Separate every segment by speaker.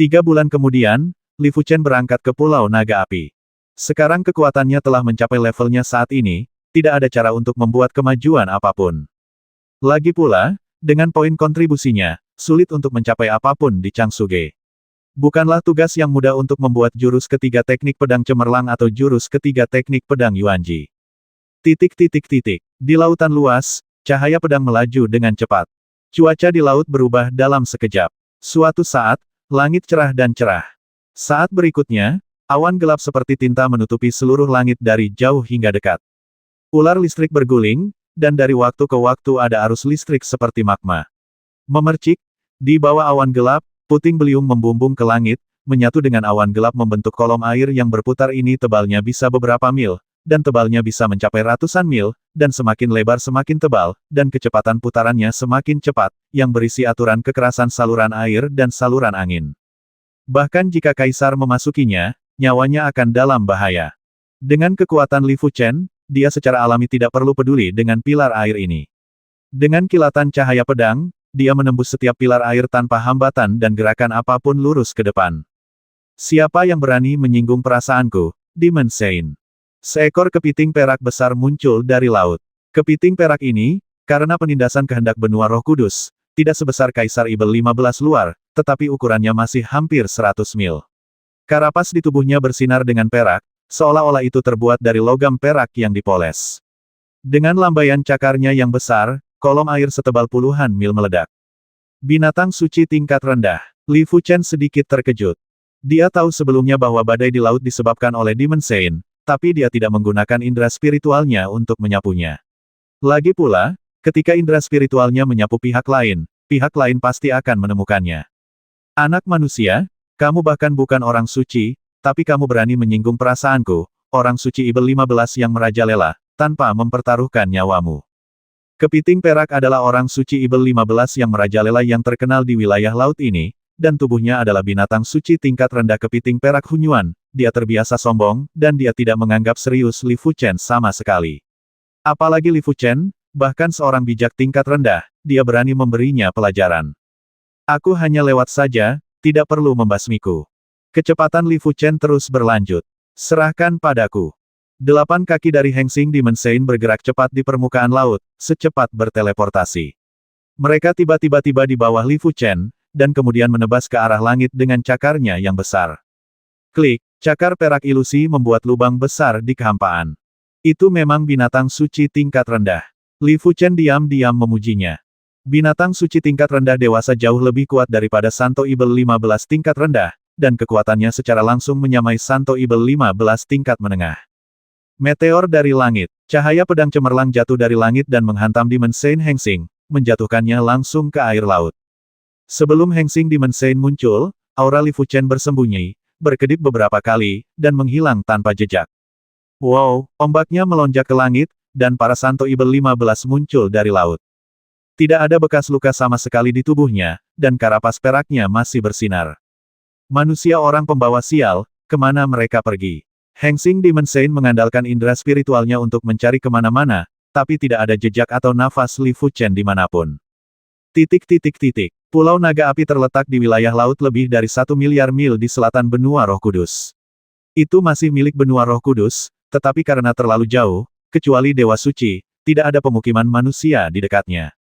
Speaker 1: 3 bulan kemudian, Li Fuchen berangkat ke Pulau Naga Api. Sekarang kekuatannya telah mencapai levelnya saat ini, tidak ada cara untuk membuat kemajuan apapun. Lagi pula, dengan poin kontribusinya, sulit untuk mencapai apapun di Changsuge. Bukanlah tugas yang mudah untuk membuat jurus ketiga teknik pedang cemerlang atau jurus ketiga teknik pedang Yuanji. Di lautan luas, cahaya pedang melaju dengan cepat. Cuaca di laut berubah dalam sekejap. Suatu saat, langit cerah dan cerah. Saat berikutnya, awan gelap seperti tinta menutupi seluruh langit dari jauh hingga dekat. Ular listrik berguling, dan dari waktu ke waktu ada arus listrik seperti magma. Memercik, di bawah awan gelap, puting beliung membumbung ke langit, menyatu dengan awan gelap membentuk kolom air yang berputar ini tebalnya bisa beberapa mil, dan tebalnya bisa mencapai ratusan mil, dan semakin lebar semakin tebal, dan kecepatan putarannya semakin cepat, yang berisi aturan kekerasan saluran air dan saluran angin. Bahkan jika Kaisar memasukinya, nyawanya akan dalam bahaya. Dengan kekuatan Li Fuchen, dia secara alami tidak perlu peduli dengan pilar air ini. Dengan kilatan cahaya pedang, dia menembus setiap pilar air tanpa hambatan dan gerakan apapun lurus ke depan. Siapa yang berani menyinggung perasaanku? Demon Sein. Seekor kepiting perak besar muncul dari laut. Kepiting perak ini, karena penindasan kehendak benua Roh Kudus, tidak sebesar Kaisar Ibel 15 luar, tetapi ukurannya masih hampir 100 mil. Karapas di tubuhnya bersinar dengan perak, seolah-olah itu terbuat dari logam perak yang dipoles. Dengan lambaian cakarnya yang besar, kolom air setebal puluhan mil meledak. Binatang suci tingkat rendah. Li Fuchen sedikit terkejut. Dia tahu sebelumnya bahwa badai di laut disebabkan oleh Demon Sein, tapi dia tidak menggunakan indera spiritualnya untuk menyapunya. Lagi pula, ketika indera spiritualnya menyapu pihak lain pasti akan menemukannya. Anak manusia, kamu bahkan bukan orang suci, tapi kamu berani menyinggung perasaanku, orang suci Ibel 15 yang merajalela, tanpa mempertaruhkan nyawamu. Kepiting perak adalah orang suci Ibel 15 yang merajalela yang terkenal di wilayah laut ini, dan tubuhnya adalah binatang suci tingkat rendah kepiting perak Hunyuan. Dia terbiasa sombong, dan dia tidak menganggap serius Li Fuchen sama sekali. Apalagi Li Fuchen, bahkan seorang bijak tingkat rendah, dia berani memberinya pelajaran. Aku hanya lewat saja, tidak perlu membasmiku. Kecepatan Li Fuchen terus berlanjut. Serahkan padaku. 8 kaki dari Heng Xing Demon Sein bergerak cepat di permukaan laut, secepat berteleportasi. Mereka tiba-tiba di bawah Li Fuchen, dan kemudian menebas ke arah langit dengan cakarnya yang besar. Klik, cakar perak ilusi membuat lubang besar di kehampaan. Itu memang binatang suci tingkat rendah. Li Fuchen diam-diam memujinya. Binatang suci tingkat rendah dewasa jauh lebih kuat daripada Santo Ibel 15 tingkat rendah, dan kekuatannya secara langsung menyamai Santo Ibel 15 tingkat menengah. Meteor dari langit. Cahaya pedang cemerlang jatuh dari langit dan menghantam Demon Sein Heng Xing, menjatuhkannya langsung ke air laut. Sebelum Heng Xing Demon Sein muncul, aura Li Fuchen bersembunyi, berkedip beberapa kali, dan menghilang tanpa jejak. Wow, ombaknya melonjak ke langit, dan para Santo Ibel 15 muncul dari laut. Tidak ada bekas luka sama sekali di tubuhnya, dan karapas peraknya masih bersinar. Manusia orang pembawa sial, kemana mereka pergi? Heng Xing Demon Sein mengandalkan indera spiritualnya untuk mencari kemana-mana, tapi tidak ada jejak atau nafas Li Fuchen dimanapun. Pulau Naga Api terletak di wilayah laut lebih dari 1 miliar mil di selatan benua Roh Kudus. Itu masih milik benua Roh Kudus, tetapi karena terlalu jauh, kecuali Dewa Suci, tidak ada pemukiman manusia di dekatnya.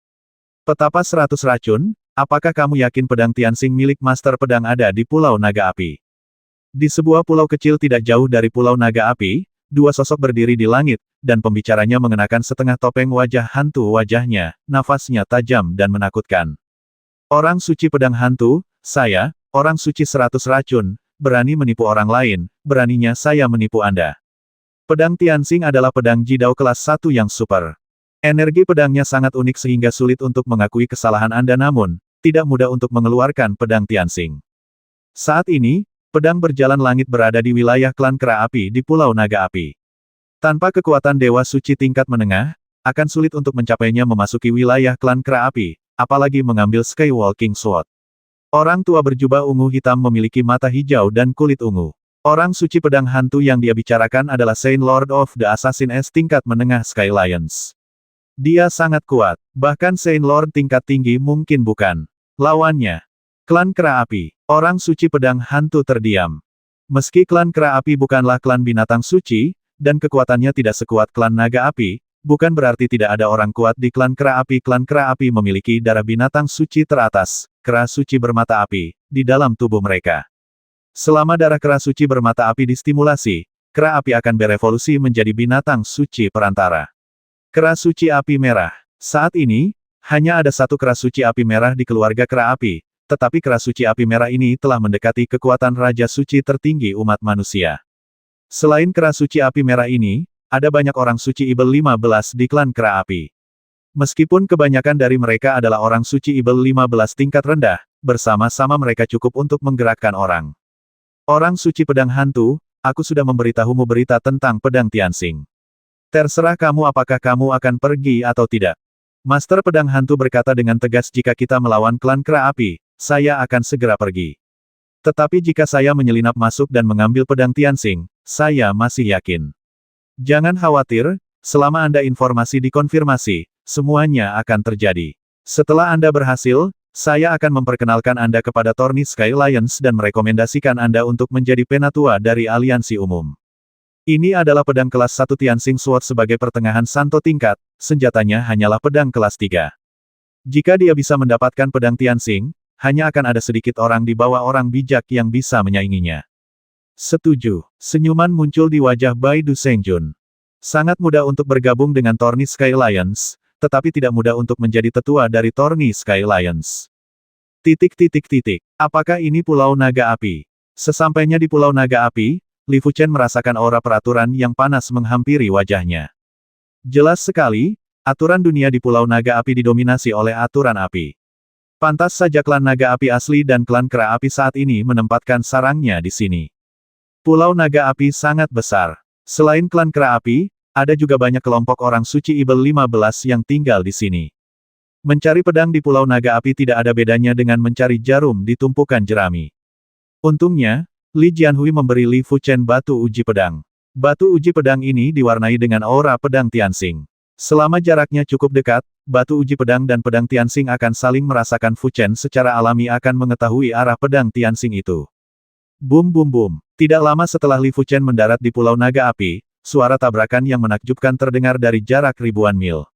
Speaker 1: Petapa 100 racun, apakah kamu yakin pedang Tianxing milik Master Pedang ada di Pulau Naga Api? Di sebuah pulau kecil tidak jauh dari Pulau Naga Api, 2 sosok berdiri di langit, dan pembicaranya mengenakan setengah topeng wajah hantu wajahnya, nafasnya tajam dan menakutkan. Orang suci pedang hantu, saya, orang suci 100 racun, berani menipu orang lain, beraninya saya menipu Anda. Pedang Tianxing adalah pedang Jidao kelas 1 yang super. Energi pedangnya sangat unik sehingga sulit untuk mengakui kesalahan Anda namun, tidak mudah untuk mengeluarkan pedang Tianxing. Saat ini, pedang berjalan langit berada di wilayah klan Kera Api di Pulau Naga Api. Tanpa kekuatan Dewa Suci tingkat menengah, akan sulit untuk mencapainya memasuki wilayah klan Kera Api, apalagi mengambil Skywalking Sword. Orang tua berjubah ungu hitam memiliki mata hijau dan kulit ungu. Orang suci pedang hantu yang dia bicarakan adalah Saint Lord of the Assassin S tingkat menengah Sky Lions. Dia sangat kuat, bahkan Saint Lord tingkat tinggi mungkin bukan lawannya. Klan Kera Api. Orang suci pedang hantu terdiam. Meski klan Kera Api bukanlah klan binatang suci, dan kekuatannya tidak sekuat klan Naga Api, bukan berarti tidak ada orang kuat di klan Kera Api. Klan Kera Api memiliki darah binatang suci teratas, kera suci bermata api, di dalam tubuh mereka. Selama darah kera suci bermata api distimulasi, kera api akan berevolusi menjadi binatang suci perantara. Kera suci api merah. Saat ini, hanya ada satu kera suci api merah di keluarga kera api, tetapi kera suci api merah ini telah mendekati kekuatan Raja Suci tertinggi umat manusia. Selain kera suci api merah ini, ada banyak orang suci Ibel 15 di klan Kera Api. Meskipun kebanyakan dari mereka adalah orang suci Ibel 15 tingkat rendah, bersama-sama mereka cukup untuk menggerakkan orang. Orang suci pedang hantu, aku sudah memberitahumu berita tentang pedang Tianxing. Terserah kamu apakah kamu akan pergi atau tidak. Master pedang hantu berkata dengan tegas, jika kita melawan klan Kera Api, saya akan segera pergi. Tetapi jika saya menyelinap masuk dan mengambil pedang Tianxing, saya masih yakin. Jangan khawatir, selama Anda informasi dikonfirmasi, semuanya akan terjadi. Setelah Anda berhasil, saya akan memperkenalkan Anda kepada Thorny Sky Lions dan merekomendasikan Anda untuk menjadi penatua dari aliansi umum. Ini adalah pedang kelas 1 Tianxing Sword sebagai pertengahan Santo tingkat, senjatanya hanyalah pedang kelas 3. Jika dia bisa mendapatkan pedang Tianxing, hanya akan ada sedikit orang di bawah orang bijak yang bisa menyainginya. Setuju. Senyuman muncul di wajah Bai Du Sengjun. Sangat mudah untuk bergabung dengan Thorny Sky Lions, tetapi tidak mudah untuk menjadi tetua dari Thorny Sky Lions. Apakah ini Pulau Naga Api? Sesampainya di Pulau Naga Api, Li Fuchen merasakan aura peraturan yang panas menghampiri wajahnya. Jelas sekali, aturan dunia di Pulau Naga Api didominasi oleh aturan api. Pantas saja klan Naga Api asli dan klan Kera Api saat ini menempatkan sarangnya di sini. Pulau Naga Api sangat besar. Selain klan Kera Api, ada juga banyak kelompok orang suci Ibel 15 yang tinggal di sini. Mencari pedang di Pulau Naga Api tidak ada bedanya dengan mencari jarum di tumpukan jerami. Untungnya, Li Jianhui memberi Li Fuchen batu uji pedang. Batu uji pedang ini diwarnai dengan aura pedang Tianxing. Selama jaraknya cukup dekat, batu uji pedang dan pedang Tianxing akan saling merasakan. Fuchen secara alami akan mengetahui arah pedang Tianxing itu. Bum bum bum. Tidak lama setelah Li Fuchen mendarat di Pulau Naga Api, suara tabrakan yang menakjubkan terdengar dari jarak ribuan mil.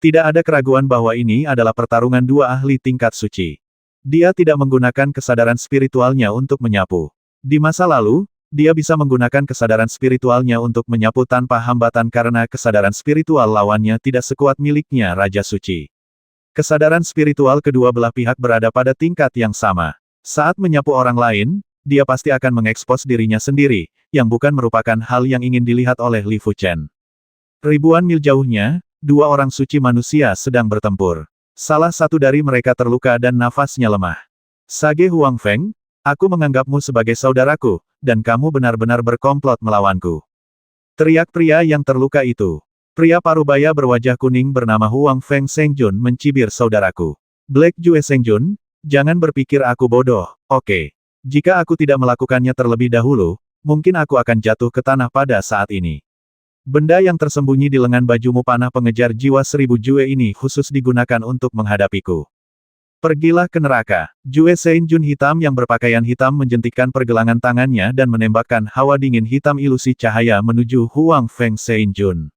Speaker 1: Tidak ada keraguan bahwa ini adalah pertarungan dua ahli tingkat suci. Dia tidak menggunakan kesadaran spiritualnya untuk menyapu. Di masa lalu, dia bisa menggunakan kesadaran spiritualnya untuk menyapu tanpa hambatan karena kesadaran spiritual lawannya tidak sekuat miliknya Raja Suci. Kesadaran spiritual kedua belah pihak berada pada tingkat yang sama. Saat menyapu orang lain, dia pasti akan mengekspos dirinya sendiri, yang bukan merupakan hal yang ingin dilihat oleh Li Fuchen. Ribuan mil jauhnya, dua orang suci manusia sedang bertempur. Salah satu dari mereka terluka dan nafasnya lemah. Sage Huangfeng, aku menganggapmu sebagai saudaraku, dan kamu benar-benar berkomplot melawanku. Teriak pria yang terluka itu. Pria parubaya berwajah kuning bernama Huangfeng Sengjun mencibir saudaraku. Black Jue Sengjun, jangan berpikir aku bodoh, oke. Jika aku tidak melakukannya terlebih dahulu, mungkin aku akan jatuh ke tanah pada saat ini. Benda yang tersembunyi di lengan bajumu panah pengejar jiwa 1000 Jue ini khusus digunakan untuk menghadapiku. Pergilah ke neraka. Jue Senjun hitam yang berpakaian hitam menjentikkan pergelangan tangannya dan menembakkan hawa dingin hitam ilusi cahaya menuju Huang Feng Senjun.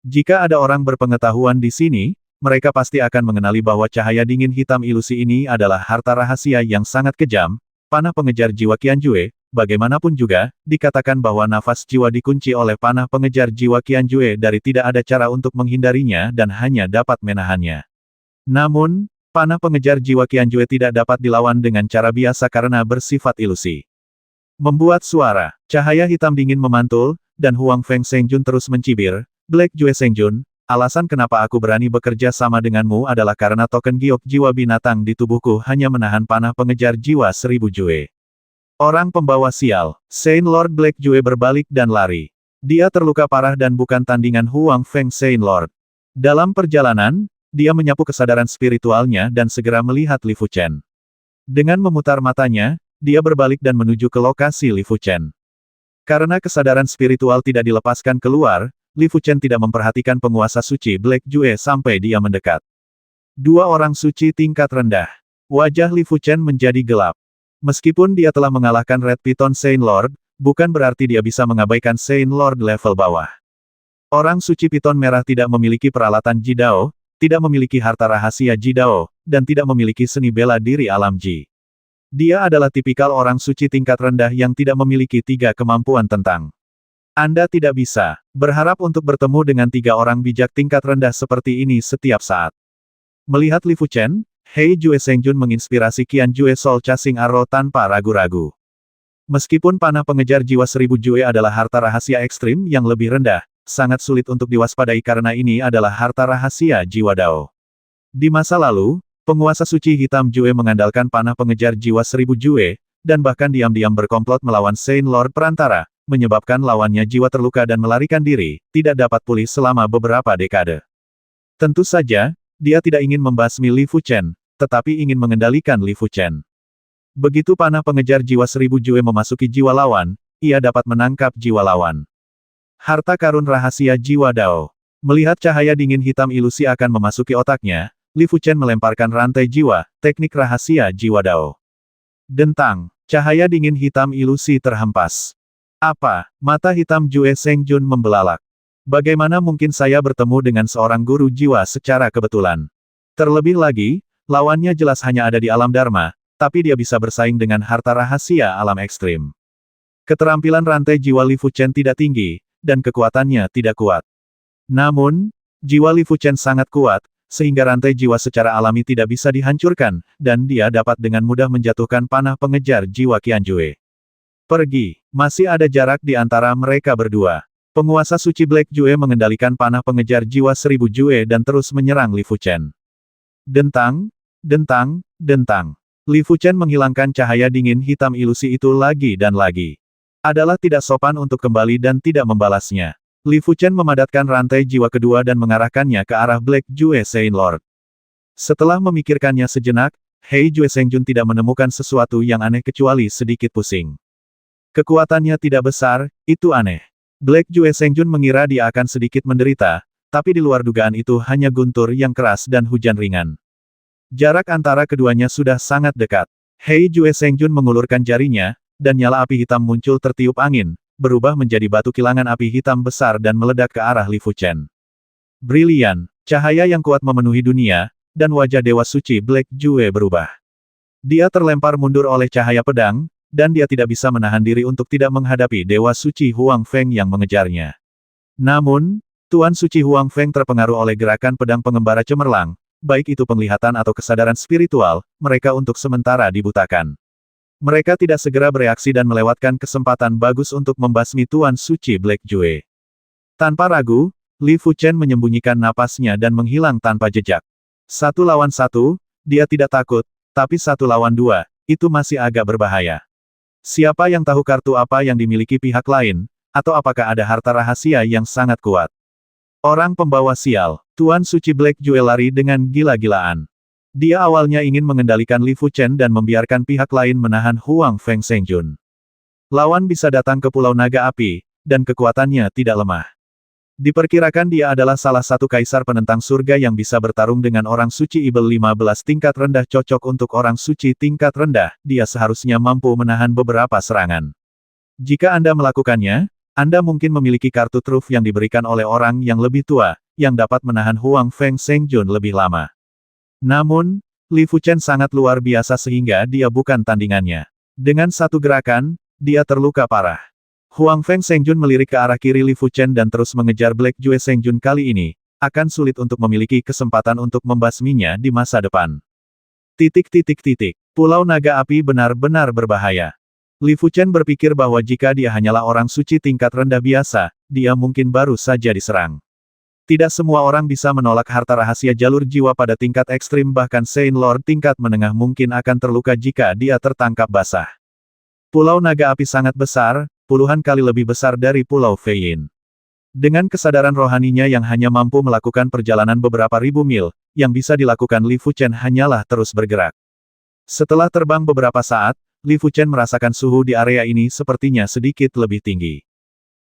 Speaker 1: Jika ada orang berpengetahuan di sini, mereka pasti akan mengenali bahwa cahaya dingin hitam ilusi ini adalah harta rahasia yang sangat kejam. Panah pengejar jiwa Qianjue, bagaimanapun juga, dikatakan bahwa nafas jiwa dikunci oleh panah pengejar jiwa Qianjue dari tidak ada cara untuk menghindarinya dan hanya dapat menahannya. Namun, panah pengejar jiwa Qianjue tidak dapat dilawan dengan cara biasa karena bersifat ilusi. Membuat suara, cahaya hitam dingin memantul, dan Huang Feng Sengjun terus mencibir, Black Jue Sengjun, alasan kenapa aku berani bekerja sama denganmu adalah karena token giok jiwa binatang di tubuhku hanya menahan panah pengejar jiwa 1000 Jue. Orang pembawa sial, Saint Lord Black Jue berbalik dan lari. Dia terluka parah dan bukan tandingan Huang Feng Saint Lord. Dalam perjalanan, dia menyapu kesadaran spiritualnya dan segera melihat Li Fuchen. Dengan memutar matanya, dia berbalik dan menuju ke lokasi Li Fuchen. Karena kesadaran spiritual tidak dilepaskan keluar, Li Fuchen tidak memperhatikan penguasa suci Black Jue sampai dia mendekat. Dua orang suci tingkat rendah. Wajah Li Fuchen menjadi gelap. Meskipun dia telah mengalahkan Red Python Saint Lord, bukan berarti dia bisa mengabaikan Saint Lord level bawah. Orang suci Piton Merah tidak memiliki peralatan Jidao, tidak memiliki harta rahasia Jidao, dan tidak memiliki seni bela diri alam Ji. Dia adalah tipikal orang suci tingkat rendah yang tidak memiliki 3 kemampuan tentang. Anda tidak bisa berharap untuk bertemu dengan 3 orang bijak tingkat rendah seperti ini setiap saat. Melihat Li Fuchen, Hei Jue Sengjun menginspirasi Qian Jue Soul Chasing Arrow tanpa ragu-ragu. Meskipun panah pengejar jiwa 1000 Jue adalah harta rahasia ekstrim yang lebih rendah, sangat sulit untuk diwaspadai karena ini adalah harta rahasia jiwa Dao. Di masa lalu, penguasa suci hitam Jue mengandalkan panah pengejar jiwa 1000 Jue, dan bahkan diam-diam berkomplot melawan Saint Lord Perantara, menyebabkan lawannya jiwa terluka dan melarikan diri, tidak dapat pulih selama beberapa dekade. Tentu saja, dia tidak ingin membasmi Li Fuchen, tetapi ingin mengendalikan Li Fuchen. Begitu panah pengejar jiwa 1000 Jue memasuki jiwa lawan, ia dapat menangkap jiwa lawan. Harta karun rahasia jiwa Dao. Melihat cahaya dingin hitam ilusi akan memasuki otaknya, Li Fuchen melemparkan rantai jiwa, teknik rahasia jiwa Dao. Dentang, cahaya dingin hitam ilusi terhempas. Apa? Mata hitam Jue Sengjun membelalak. Bagaimana mungkin saya bertemu dengan seorang guru jiwa secara kebetulan? Terlebih lagi, lawannya jelas hanya ada di alam Dharma, tapi dia bisa bersaing dengan harta rahasia alam ekstrim. Keterampilan rantai jiwa Li Fuchen tidak tinggi, dan kekuatannya tidak kuat. Namun, jiwa Li Fuchen sangat kuat, sehingga rantai jiwa secara alami tidak bisa dihancurkan, dan dia dapat dengan mudah menjatuhkan panah pengejar jiwa Qian Jue. Pergi, masih ada jarak di antara mereka berdua. Penguasa suci Black Jue mengendalikan panah pengejar jiwa 1000 Jue dan terus menyerang Li Fuchen. Dentang, dentang, dentang. Li Fuchen menghilangkan cahaya dingin hitam ilusi itu lagi dan lagi. Adalah tidak sopan untuk kembali dan tidak membalasnya. Li Fuchen memadatkan rantai jiwa kedua dan mengarahkannya ke arah Black Jue Saint Lord. Setelah memikirkannya sejenak, Hei Jue Sengjun tidak menemukan sesuatu yang aneh kecuali sedikit pusing. Kekuatannya tidak besar, itu aneh. Black Jue Sengjun mengira dia akan sedikit menderita, tapi di luar dugaan itu hanya guntur yang keras dan hujan ringan. Jarak antara keduanya sudah sangat dekat. Hei Jue Sengjun mengulurkan jarinya, dan nyala api hitam muncul tertiup angin, berubah menjadi batu kilangan api hitam besar dan meledak ke arah Li Fuchen. Brilian, cahaya yang kuat memenuhi dunia, dan wajah Dewa Suci Black Jue berubah. Dia terlempar mundur oleh cahaya pedang, dan dia tidak bisa menahan diri untuk tidak menghadapi Dewa Suci Huang Feng yang mengejarnya. Namun, Tuan Suci Huang Feng terpengaruh oleh gerakan pedang pengembara cemerlang, baik itu penglihatan atau kesadaran spiritual, mereka untuk sementara dibutakan. Mereka tidak segera bereaksi dan melewatkan kesempatan bagus untuk membasmi Tuan Suci Black Jue. Tanpa ragu, Li Fuchen menyembunyikan napasnya dan menghilang tanpa jejak. 1 lawan 1, dia tidak takut, tapi 1 lawan 2, itu masih agak berbahaya. Siapa yang tahu kartu apa yang dimiliki pihak lain, atau apakah ada harta rahasia yang sangat kuat? Orang pembawa sial, Tuan Suci Black Jue lari dengan gila-gilaan. Dia awalnya ingin mengendalikan Li Fuchen dan membiarkan pihak lain menahan Huang Feng Sengjun. Lawan bisa datang ke Pulau Naga Api, dan kekuatannya tidak lemah. Diperkirakan dia adalah salah satu kaisar penentang surga yang bisa bertarung dengan orang suci Ibel 15 tingkat rendah cocok untuk orang suci tingkat rendah, dia seharusnya mampu menahan beberapa serangan. Jika Anda melakukannya, Anda mungkin memiliki kartu truf yang diberikan oleh orang yang lebih tua, yang dapat menahan Huang Feng Sengjun lebih lama. Namun, Li Fuchen sangat luar biasa sehingga dia bukan tandingannya. Dengan satu gerakan, dia terluka parah. Huang Feng Sengjun melirik ke arah kiri Li Fuchen dan terus mengejar Black Jue Sengjun kali ini, akan sulit untuk memiliki kesempatan untuk membasminya di masa depan. Pulau Naga Api benar-benar berbahaya. Li Fuchen berpikir bahwa jika dia hanyalah orang suci tingkat rendah biasa, dia mungkin baru saja diserang. Tidak semua orang bisa menolak harta rahasia jalur jiwa pada tingkat ekstrim bahkan Saint Lord tingkat menengah mungkin akan terluka jika dia tertangkap basah. Pulau Naga Api sangat besar, puluhan kali lebih besar dari Pulau Feiyin. Dengan kesadaran rohaninya yang hanya mampu melakukan perjalanan beberapa ribu mil, yang bisa dilakukan Li Fuchen hanyalah terus bergerak. Setelah terbang beberapa saat, Li Fuchen merasakan suhu di area ini sepertinya sedikit lebih tinggi.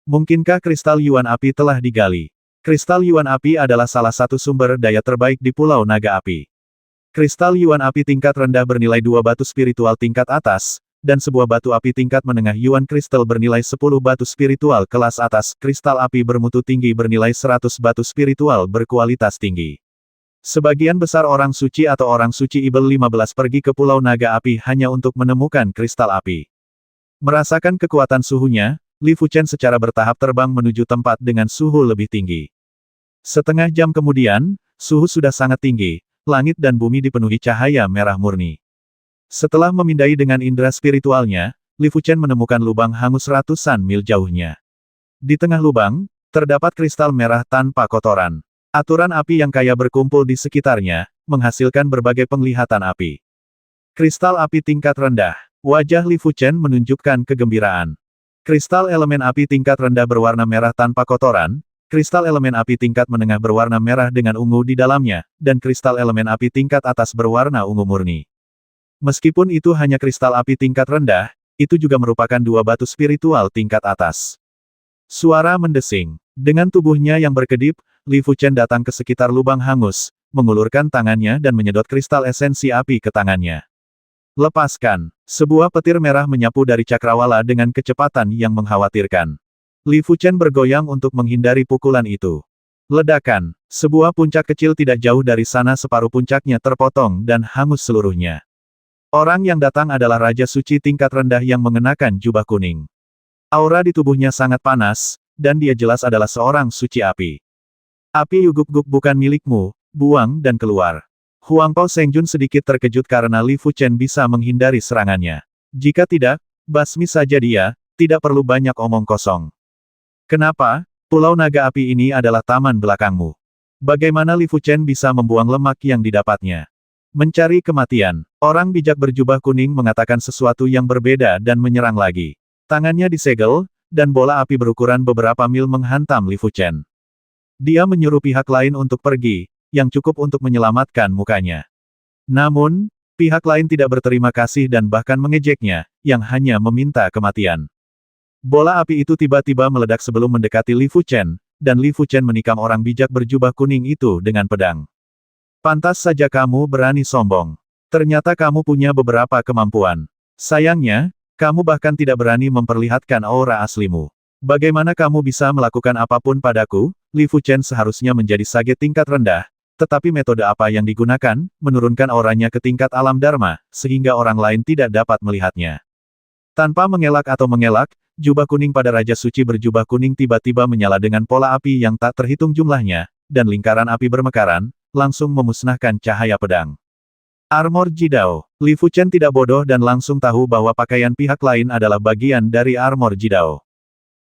Speaker 1: Mungkinkah kristal Yuan Api telah digali? Kristal Yuan Api adalah salah satu sumber daya terbaik di Pulau Naga Api. Kristal Yuan api tingkat rendah bernilai 2 batu spiritual tingkat atas, dan sebuah batu api tingkat menengah Yuan Crystal bernilai 10 batu spiritual kelas atas. Kristal api bermutu tinggi bernilai 100 batu spiritual berkualitas tinggi. Sebagian besar orang suci atau orang suci Ibel 15 pergi ke Pulau Naga Api hanya untuk menemukan kristal api. Merasakan kekuatan suhunya, Li Fuchen secara bertahap terbang menuju tempat dengan suhu lebih tinggi. Setengah jam kemudian, suhu sudah sangat tinggi, langit dan bumi dipenuhi cahaya merah murni. Setelah memindai dengan indera spiritualnya, Li Fuchen menemukan lubang hangus ratusan mil jauhnya. Di tengah lubang, terdapat kristal merah tanpa kotoran. Aturan api yang kaya berkumpul di sekitarnya, menghasilkan berbagai penglihatan api. Kristal api tingkat rendah. Wajah Li Fuchen menunjukkan kegembiraan. Kristal elemen api tingkat rendah berwarna merah tanpa kotoran, kristal elemen api tingkat menengah berwarna merah dengan ungu di dalamnya, dan kristal elemen api tingkat atas berwarna ungu murni. Meskipun itu hanya kristal api tingkat rendah, itu juga merupakan 2 batu spiritual tingkat atas. Suara mendesing. Dengan tubuhnya yang berkedip, Li Fuchen datang ke sekitar lubang hangus, mengulurkan tangannya dan menyedot kristal esensi api ke tangannya. Lepaskan. Sebuah petir merah menyapu dari cakrawala dengan kecepatan yang mengkhawatirkan. Li Fuchen bergoyang untuk menghindari pukulan itu. Ledakan. Sebuah puncak kecil tidak jauh dari sana separuh puncaknya terpotong dan hangus seluruhnya. Orang yang datang adalah Raja Suci tingkat rendah yang mengenakan jubah kuning. Aura di tubuhnya sangat panas, dan dia jelas adalah seorang suci api. Api Yuguk-guk bukan milikmu, buang dan keluar. Huangpo Sengjun sedikit terkejut karena Li Fuchen bisa menghindari serangannya. Jika tidak, basmi saja dia, tidak perlu banyak omong kosong. Kenapa? Pulau Naga Api ini adalah taman belakangmu. Bagaimana Li Fuchen bisa membuang lemak yang didapatnya? Mencari kematian. Orang bijak berjubah kuning mengatakan sesuatu yang berbeda dan menyerang lagi. Tangannya disegel, dan bola api berukuran beberapa mil menghantam Li Fuchen. Dia menyuruh pihak lain untuk pergi, yang cukup untuk menyelamatkan mukanya. Namun, pihak lain tidak berterima kasih dan bahkan mengejeknya, yang hanya meminta kematian. Bola api itu tiba-tiba meledak sebelum mendekati Li Fuchen, dan Li Fuchen menikam orang bijak berjubah kuning itu dengan pedang. Pantas saja kamu berani sombong. Ternyata kamu punya beberapa kemampuan. Sayangnya, kamu bahkan tidak berani memperlihatkan aura aslimu. Bagaimana kamu bisa melakukan apapun padaku? Li Fuchen seharusnya menjadi sage tingkat rendah, tetapi metode apa yang digunakan, menurunkan auranya ke tingkat alam dharma, sehingga orang lain tidak dapat melihatnya. Tanpa mengelak atau mengelak, jubah kuning pada Raja Suci berjubah kuning tiba-tiba menyala dengan pola api yang tak terhitung jumlahnya, dan lingkaran api bermekaran, langsung memusnahkan cahaya pedang. Armor Jidao. Li Fuchen tidak bodoh dan langsung tahu bahwa pakaian pihak lain adalah bagian dari armor Jidao.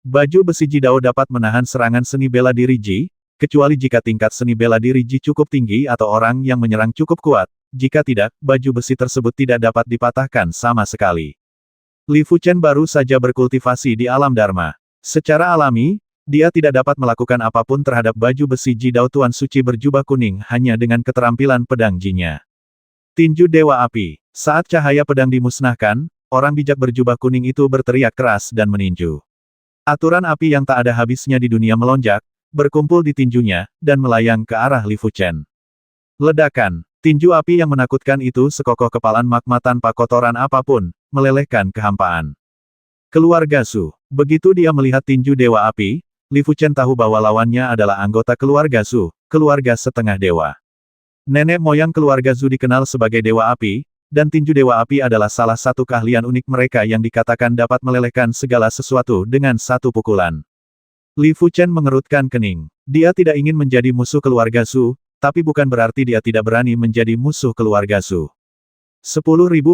Speaker 1: Baju besi Jidao dapat menahan serangan seni bela diri Ji, kecuali jika tingkat seni bela diri Ji cukup tinggi atau orang yang menyerang cukup kuat, jika tidak, baju besi tersebut tidak dapat dipatahkan sama sekali. Li Fuchen baru saja berkultivasi di alam Dharma. Secara alami, dia tidak dapat melakukan apapun terhadap baju besi Jidao Tuan Suci berjubah kuning hanya dengan keterampilan pedang Ji-nya. Tinju Dewa Api. Saat cahaya pedang dimusnahkan, orang bijak berjubah kuning itu berteriak keras dan meninju. Aturan api yang tak ada habisnya di dunia melonjak, berkumpul di tinjunya, dan melayang ke arah Li Fuchen. Ledakan. Tinju api yang menakutkan itu sekokoh kepalan magma tanpa kotoran apapun, melelehkan kehampaan. Keluarga Su. Begitu dia melihat tinju Dewa Api, Li Fuchen tahu bahwa lawannya adalah anggota keluarga Su, keluarga setengah dewa. Nenek moyang keluarga Zu dikenal sebagai Dewa Api, dan tinju Dewa Api adalah salah satu keahlian unik mereka yang dikatakan dapat melelehkan segala sesuatu dengan satu pukulan. Li Fuchen mengerutkan kening. Dia tidak ingin menjadi musuh keluarga Su, tapi bukan berarti dia tidak berani menjadi musuh keluarga Su. 10.000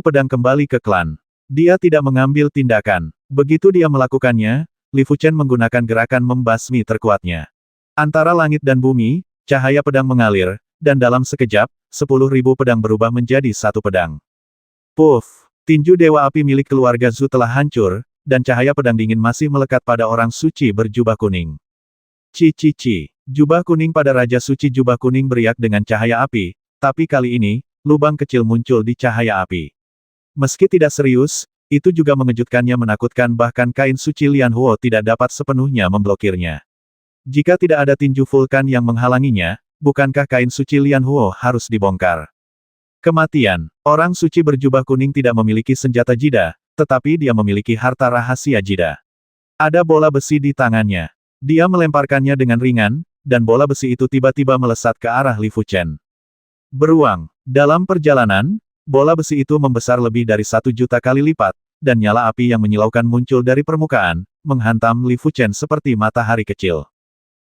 Speaker 1: pedang kembali ke klan. Dia tidak mengambil tindakan. Begitu dia melakukannya, Li Fuchen menggunakan gerakan membasmi terkuatnya. Antara langit dan bumi, cahaya pedang mengalir, dan dalam sekejap, 10.000 pedang berubah menjadi satu pedang. Puff! Tinju Dewa Api milik keluarga Zu telah hancur, dan cahaya pedang dingin masih melekat pada orang suci berjubah kuning. Ci. Jubah kuning pada Raja Suci jubah kuning beriak dengan cahaya api, tapi kali ini, lubang kecil muncul di cahaya api. Meski tidak serius, itu juga mengejutkannya menakutkan bahkan kain suci Lian Huo tidak dapat sepenuhnya memblokirnya. Jika tidak ada tinju vulkan yang menghalanginya, bukankah kain suci Lian Huo harus dibongkar? Kematian. Orang suci berjubah kuning tidak memiliki senjata jida, tetapi dia memiliki harta rahasia jida. Ada bola besi di tangannya. Dia melemparkannya dengan ringan, dan bola besi itu tiba-tiba melesat ke arah Li Fuchen. Beruang. Dalam perjalanan, bola besi itu membesar lebih dari 1.000.000 kali lipat, dan nyala api yang menyilaukan muncul dari permukaan, menghantam Li Fuchen seperti matahari kecil.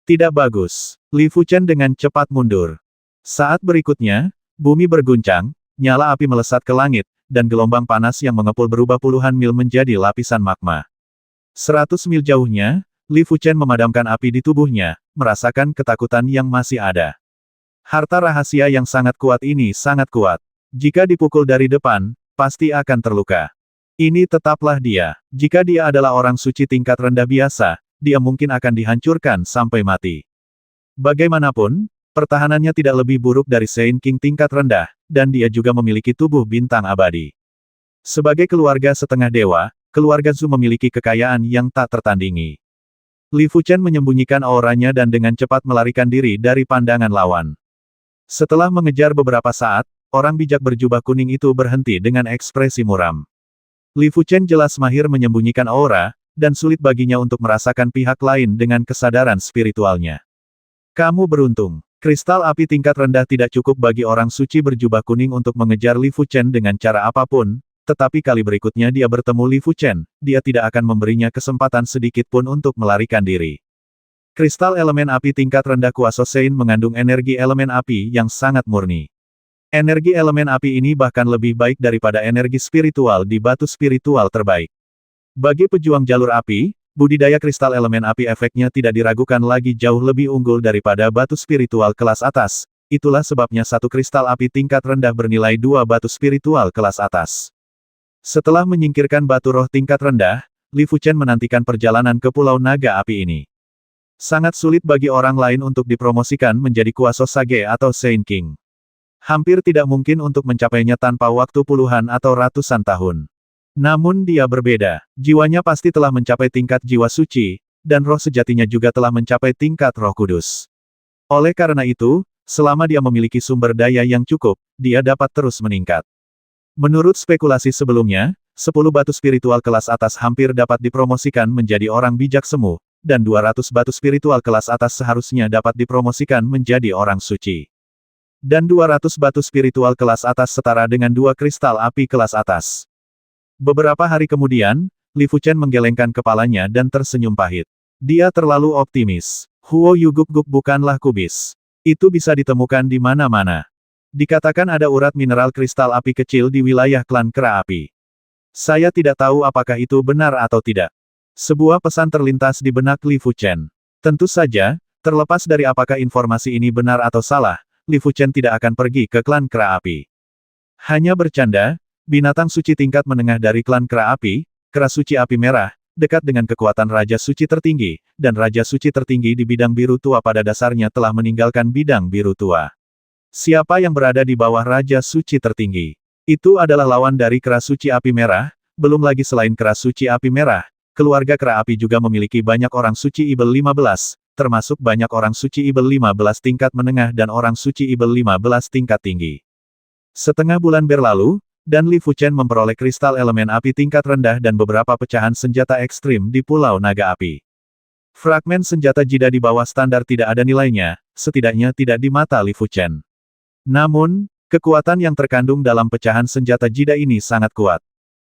Speaker 1: Tidak bagus. Li Fuchen dengan cepat mundur. Saat berikutnya, bumi berguncang, nyala api melesat ke langit, dan gelombang panas yang mengepul berubah puluhan mil menjadi lapisan magma. 100 mil jauhnya, Li Fuchen memadamkan api di tubuhnya, merasakan ketakutan yang masih ada. Harta rahasia yang sangat kuat ini sangat kuat. Jika dipukul dari depan, pasti akan terluka. Ini tetaplah dia. Jika dia adalah orang suci tingkat rendah biasa, dia mungkin akan dihancurkan sampai mati. Bagaimanapun, pertahanannya tidak lebih buruk dari Saint King tingkat rendah, dan dia juga memiliki tubuh bintang abadi. Sebagai keluarga setengah dewa, keluarga Zhu memiliki kekayaan yang tak tertandingi. Li Fuchen menyembunyikan auranya dan dengan cepat melarikan diri dari pandangan lawan. Setelah mengejar beberapa saat, orang bijak berjubah kuning itu berhenti dengan ekspresi muram. Li Fuchen jelas mahir menyembunyikan aura, dan sulit baginya untuk merasakan pihak lain dengan kesadaran spiritualnya. Kamu beruntung. Kristal api tingkat rendah tidak cukup bagi orang suci berjubah kuning untuk mengejar Li Fuchen dengan cara apapun, tetapi kali berikutnya dia bertemu Li Fuchen, dia tidak akan memberinya kesempatan sedikit pun untuk melarikan diri. Kristal elemen api tingkat rendah kuasa Sein mengandung energi elemen api yang sangat murni. Energi elemen api ini bahkan lebih baik daripada energi spiritual di batu spiritual terbaik. Bagi pejuang jalur api, budidaya kristal elemen api efeknya tidak diragukan lagi jauh lebih unggul daripada batu spiritual kelas atas. Itulah sebabnya satu kristal api tingkat rendah bernilai 2 batu spiritual kelas atas. Setelah menyingkirkan batu roh tingkat rendah, Li Fuchen menantikan perjalanan ke Pulau Naga Api ini. Sangat sulit bagi orang lain untuk dipromosikan menjadi kuasa Sage atau Saint King. Hampir tidak mungkin untuk mencapainya tanpa waktu puluhan atau ratusan tahun. Namun dia berbeda. Jiwanya pasti telah mencapai tingkat jiwa suci, dan roh sejatinya juga telah mencapai tingkat roh kudus. Oleh karena itu, selama dia memiliki sumber daya yang cukup, dia dapat terus meningkat. Menurut spekulasi sebelumnya, 10 batu spiritual kelas atas hampir dapat dipromosikan menjadi orang bijak semu, dan 200 batu spiritual kelas atas seharusnya dapat dipromosikan menjadi orang suci. Dan 200 batu spiritual kelas atas setara dengan 2 kristal api kelas atas. Beberapa hari kemudian, Li Fuchen menggelengkan kepalanya dan tersenyum pahit. Dia terlalu optimis. Huo Yuguk-guk bukanlah kubis. Itu bisa ditemukan di mana-mana. Dikatakan ada urat mineral kristal api kecil di wilayah klan Kera Api. Saya tidak tahu apakah itu benar atau tidak. Sebuah pesan terlintas di benak Li Fuchen. Tentu saja, terlepas dari apakah informasi ini benar atau salah, Li Fuchen tidak akan pergi ke klan Kera Api. Hanya bercanda, binatang suci tingkat menengah dari klan Kera Api, Kera Suci Api Merah, dekat dengan kekuatan Raja Suci tertinggi, dan Raja Suci tertinggi di bidang biru tua pada dasarnya telah meninggalkan bidang biru tua. Siapa yang berada di bawah Raja Suci tertinggi? Itu adalah lawan dari Kera Suci Api Merah, belum lagi selain Kera Suci Api Merah, keluarga Kera Api juga memiliki banyak orang suci Ibel 15, termasuk banyak orang suci Ibel 15 tingkat menengah dan orang suci Ibel 15 tingkat tinggi. Setengah bulan berlalu, dan Li Fuchen memperoleh kristal elemen api tingkat rendah dan beberapa pecahan senjata ekstrim di Pulau Naga Api. Fragmen senjata jida di bawah standar tidak ada nilainya, setidaknya tidak di mata Li Fuchen. Namun, kekuatan yang terkandung dalam pecahan senjata jida ini sangat kuat.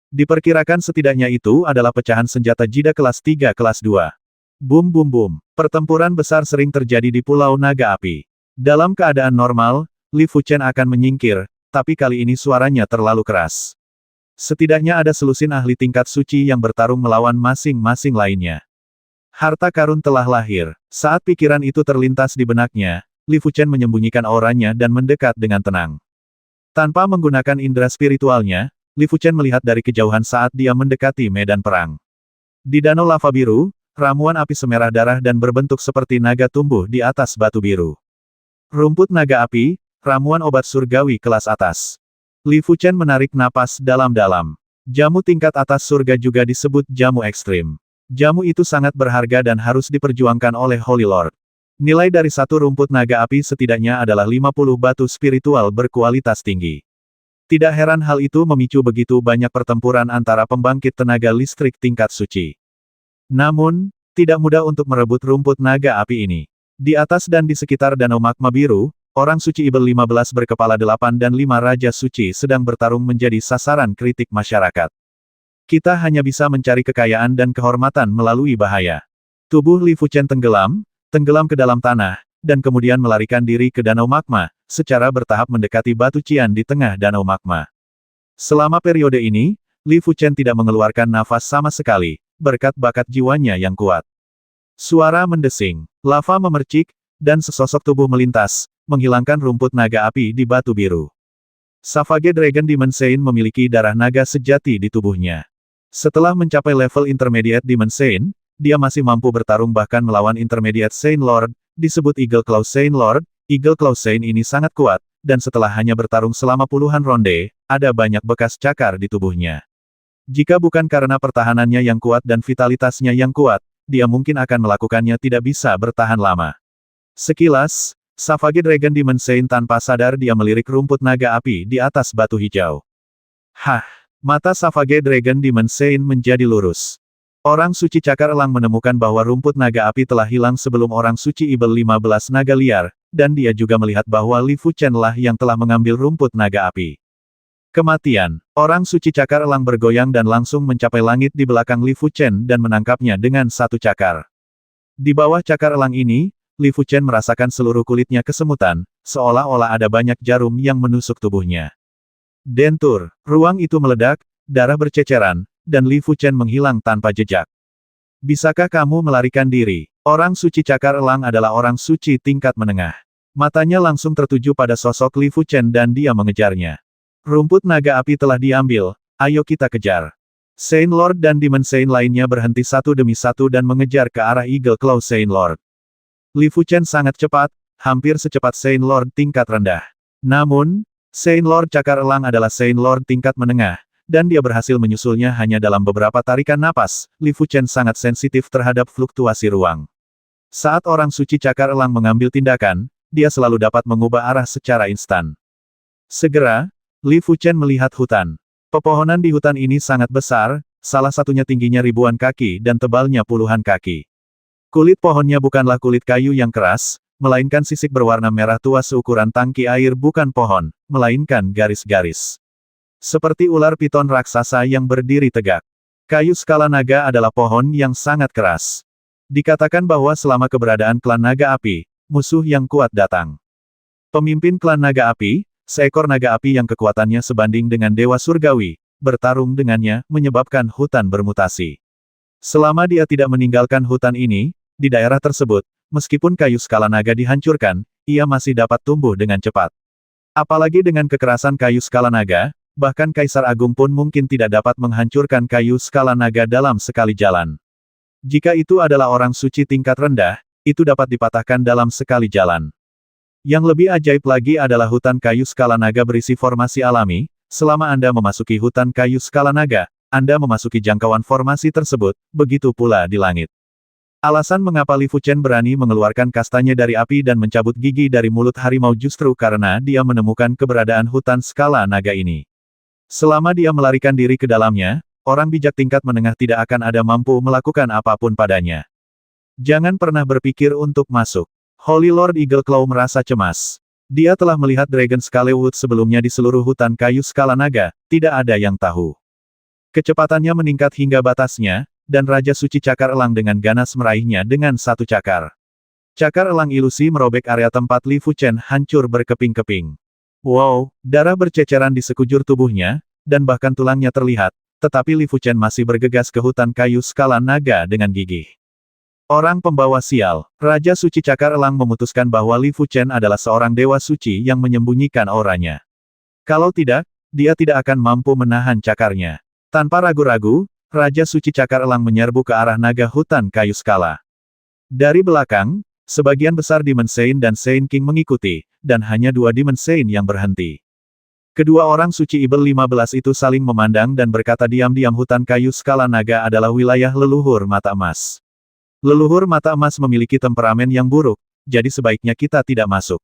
Speaker 1: Diperkirakan setidaknya itu adalah pecahan senjata jida kelas 3 kelas 2. Bum bum bum. Pertempuran besar sering terjadi di Pulau Naga Api. Dalam keadaan normal, Li Fuchen akan menyingkir, tapi kali ini suaranya terlalu keras. Setidaknya ada selusin ahli tingkat suci yang bertarung melawan masing-masing lainnya. Harta karun telah lahir. Saat pikiran itu terlintas di benaknya, Li Fuchen menyembunyikan auranya dan mendekat dengan tenang. Tanpa menggunakan indera spiritualnya, Li Fuchen melihat dari kejauhan saat dia mendekati medan perang. Di danau lava biru, ramuan api semerah darah dan berbentuk seperti naga tumbuh di atas batu biru. Rumput naga api, ramuan obat surgawi kelas atas. Li Fuchen menarik napas dalam-dalam. Jamu tingkat atas surga juga disebut jamu ekstrim. Jamu itu sangat berharga dan harus diperjuangkan oleh Holy Lord. Nilai dari satu rumput naga api setidaknya adalah 50 batu spiritual berkualitas tinggi. Tidak heran hal itu memicu begitu banyak pertempuran antara pembangkit tenaga listrik tingkat suci. Namun, tidak mudah untuk merebut rumput naga api ini. Di atas dan di sekitar Danau Magma Biru, orang suci Ibel 15 berkepala 8 dan 5 Raja Suci sedang bertarung menjadi sasaran kritik masyarakat. Kita hanya bisa mencari kekayaan dan kehormatan melalui bahaya. Tubuh Li Fuchen tenggelam ke dalam tanah, dan kemudian melarikan diri ke Danau Magma, secara bertahap mendekati batu cian di tengah Danau Magma. Selama periode ini, Li Fuchen tidak mengeluarkan nafas sama sekali, berkat bakat jiwanya yang kuat. Suara mendesing, lava memercik, dan sesosok tubuh melintas, menghilangkan rumput naga api di batu biru. Savage Dragon Demon Saint memiliki darah naga sejati di tubuhnya. Setelah mencapai level Intermediate Demon Saint, dia masih mampu bertarung bahkan melawan Intermediate Saint Lord, disebut Eagle Claw Saint Lord. Eagle Claw Saint ini sangat kuat, dan setelah hanya bertarung selama puluhan ronde, ada banyak bekas cakar di tubuhnya. Jika bukan karena pertahanannya yang kuat dan vitalitasnya yang kuat, dia mungkin akan melakukannya tidak bisa bertahan lama. Sekilas, Savage Dragon Demon Saint tanpa sadar dia melirik rumput naga api di atas batu hijau. Hah! Mata Savage Dragon Demon Saint menjadi lurus. Orang suci cakar elang menemukan bahwa rumput naga api telah hilang sebelum orang suci Ibel 15 naga liar, dan dia juga melihat bahwa Li Fuchen lah yang telah mengambil rumput naga api. Kematian. Orang suci cakar elang bergoyang dan langsung mencapai langit di belakang Li Fuchen dan menangkapnya dengan satu cakar. Di bawah cakar elang ini, Li Fuchen merasakan seluruh kulitnya kesemutan, seolah-olah ada banyak jarum yang menusuk tubuhnya. Dentur. Ruang itu meledak, darah berceceran, dan Li Fuchen menghilang tanpa jejak. Bisakah kamu melarikan diri? Orang suci cakar elang adalah orang suci tingkat menengah. Matanya langsung tertuju pada sosok Li Fuchen dan dia mengejarnya. Rumput naga api telah diambil, ayo kita kejar. Saint Lord dan Demon Saint lainnya berhenti satu demi satu dan mengejar ke arah Eagle Claw Saint Lord. Li Fuchen sangat cepat, hampir secepat Saint Lord tingkat rendah. Namun, Saint Lord cakar elang adalah Saint Lord tingkat menengah, dan dia berhasil menyusulnya hanya dalam beberapa tarikan napas. Li Fuchen sangat sensitif terhadap fluktuasi ruang. Saat orang suci cakar elang mengambil tindakan, dia selalu dapat mengubah arah secara instan. Segera, Li Fuchen melihat hutan. Pepohonan di hutan ini sangat besar, salah satunya tingginya ribuan kaki dan tebalnya puluhan kaki. Kulit pohonnya bukanlah kulit kayu yang keras, melainkan sisik berwarna merah tua seukuran tangki air, bukan pohon, melainkan garis-garis. Seperti ular piton raksasa yang berdiri tegak. Kayu skala naga adalah pohon yang sangat keras. Dikatakan bahwa selama keberadaan klan naga api, musuh yang kuat datang. Pemimpin klan naga api, seekor naga api yang kekuatannya sebanding dengan dewa surgawi, bertarung dengannya, menyebabkan hutan bermutasi. Selama dia tidak meninggalkan hutan ini, di daerah tersebut, meskipun kayu skala naga dihancurkan, ia masih dapat tumbuh dengan cepat. Apalagi dengan kekerasan kayu skala naga, bahkan Kaisar Agung pun mungkin tidak dapat menghancurkan kayu skala naga dalam sekali jalan. Jika itu adalah orang suci tingkat rendah, itu dapat dipatahkan dalam sekali jalan. Yang lebih ajaib lagi adalah hutan kayu skala naga berisi formasi alami. Selama Anda memasuki hutan kayu skala naga, Anda memasuki jangkauan formasi tersebut, begitu pula di langit. Alasan mengapa Li Fuchen berani mengeluarkan kastanya dari api dan mencabut gigi dari mulut harimau justru karena dia menemukan keberadaan hutan skala naga ini. Selama dia melarikan diri ke dalamnya, orang bijak tingkat menengah tidak akan ada mampu melakukan apapun padanya. Jangan pernah berpikir untuk masuk. Holy Lord Eagle Claw merasa cemas. Dia telah melihat Dragon Scalewood sebelumnya di seluruh hutan kayu skala naga, tidak ada yang tahu. Kecepatannya meningkat hingga batasnya, dan Raja Suci Cakar Elang dengan ganas meraihnya dengan satu cakar. Cakar elang ilusi merobek area tempat Li Fuchen hancur berkeping-keping. Wow, darah berceceran di sekujur tubuhnya, dan bahkan tulangnya terlihat, tetapi Li Fuchen masih bergegas ke hutan kayu skala naga dengan gigih. Orang pembawa sial, Raja Suci Cakar Elang memutuskan bahwa Li Fuchen adalah seorang dewa suci yang menyembunyikan auranya. Kalau tidak, dia tidak akan mampu menahan cakarnya. Tanpa ragu-ragu, Raja Suci Cakar Elang menyerbu ke arah naga hutan kayu skala. Dari belakang, sebagian besar Demon Saint dan Saint King mengikuti, dan hanya 2 Demon Saint yang berhenti. Kedua orang suci Ibel 15 itu saling memandang dan berkata diam-diam hutan kayu skala naga adalah wilayah leluhur mata emas. Leluhur mata emas memiliki temperamen yang buruk, jadi sebaiknya kita tidak masuk.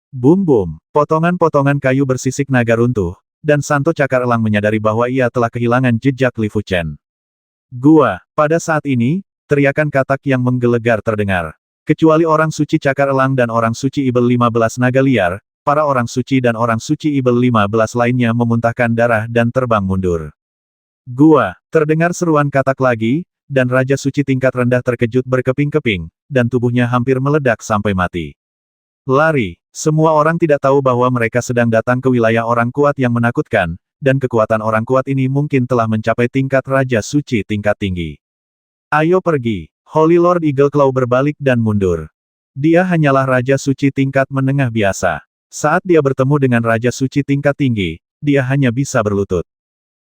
Speaker 1: Boom boom, potongan-potongan kayu bersisik naga runtuh, dan Santo Cakar Elang menyadari bahwa ia telah kehilangan jejak Li Fuchen. Gua, pada saat ini, teriakan katak yang menggelegar terdengar. Kecuali orang suci Cakar Elang dan orang suci Ibel 15 naga liar, para orang suci dan orang suci Ibel 15 lainnya memuntahkan darah dan terbang mundur. Gua, terdengar seruan katak lagi, dan Raja Suci tingkat rendah terkejut berkeping-keping, dan tubuhnya hampir meledak sampai mati. Lari, semua orang tidak tahu bahwa mereka sedang datang ke wilayah orang kuat yang menakutkan, dan kekuatan orang kuat ini mungkin telah mencapai tingkat Raja Suci tingkat tinggi. Ayo pergi, Holy Lord Eagle Claw berbalik dan mundur. Dia hanyalah Raja Suci tingkat menengah biasa. Saat dia bertemu dengan Raja Suci tingkat tinggi, dia hanya bisa berlutut.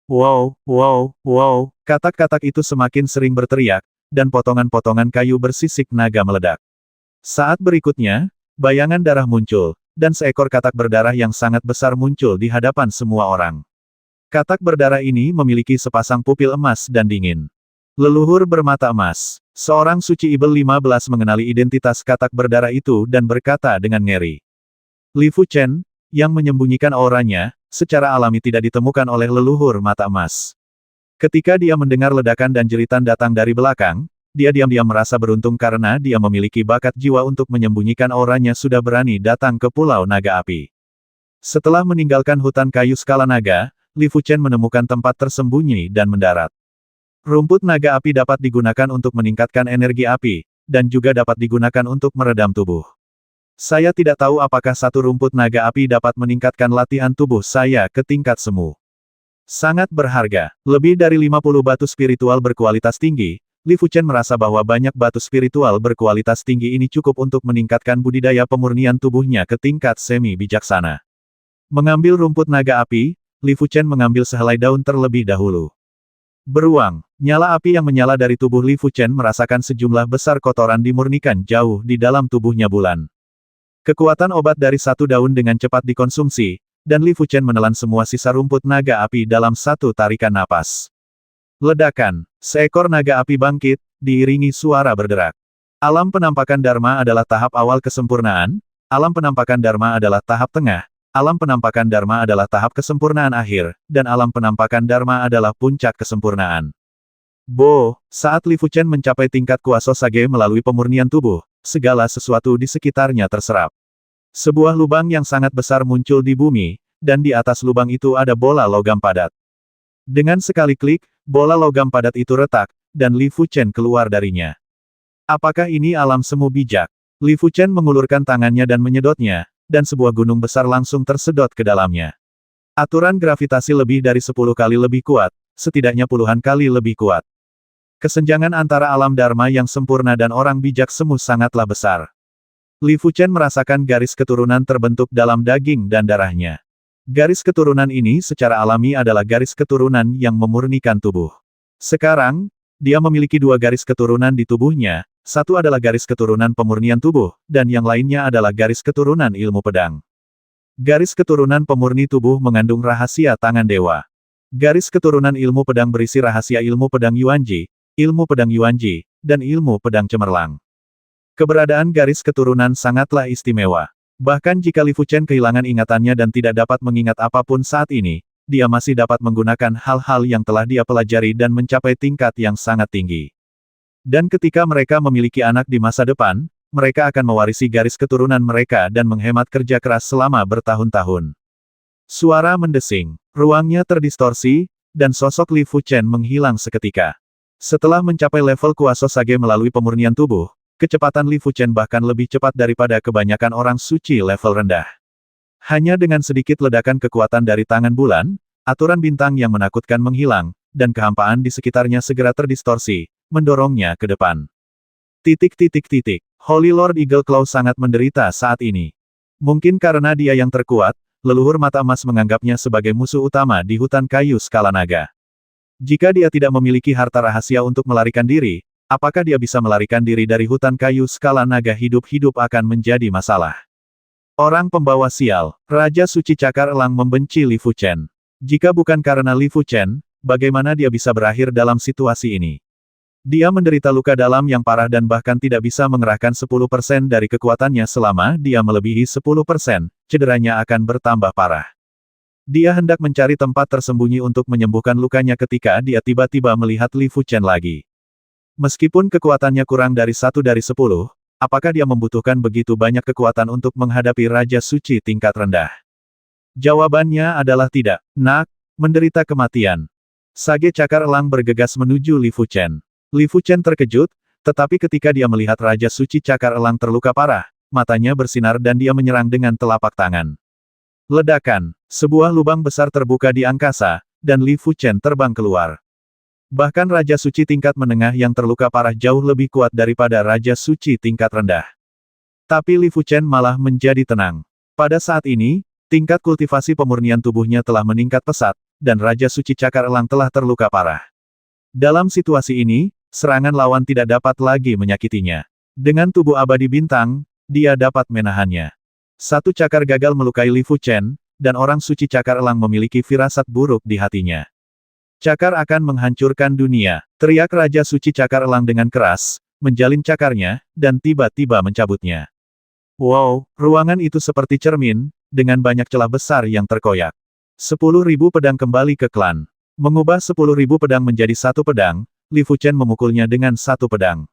Speaker 1: Wow, wow, wow, katak-katak itu semakin sering berteriak, dan potongan-potongan kayu bersisik naga meledak. Saat berikutnya, bayangan darah muncul, dan seekor katak berdarah yang sangat besar muncul di hadapan semua orang. Katak berdarah ini memiliki sepasang pupil emas dan dingin. Leluhur bermata emas. Seorang suci Ibel 15 mengenali identitas katak berdarah itu dan berkata dengan ngeri. Li Fuchen, yang menyembunyikan auranya, secara alami tidak ditemukan oleh leluhur mata emas. Ketika dia mendengar ledakan dan jeritan datang dari belakang, dia diam-diam merasa beruntung karena dia memiliki bakat jiwa untuk menyembunyikan auranya sudah berani datang ke Pulau Naga Api. Setelah meninggalkan hutan kayu skala naga, Li Fuchen menemukan tempat tersembunyi dan mendarat. Rumput naga api dapat digunakan untuk meningkatkan energi api, dan juga dapat digunakan untuk meredam tubuh. Saya tidak tahu apakah satu rumput naga api dapat meningkatkan latihan tubuh saya ke tingkat semu. Sangat berharga. Lebih dari 50 batu spiritual berkualitas tinggi, Li Fuchen merasa bahwa banyak batu spiritual berkualitas tinggi ini cukup untuk meningkatkan budidaya pemurnian tubuhnya ke tingkat semi-bijaksana. Mengambil rumput naga api, Li Fuchen mengambil sehelai daun terlebih dahulu. Beruang, nyala api yang menyala dari tubuh Li Fuchen merasakan sejumlah besar kotoran dimurnikan jauh di dalam tubuhnya bulan. Kekuatan obat dari satu daun dengan cepat dikonsumsi, dan Li Fuchen menelan semua sisa rumput naga api dalam satu tarikan napas. Ledakan, seekor naga api bangkit, diiringi suara berderak. Alam penampakan Dharma adalah tahap awal kesempurnaan, alam penampakan Dharma adalah tahap tengah, alam penampakan Dharma adalah tahap kesempurnaan akhir, dan alam penampakan Dharma adalah puncak kesempurnaan. Saat Li Fuchen mencapai tingkat kuasa Sage melalui pemurnian tubuh, segala sesuatu di sekitarnya terserap. Sebuah lubang yang sangat besar muncul di bumi, dan di atas lubang itu ada bola logam padat. Dengan sekali klik, bola logam padat itu retak, dan Li Fuchen keluar darinya. Apakah ini alam semu bijak? Li Fuchen mengulurkan tangannya dan menyedotnya, dan sebuah gunung besar langsung tersedot ke dalamnya. Aturan gravitasi lebih dari 10 kali lebih kuat, setidaknya puluhan kali lebih kuat. Kesenjangan antara alam Dharma yang sempurna dan orang bijak semu sangatlah besar. Li Fuchen merasakan garis keturunan terbentuk dalam daging dan darahnya. Garis keturunan ini secara alami adalah garis keturunan yang memurnikan tubuh. Sekarang, dia memiliki dua garis keturunan di tubuhnya, satu adalah garis keturunan pemurnian tubuh, dan yang lainnya adalah garis keturunan ilmu pedang. Garis keturunan pemurni tubuh mengandung rahasia tangan dewa. Garis keturunan ilmu pedang berisi rahasia ilmu pedang Yuanji, ilmu pedang Yuanji, dan ilmu pedang cemerlang. Keberadaan garis keturunan sangatlah istimewa. Bahkan jika Li Fuchen kehilangan ingatannya dan tidak dapat mengingat apapun saat ini, dia masih dapat menggunakan hal-hal yang telah dia pelajari dan mencapai tingkat yang sangat tinggi. Dan ketika mereka memiliki anak di masa depan, mereka akan mewarisi garis keturunan mereka dan menghemat kerja keras selama bertahun-tahun. Suara mendesing, ruangnya terdistorsi, dan sosok Li Fuchen menghilang seketika. Setelah mencapai level kuasa Sage melalui pemurnian tubuh, kecepatan Li Fuchen bahkan lebih cepat daripada kebanyakan orang suci level rendah. Hanya dengan sedikit ledakan kekuatan dari tangan bulan, aturan bintang yang menakutkan menghilang, dan kehampaan di sekitarnya segera terdistorsi, mendorongnya ke depan. Holy Lord Eagle Claw sangat menderita saat ini. Mungkin karena dia yang terkuat, leluhur mata emas menganggapnya sebagai musuh utama di hutan kayu skala naga. Jika dia tidak memiliki harta rahasia untuk melarikan diri, apakah dia bisa melarikan diri dari hutan kayu skala naga hidup-hidup akan menjadi masalah. Orang pembawa sial, Raja Suci Cakar Elang membenci Li Fuchen. Jika bukan karena Li Fuchen, bagaimana dia bisa berakhir dalam situasi ini? Dia menderita luka dalam yang parah dan bahkan tidak bisa mengerahkan 10% dari kekuatannya selama dia melebihi 10%, cederanya akan bertambah parah. Dia hendak mencari tempat tersembunyi untuk menyembuhkan lukanya ketika dia tiba-tiba melihat Li Fuchen lagi. Meskipun kekuatannya kurang dari 1 dari 10, apakah dia membutuhkan begitu banyak kekuatan untuk menghadapi Raja Suci tingkat rendah? Jawabannya adalah tidak. Nak, menderita kematian. Sage cakar elang bergegas menuju Li Fuchen. Li Fuchen terkejut, tetapi ketika dia melihat Raja Suci cakar elang terluka parah, matanya bersinar dan dia menyerang dengan telapak tangan. Ledakan, sebuah lubang besar terbuka di angkasa, dan Li Fuchen terbang keluar. Bahkan Raja Suci tingkat menengah yang terluka parah jauh lebih kuat daripada Raja Suci tingkat rendah. Tapi Li Fuchen malah menjadi tenang. Pada saat ini, tingkat kultivasi pemurnian tubuhnya telah meningkat pesat, dan Raja Suci cakar elang telah terluka parah. Dalam situasi ini, serangan lawan tidak dapat lagi menyakitinya. Dengan tubuh abadi bintang, dia dapat menahannya. Satu cakar gagal melukai Li Fuchen, dan orang suci cakar elang memiliki firasat buruk di hatinya. Cakar akan menghancurkan dunia, teriak Raja Suci cakar elang dengan keras, menjalin cakarnya, dan tiba-tiba mencabutnya. Wow, ruangan itu seperti cermin, dengan banyak celah besar yang terkoyak. 10.000 pedang kembali ke klan. Mengubah 10.000 pedang menjadi satu pedang, Li Fuchen memukulnya dengan satu pedang.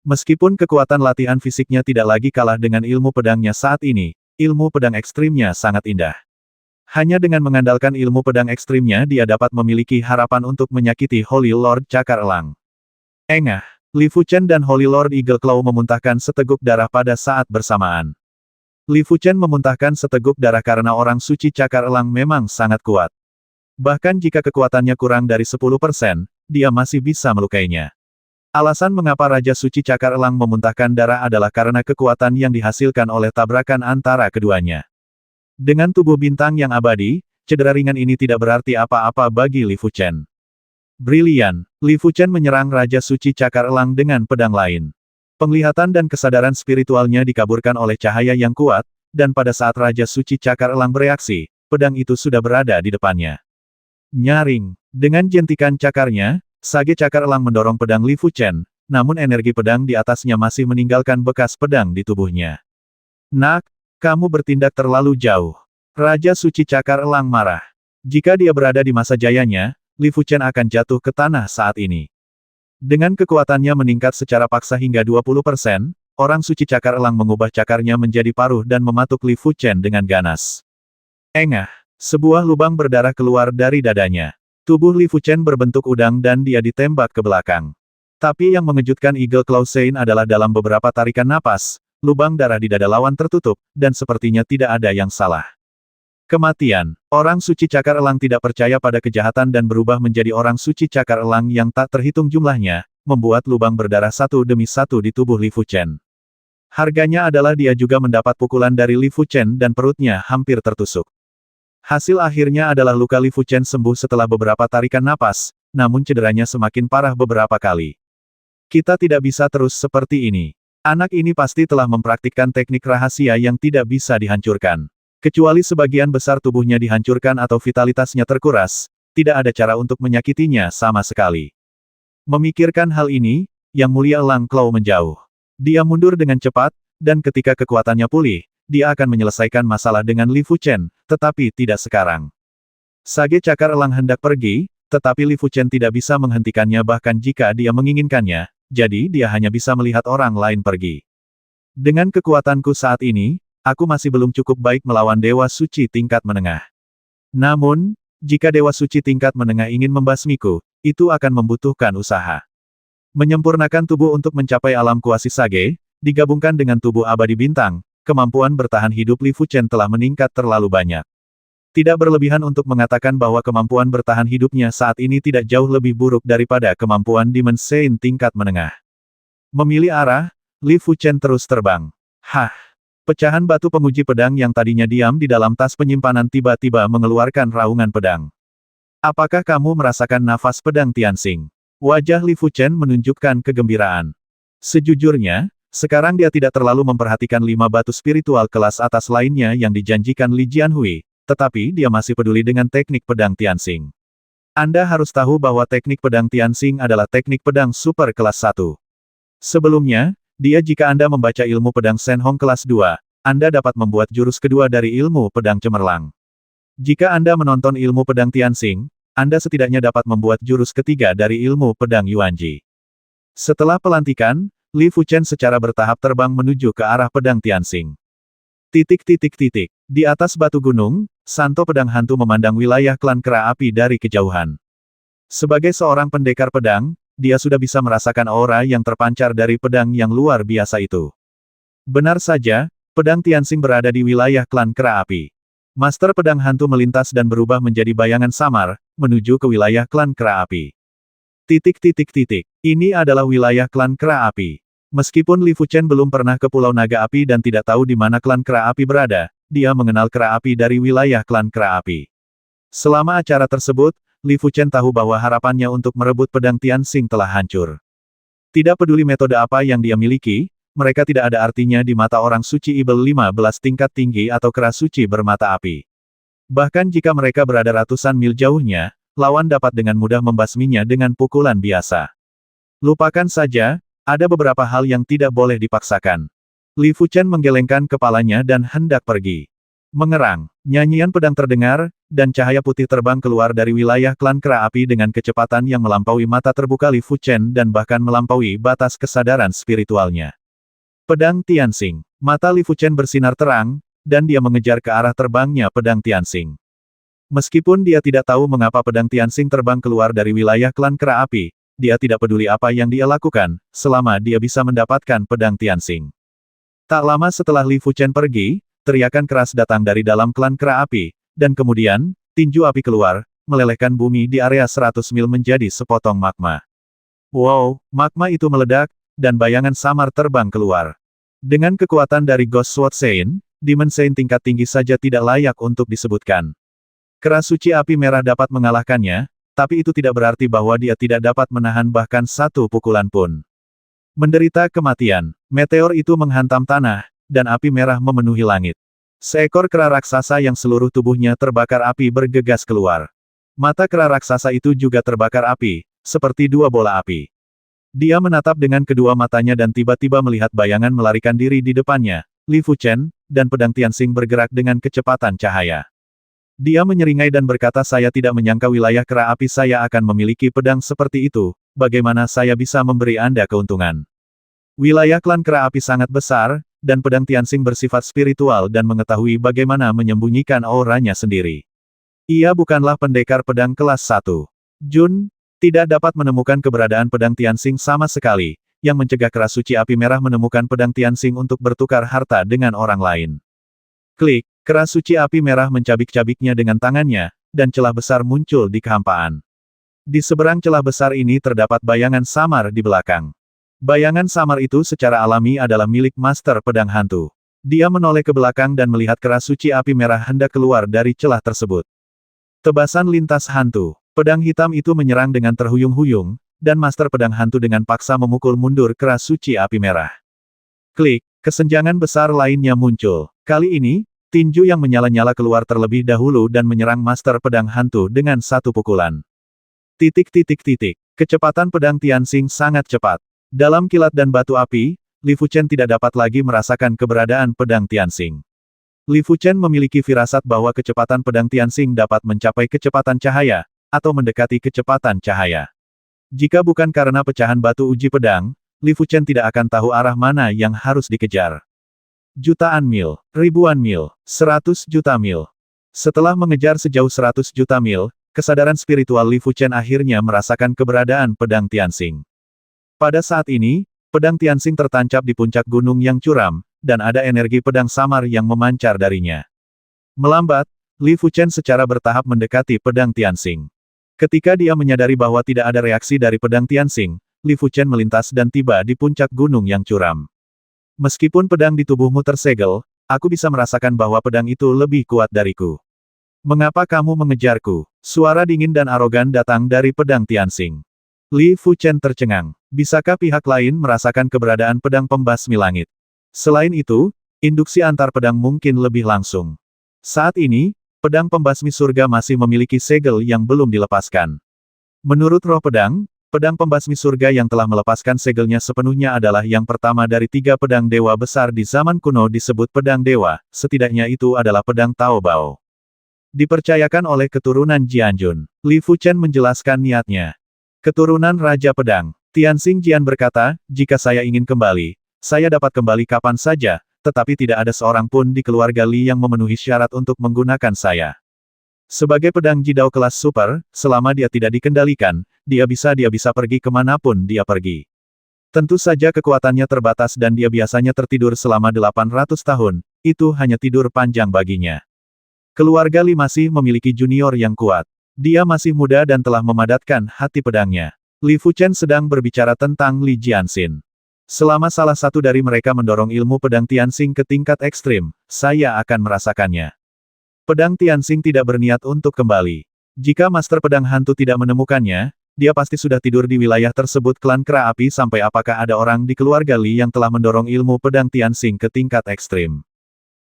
Speaker 1: Meskipun kekuatan latihan fisiknya tidak lagi kalah dengan ilmu pedangnya saat ini, ilmu pedang ekstrimnya sangat indah. Hanya dengan mengandalkan ilmu pedang ekstrimnya dia dapat memiliki harapan untuk menyakiti Holy Lord Cakar Elang. Engah, Li Fuchen dan Holy Lord Eagle Claw memuntahkan seteguk darah pada saat bersamaan. Li Fuchen memuntahkan seteguk darah karena orang suci Cakar Elang memang sangat kuat. Bahkan jika kekuatannya kurang dari 10%, dia masih bisa melukainya. Alasan mengapa Raja Suci Cakar Elang memuntahkan darah adalah karena kekuatan yang dihasilkan oleh tabrakan antara keduanya. Dengan tubuh bintang yang abadi, cedera ringan ini tidak berarti apa-apa bagi Li Fuchen. Brilian, Li Fuchen menyerang Raja Suci Cakar Elang dengan pedang lain. Penglihatan dan kesadaran spiritualnya dikaburkan oleh cahaya yang kuat, dan pada saat Raja Suci Cakar Elang bereaksi, pedang itu sudah berada di depannya. Nyaring, dengan jentikan cakarnya, Sage Cakar Elang mendorong pedang Li Fuchen, namun energi pedang di atasnya masih meninggalkan bekas pedang di tubuhnya. Nak, kamu bertindak terlalu jauh. Raja Suci Cakar Elang marah. Jika dia berada di masa jayanya, Li Fuchen akan jatuh ke tanah saat ini. Dengan kekuatannya meningkat secara paksa hingga 20%, orang suci Cakar Elang mengubah cakarnya menjadi paruh dan mematuk Li Fuchen dengan ganas. Engah, sebuah lubang berdarah keluar dari dadanya. Tubuh Li Fuchen berbentuk udang dan dia ditembak ke belakang. Tapi yang mengejutkan Eagle Claw Sein adalah dalam beberapa tarikan napas, lubang darah di dada lawan tertutup, dan sepertinya tidak ada yang salah. Kematian. Orang suci Cakar Elang tidak percaya pada kejahatan dan berubah menjadi orang suci Cakar Elang yang tak terhitung jumlahnya, membuat lubang berdarah satu demi satu di tubuh Li Fuchen. Harganya adalah dia juga mendapat pukulan dari Li Fuchen dan perutnya hampir tertusuk. Hasil akhirnya adalah luka Li Fuchen sembuh setelah beberapa tarikan napas, namun cederanya semakin parah beberapa kali. Kita tidak bisa terus seperti ini. Anak ini pasti telah mempraktikkan teknik rahasia yang tidak bisa dihancurkan. Kecuali sebagian besar tubuhnya dihancurkan atau vitalitasnya terkuras, tidak ada cara untuk menyakitinya sama sekali. Memikirkan hal ini, Yang Mulia Elang Claw menjauh. Dia mundur dengan cepat, dan ketika kekuatannya pulih, dia akan menyelesaikan masalah dengan Li Fuchen, tetapi tidak sekarang. Sage Cakar Elang hendak pergi, tetapi Li Fuchen tidak bisa menghentikannya bahkan jika dia menginginkannya. Jadi dia hanya bisa melihat orang lain pergi. Dengan kekuatanku saat ini, aku masih belum cukup baik melawan Dewa Suci tingkat menengah. Namun, jika Dewa Suci tingkat menengah ingin membasmiku, itu akan membutuhkan usaha. Menyempurnakan tubuh untuk mencapai alam kuasi Sage, digabungkan dengan tubuh abadi bintang, kemampuan bertahan hidup Li Fuchen telah meningkat terlalu banyak. Tidak berlebihan untuk mengatakan bahwa kemampuan bertahan hidupnya saat ini tidak jauh lebih buruk daripada kemampuan Demon Sein tingkat menengah. Memilih arah, Li Fuchen terus terbang. Hah! Pecahan batu penguji pedang yang tadinya diam di dalam tas penyimpanan tiba-tiba mengeluarkan raungan pedang. Apakah kamu merasakan nafas pedang Tianxing? Wajah Li Fuchen menunjukkan kegembiraan. Sejujurnya, sekarang dia tidak terlalu memperhatikan 5 batu spiritual kelas atas lainnya yang dijanjikan Li Jianhui. Tetapi dia masih peduli dengan teknik pedang Tianxing. Anda harus tahu bahwa teknik pedang Tianxing adalah teknik pedang super kelas 1. Sebelumnya, jika Anda membaca ilmu pedang Shen Hong kelas 2, Anda dapat membuat jurus kedua dari ilmu pedang cemerlang. Jika Anda menonton ilmu pedang Tianxing, Anda setidaknya dapat membuat jurus ketiga dari ilmu pedang Yuanji. Setelah pelantikan, Li Fuchen secara bertahap terbang menuju ke arah pedang Tianxing. Di atas batu gunung, Santo Pedang Hantu memandang wilayah klan Kera Api dari kejauhan. Sebagai seorang pendekar pedang, dia sudah bisa merasakan aura yang terpancar dari pedang yang luar biasa itu. Benar saja, pedang Tianxing berada di wilayah klan Kera Api. Master Pedang Hantu melintas dan berubah menjadi bayangan samar, menuju ke wilayah klan Kera Api. Ini adalah wilayah klan Kera Api. Meskipun Li Fuchen belum pernah ke Pulau Naga Api dan tidak tahu di mana klan Kera Api berada, dia mengenal Kera Api dari wilayah klan Kera Api. Selama acara tersebut, Li Fuchen tahu bahwa harapannya untuk merebut pedang Tianxing telah hancur. Tidak peduli metode apa yang dia miliki, mereka tidak ada artinya di mata orang suci Ibel 15 tingkat tinggi atau kera suci bermata api. Bahkan jika mereka berada ratusan mil jauhnya, lawan dapat dengan mudah membasminya dengan pukulan biasa. Lupakan saja, ada beberapa hal yang tidak boleh dipaksakan. Li Fuchen menggelengkan kepalanya dan hendak pergi. Mengerang, nyanyian pedang terdengar, dan cahaya putih terbang keluar dari wilayah klan Kera Api dengan kecepatan yang melampaui mata terbuka Li Fuchen dan bahkan melampaui batas kesadaran spiritualnya. Pedang Tianxing. Mata Li Fuchen bersinar terang, dan dia mengejar ke arah terbangnya pedang Tianxing. Meskipun dia tidak tahu mengapa pedang Tianxing terbang keluar dari wilayah klan Kera Api, dia tidak peduli apa yang dia lakukan, selama dia bisa mendapatkan pedang Tianxing. Tak lama setelah Li Fuchen pergi, teriakan keras datang dari dalam klan Kera Api, dan kemudian, tinju api keluar, melelehkan bumi di area 100 mil menjadi sepotong magma. Wow, magma itu meledak, dan bayangan samar terbang keluar. Dengan kekuatan dari Ghost Sword Sein, Demon Sein tingkat tinggi saja tidak layak untuk disebutkan. Kera suci api merah dapat mengalahkannya, tapi itu tidak berarti bahwa dia tidak dapat menahan bahkan satu pukulan pun. Menderita kematian, meteor itu menghantam tanah, dan api merah memenuhi langit. Seekor kera raksasa yang seluruh tubuhnya terbakar api bergegas keluar. Mata kera raksasa itu juga terbakar api, seperti dua bola api. Dia menatap dengan kedua matanya dan tiba-tiba melihat bayangan melarikan diri di depannya, Li Fuchen, dan pedang Tianxing bergerak dengan kecepatan cahaya. Dia menyeringai dan berkata, saya tidak menyangka wilayah Kera Api saya akan memiliki pedang seperti itu, bagaimana saya bisa memberi Anda keuntungan? Wilayah klan Kera Api sangat besar, dan pedang Tianxing bersifat spiritual dan mengetahui bagaimana menyembunyikan auranya sendiri. Ia bukanlah pendekar pedang kelas 1. Jun tidak dapat menemukan keberadaan pedang Tianxing sama sekali, yang mencegah kera suci api merah menemukan pedang Tianxing untuk bertukar harta dengan orang lain. Klik, kera suci api merah mencabik-cabiknya dengan tangannya, dan celah besar muncul di kehampaan. Di seberang celah besar ini terdapat bayangan samar di belakang. Bayangan samar itu secara alami adalah milik Master Pedang Hantu. Dia menoleh ke belakang dan melihat kera suci api merah hendak keluar dari celah tersebut. Tebasan lintas hantu. Pedang hitam itu menyerang dengan terhuyung-huyung, dan Master Pedang Hantu dengan paksa memukul mundur kera suci api merah. Klik, kesenjangan besar lainnya muncul. Kali ini, tinju yang menyala-nyala keluar terlebih dahulu dan menyerang Master Pedang Hantu dengan satu pukulan. Kecepatan pedang Tianxing sangat cepat. Dalam kilat dan batu api, Li Fuchen tidak dapat lagi merasakan keberadaan pedang Tianxing. Li Fuchen memiliki firasat bahwa kecepatan pedang Tianxing dapat mencapai kecepatan cahaya, atau mendekati kecepatan cahaya. Jika bukan karena pecahan batu uji pedang, Li Fuchen tidak akan tahu arah mana yang harus dikejar. Jutaan mil, ribuan mil, 100 juta mil. Setelah mengejar sejauh 100 juta mil, kesadaran spiritual Li Fuchen akhirnya merasakan keberadaan pedang Tianxing. Pada saat ini, pedang Tianxing tertancap di puncak gunung yang curam, dan ada energi pedang samar yang memancar darinya. Melambat, Li Fuchen secara bertahap mendekati pedang Tianxing. Ketika dia menyadari bahwa tidak ada reaksi dari pedang Tianxing, Li Fuchen melintas dan tiba di puncak gunung yang curam. Meskipun pedang di tubuhmu tersegel, aku bisa merasakan bahwa pedang itu lebih kuat dariku. Mengapa kamu mengejarku? Suara dingin dan arogan datang dari pedang Tianxing. Li Fuchen tercengang. Bisakah pihak lain merasakan keberadaan pedang pembasmi langit? Selain itu, induksi antar pedang mungkin lebih langsung. Saat ini, pedang pembasmi surga masih memiliki segel yang belum dilepaskan. Menurut roh pedang, pedang pembasmi surga yang telah melepaskan segelnya sepenuhnya adalah yang pertama dari 3 pedang dewa besar di zaman kuno disebut pedang dewa, setidaknya itu adalah pedang Tao Bao. Dipercayakan oleh keturunan Jianjun. Li Fuchen menjelaskan niatnya. Keturunan Raja Pedang. Tianxing Jian berkata, jika saya ingin kembali, saya dapat kembali kapan saja, tetapi tidak ada seorang pun di keluarga Li yang memenuhi syarat untuk menggunakan saya. Sebagai pedang Jidao kelas super, selama dia tidak dikendalikan, dia bisa pergi kemanapun dia pergi. Tentu saja kekuatannya terbatas dan dia biasanya tertidur selama 800 tahun, itu hanya tidur panjang baginya. Keluarga Li masih memiliki junior yang kuat. Dia masih muda dan telah memadatkan hati pedangnya. Li Fuchen sedang berbicara tentang Li Jianxin. Selama salah satu dari mereka mendorong ilmu pedang Tianxing ke tingkat ekstrim, saya akan merasakannya. Pedang Tianxing tidak berniat untuk kembali. Jika Master Pedang Hantu tidak menemukannya, dia pasti sudah tidur di wilayah tersebut klan Kera Api sampai apakah ada orang di keluarga Li yang telah mendorong ilmu pedang Tianxing ke tingkat ekstrim.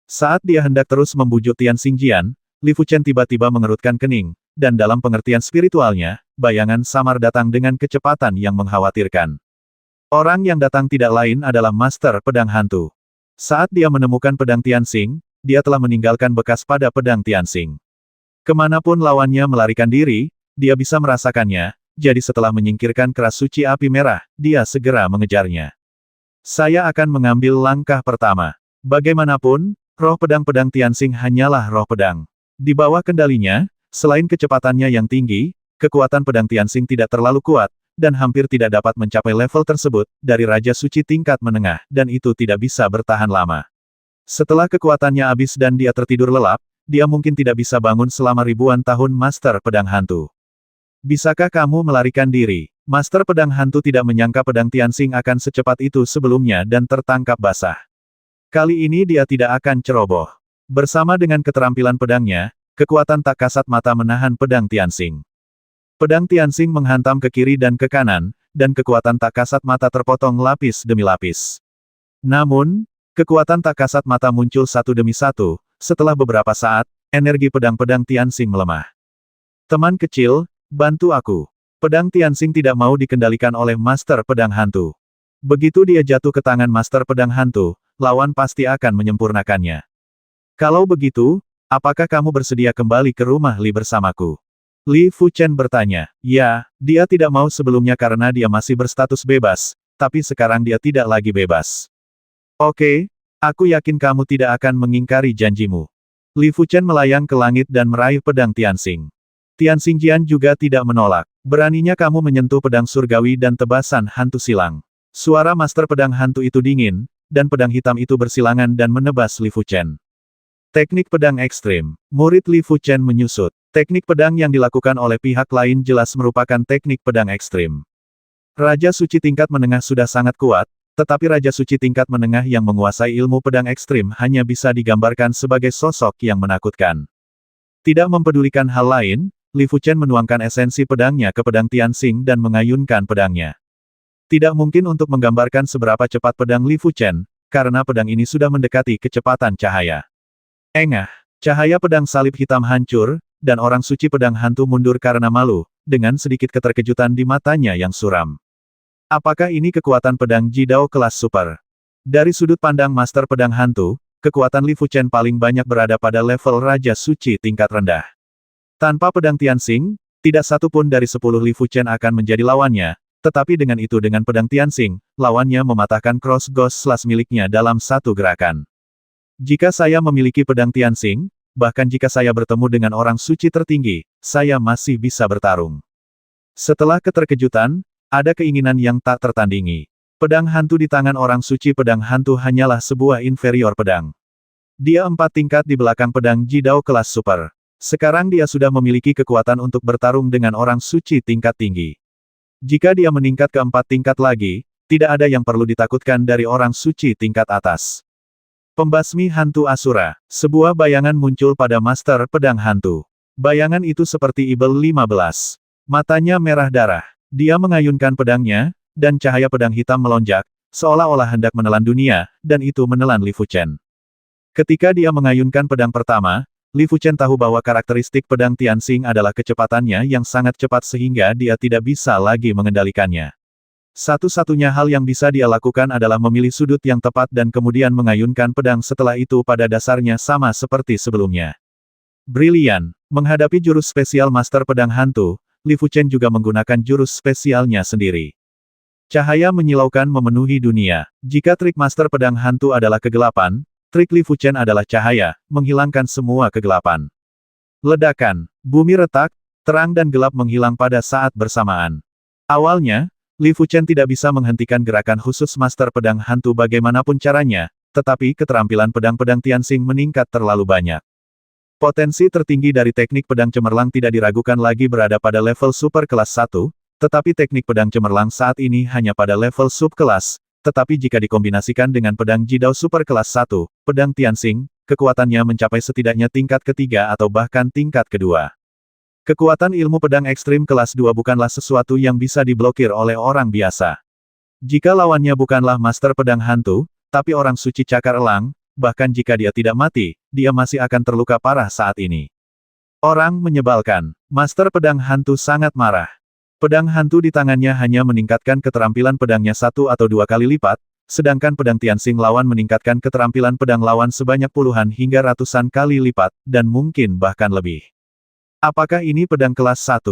Speaker 1: Saat dia hendak terus membujuk Tianxing Jian, Li Fuchen tiba-tiba mengerutkan kening, dan dalam pengertian spiritualnya, bayangan samar datang dengan kecepatan yang mengkhawatirkan. Orang yang datang tidak lain adalah Master Pedang Hantu. Saat dia menemukan pedang Tianxing, dia telah meninggalkan bekas pada pedang Tianxing. Kemanapun lawannya melarikan diri, dia bisa merasakannya, jadi setelah menyingkirkan keras suci api merah, dia segera mengejarnya. Saya akan mengambil langkah pertama. Bagaimanapun, roh pedang-pedang Tianxing hanyalah roh pedang. Di bawah kendalinya, selain kecepatannya yang tinggi, kekuatan pedang Tianxing tidak terlalu kuat, dan hampir tidak dapat mencapai level tersebut, dari Raja Suci tingkat menengah, dan itu tidak bisa bertahan lama. Setelah kekuatannya habis dan dia tertidur lelap, dia mungkin tidak bisa bangun selama ribuan tahun Master Pedang Hantu. Bisakah kamu melarikan diri? Master Pedang Hantu tidak menyangka pedang Tianxing akan secepat itu sebelumnya dan tertangkap basah. Kali ini dia tidak akan ceroboh. Bersama dengan keterampilan pedangnya, kekuatan tak kasat mata menahan pedang Tianxing. Pedang Tianxing menghantam ke kiri dan ke kanan, dan kekuatan tak kasat mata terpotong lapis demi lapis. Namun, kekuatan tak kasat mata muncul satu demi satu, setelah beberapa saat, energi pedang-pedang Tianxing melemah. Teman kecil, bantu aku. Pedang Tianxing tidak mau dikendalikan oleh Master Pedang Hantu. Begitu dia jatuh ke tangan Master Pedang Hantu, lawan pasti akan menyempurnakannya. Kalau begitu, apakah kamu bersedia kembali ke rumah Li bersamaku? Li Fuchen bertanya. Ya, dia tidak mau sebelumnya karena dia masih berstatus bebas, tapi sekarang dia tidak lagi bebas. Oke, aku yakin kamu tidak akan mengingkari janjimu. Li Fuchen melayang ke langit dan meraih pedang Tianxing. Tianxing Jian juga tidak menolak. Beraninya kamu menyentuh pedang surgawi dan tebasan hantu silang. Suara Master Pedang Hantu itu dingin, dan pedang hitam itu bersilangan dan menebas Li Fuchen. Teknik pedang ekstrim. Murid Li Fuchen menyusut. Teknik pedang yang dilakukan oleh pihak lain jelas merupakan teknik pedang ekstrim. Raja Suci tingkat menengah sudah sangat kuat, tetapi Raja Suci tingkat menengah yang menguasai ilmu pedang ekstrim hanya bisa digambarkan sebagai sosok yang menakutkan. Tidak mempedulikan hal lain, Li Fuchen menuangkan esensi pedangnya ke pedang Tianxing dan mengayunkan pedangnya. Tidak mungkin untuk menggambarkan seberapa cepat pedang Li Fuchen, karena pedang ini sudah mendekati kecepatan cahaya. Engah, cahaya pedang salib hitam hancur, dan orang suci pedang hantu mundur karena malu, dengan sedikit keterkejutan di matanya yang suram. Apakah ini kekuatan pedang Jidao kelas super? Dari sudut pandang Master Pedang Hantu, kekuatan Li Fuchen paling banyak berada pada level Raja Suci tingkat rendah. Tanpa pedang Tianxing, tidak satu pun dari 10 Li Fuchen akan menjadi lawannya, tetapi dengan pedang Tianxing, lawannya mematahkan Cross Ghost Slash miliknya dalam satu gerakan. Jika saya memiliki pedang Tianxing, bahkan jika saya bertemu dengan orang suci tertinggi, saya masih bisa bertarung. Setelah keterkejutan, ada keinginan yang tak tertandingi. Pedang hantu di tangan orang suci pedang hantu hanyalah sebuah inferior pedang. Dia 4 tingkat di belakang pedang Jidao kelas super. Sekarang dia sudah memiliki kekuatan untuk bertarung dengan orang suci tingkat tinggi. Jika dia meningkat ke 4 tingkat lagi, tidak ada yang perlu ditakutkan dari orang suci tingkat atas. Pembasmi Hantu Asura. Sebuah bayangan muncul pada Master Pedang Hantu. Bayangan itu seperti Ibel 15. Matanya merah darah. Dia mengayunkan pedangnya, dan cahaya pedang hitam melonjak, seolah-olah hendak menelan dunia, dan itu menelan Li Fuchen. Ketika dia mengayunkan pedang pertama, Li Fuchen tahu bahwa karakteristik pedang Tianxing adalah kecepatannya yang sangat cepat sehingga dia tidak bisa lagi mengendalikannya. Satu-satunya hal yang bisa dia lakukan adalah memilih sudut yang tepat dan kemudian mengayunkan pedang setelah itu pada dasarnya sama seperti sebelumnya. Brilian. Menghadapi jurus spesial Master Pedang Hantu, Li Fuchen juga menggunakan jurus spesialnya sendiri. Cahaya menyilaukan memenuhi dunia. Jika trik Master Pedang Hantu adalah kegelapan, trik Li Fuchen adalah cahaya, menghilangkan semua kegelapan. Ledakan. Bumi retak, terang dan gelap menghilang pada saat bersamaan. Awalnya, Li Fuchen tidak bisa menghentikan gerakan khusus Master Pedang Hantu bagaimanapun caranya, tetapi keterampilan pedang-pedang Tianxing meningkat terlalu banyak. Potensi tertinggi dari teknik pedang cemerlang tidak diragukan lagi berada pada level super kelas 1, tetapi teknik pedang cemerlang saat ini hanya pada level subkelas, tetapi jika dikombinasikan dengan pedang Jidao super kelas 1, pedang Tianxing, kekuatannya mencapai setidaknya tingkat ketiga atau bahkan tingkat kedua. Kekuatan ilmu pedang ekstrim kelas 2 bukanlah sesuatu yang bisa diblokir oleh orang biasa. Jika lawannya bukanlah Master Pedang Hantu, tapi orang suci cakar elang, bahkan jika dia tidak mati, dia masih akan terluka parah saat ini. Orang menyebalkan. Master Pedang Hantu sangat marah. Pedang hantu di tangannya hanya meningkatkan keterampilan pedangnya 1 atau 2 kali lipat, sedangkan pedang Tianxing lawan meningkatkan keterampilan pedang lawan sebanyak puluhan hingga ratusan kali lipat, dan mungkin bahkan lebih. Apakah ini pedang kelas 1?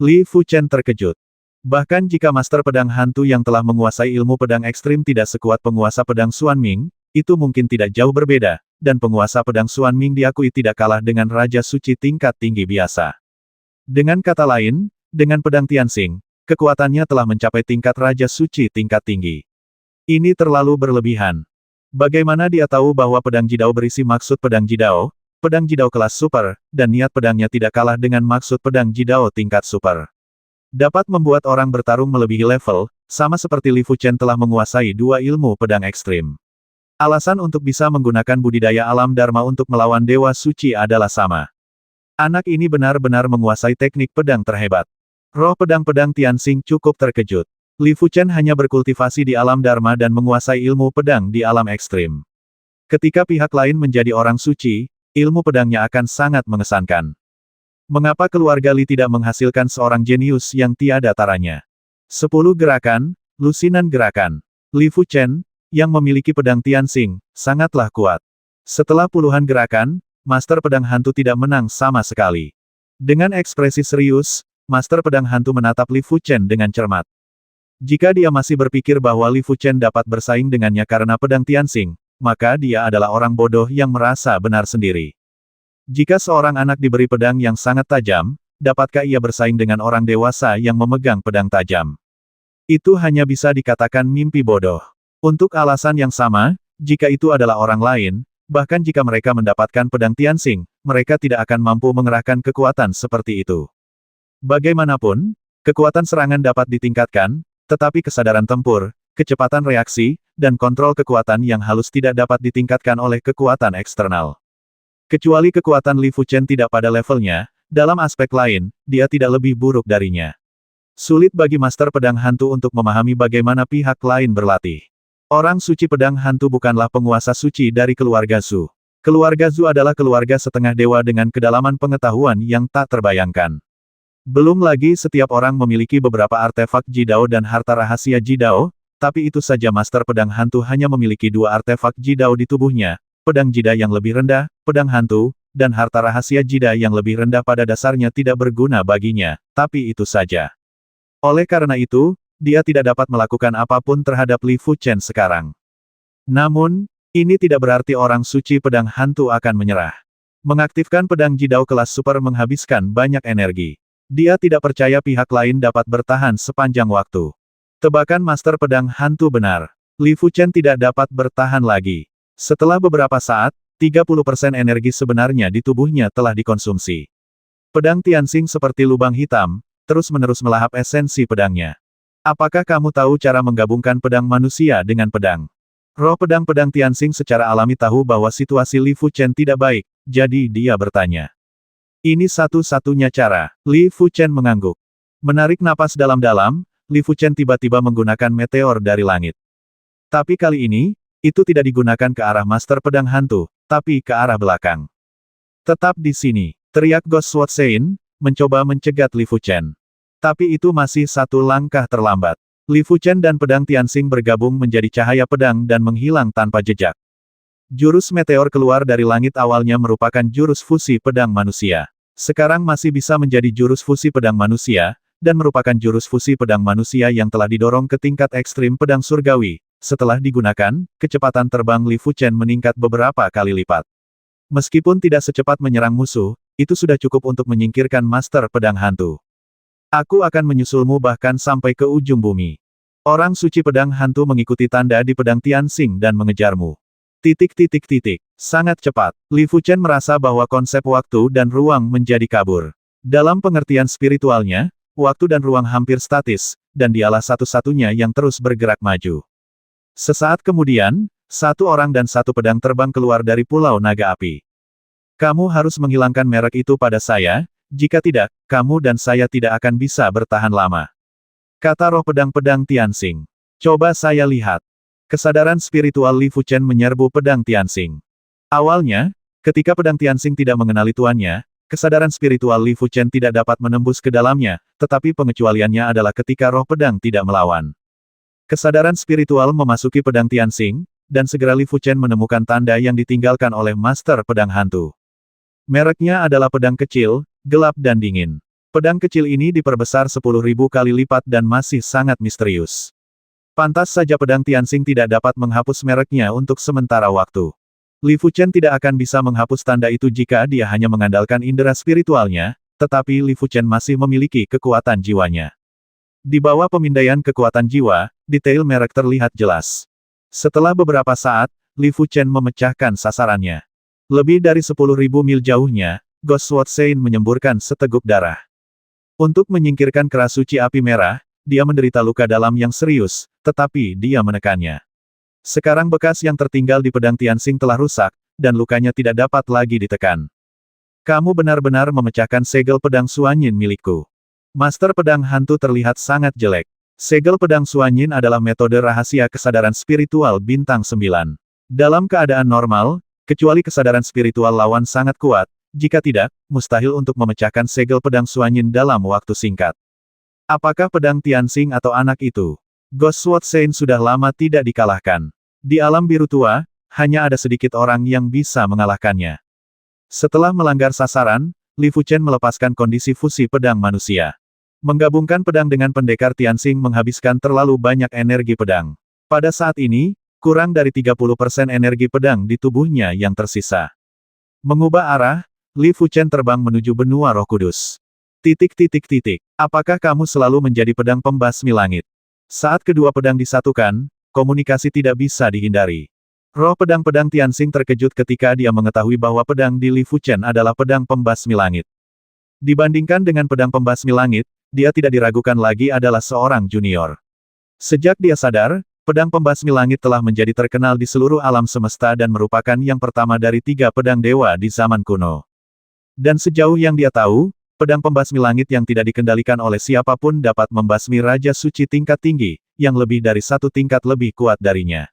Speaker 1: Li Fuchen terkejut. Bahkan jika Master Pedang Hantu yang telah menguasai ilmu pedang ekstrim tidak sekuat penguasa pedang Xuan Ming, itu mungkin tidak jauh berbeda, dan penguasa pedang Xuan Ming diakui tidak kalah dengan Raja Suci tingkat tinggi biasa. Dengan kata lain, dengan pedang Tianxing, kekuatannya telah mencapai tingkat Raja Suci tingkat tinggi. Ini terlalu berlebihan. Bagaimana dia tahu bahwa pedang Jidao berisi maksud pedang Jidao kelas super, dan niat pedangnya tidak kalah dengan maksud pedang Jidao tingkat super. Dapat membuat orang bertarung melebihi level, sama seperti Li Fuchen telah menguasai 2 ilmu pedang ekstrim. Alasan untuk bisa menggunakan budidaya alam Dharma untuk melawan Dewa Suci adalah sama. Anak ini benar-benar menguasai teknik pedang terhebat. Roh pedang-pedang Tianxing cukup terkejut. Li Fuchen hanya berkultivasi di alam Dharma dan menguasai ilmu pedang di alam ekstrim. Ketika pihak lain menjadi orang suci, ilmu pedangnya akan sangat mengesankan. Mengapa keluarga Li tidak menghasilkan seorang jenius yang tiada taranya? 10 gerakan, lusinan gerakan. Li Fuchen, yang memiliki pedang Tianxing, sangatlah kuat. Setelah puluhan gerakan, Master Pedang Hantu tidak menang sama sekali. Dengan ekspresi serius, Master Pedang Hantu menatap Li Fuchen dengan cermat. Jika dia masih berpikir bahwa Li Fuchen dapat bersaing dengannya karena pedang Tianxing, maka dia adalah orang bodoh yang merasa benar sendiri. Jika seorang anak diberi pedang yang sangat tajam, dapatkah ia bersaing dengan orang dewasa yang memegang pedang tajam? Itu hanya bisa dikatakan mimpi bodoh. Untuk alasan yang sama, jika itu adalah orang lain, bahkan jika mereka mendapatkan pedang Tianxing, mereka tidak akan mampu mengerahkan kekuatan seperti itu. Bagaimanapun, kekuatan serangan dapat ditingkatkan, tetapi kesadaran tempur, kecepatan reaksi, dan kontrol kekuatan yang halus tidak dapat ditingkatkan oleh kekuatan eksternal. Kecuali kekuatan Li Fuchen tidak pada levelnya, dalam aspek lain, dia tidak lebih buruk darinya. Sulit bagi Master Pedang Hantu untuk memahami bagaimana pihak lain berlatih. Orang suci pedang hantu bukanlah penguasa suci dari keluarga Zhu. Keluarga Zhu adalah keluarga setengah dewa dengan kedalaman pengetahuan yang tak terbayangkan. Belum lagi setiap orang memiliki beberapa artefak Jidao dan harta rahasia Jidao, tapi itu saja Master Pedang Hantu hanya memiliki 2 artefak Jidao di tubuhnya, pedang Jida yang lebih rendah, pedang hantu, dan harta rahasia Jida yang lebih rendah pada dasarnya tidak berguna baginya, tapi itu saja. Oleh karena itu, dia tidak dapat melakukan apapun terhadap Li Fuchen sekarang. Namun, ini tidak berarti orang suci pedang hantu akan menyerah. Mengaktifkan pedang Jidao kelas super menghabiskan banyak energi. Dia tidak percaya pihak lain dapat bertahan sepanjang waktu. Tebakan Master Pedang Hantu benar. Li Fuchen tidak dapat bertahan lagi. Setelah beberapa saat, 30% energi sebenarnya di tubuhnya telah dikonsumsi. Pedang Tianxing seperti lubang hitam, terus-menerus melahap esensi pedangnya. Apakah kamu tahu cara menggabungkan pedang manusia dengan pedang? Roh pedang-pedang Tianxing secara alami tahu bahwa situasi Li Fuchen tidak baik, jadi dia bertanya. Ini satu-satunya cara. Li Fuchen mengangguk. Menarik napas dalam-dalam, Li Fuchen tiba-tiba menggunakan meteor dari langit. Tapi kali ini, itu tidak digunakan ke arah Master Pedang Hantu, tapi ke arah belakang. Tetap di sini, teriak Ghost Sword Sein, mencoba mencegat Li Fuchen. Tapi itu masih satu langkah terlambat. Li Fuchen dan pedang Tianxing bergabung menjadi cahaya pedang dan menghilang tanpa jejak. Jurus meteor keluar dari langit awalnya merupakan jurus fusi pedang manusia. Sekarang masih bisa menjadi jurus fusi pedang manusia, dan merupakan jurus fusi pedang manusia yang telah didorong ke tingkat ekstrim pedang surgawi. Setelah digunakan, kecepatan terbang Li Fuchen meningkat beberapa kali lipat. Meskipun tidak secepat menyerang musuh, itu sudah cukup untuk menyingkirkan Master Pedang Hantu. Aku akan menyusulmu bahkan sampai ke ujung bumi. Orang suci pedang hantu mengikuti tanda di pedang Tianxing dan mengejarmu. Sangat cepat. Li Fuchen merasa bahwa konsep waktu dan ruang menjadi kabur. Dalam pengertian spiritualnya, waktu dan ruang hampir statis, dan dialah satu-satunya yang terus bergerak maju. Sesaat kemudian, satu orang dan satu pedang terbang keluar dari Pulau Naga Api. Kamu harus menghilangkan merek itu pada saya, jika tidak, kamu dan saya tidak akan bisa bertahan lama. Kata roh pedang-pedang Tianxing. Coba saya lihat. Kesadaran spiritual Li Fuchen menyerbu pedang Tianxing. Awalnya, ketika pedang Tianxing tidak mengenali tuannya, kesadaran spiritual Li Fuchen tidak dapat menembus ke dalamnya, tetapi pengecualiannya adalah ketika roh pedang tidak melawan. Kesadaran spiritual memasuki pedang Tianxing, dan segera Li Fuchen menemukan tanda yang ditinggalkan oleh Master Pedang Hantu. Mereknya adalah pedang kecil, gelap dan dingin. Pedang kecil ini diperbesar 10.000 kali lipat dan masih sangat misterius. Pantas saja pedang Tianxing tidak dapat menghapus mereknya untuk sementara waktu. Li Fuchen tidak akan bisa menghapus tanda itu jika dia hanya mengandalkan indera spiritualnya, tetapi Li Fuchen masih memiliki kekuatan jiwanya. Di bawah pemindaian kekuatan jiwa, detail merek terlihat jelas. Setelah beberapa saat, Li Fuchen memecahkan sasarannya. Lebih dari 10.000 mil jauhnya, Ghost Sword Sein menyemburkan seteguk darah. Untuk menyingkirkan keras suci api merah, dia menderita luka dalam yang serius, tetapi dia menekannya. Sekarang bekas yang tertinggal di pedang Tianxing telah rusak, dan lukanya tidak dapat lagi ditekan. Kamu benar-benar memecahkan segel pedang Suanyin milikku. Master Pedang Hantu terlihat sangat jelek. Segel pedang Suanyin adalah metode rahasia kesadaran spiritual bintang 9. Dalam keadaan normal, kecuali kesadaran spiritual lawan sangat kuat, jika tidak, mustahil untuk memecahkan segel pedang Suanyin dalam waktu singkat. Apakah pedang Tianxing atau anak itu? Ghost Sword Sein sudah lama tidak dikalahkan. Di alam biru tua, hanya ada sedikit orang yang bisa mengalahkannya. Setelah melanggar sasaran, Li Fuchen melepaskan kondisi fusi pedang manusia. Menggabungkan pedang dengan pendekar Tianxing menghabiskan terlalu banyak energi pedang. Pada saat ini, kurang dari 30% energi pedang di tubuhnya yang tersisa. Mengubah arah, Li Fuchen terbang menuju benua Roh Kudus. Apakah kamu selalu menjadi pedang pembasmi langit? Saat kedua pedang disatukan, komunikasi tidak bisa dihindari. Roh pedang-pedang Tianxing terkejut ketika dia mengetahui bahwa pedang di Li Fuchen adalah pedang pembasmi langit. Dibandingkan dengan pedang pembasmi langit, dia tidak diragukan lagi adalah seorang junior. Sejak dia sadar, pedang pembasmi langit telah menjadi terkenal di seluruh alam semesta dan merupakan yang pertama dari 3 pedang dewa di zaman kuno. Dan sejauh yang dia tahu, pedang pembasmi langit yang tidak dikendalikan oleh siapapun dapat membasmi Raja Suci tingkat tinggi, yang lebih dari 1 tingkat lebih kuat darinya.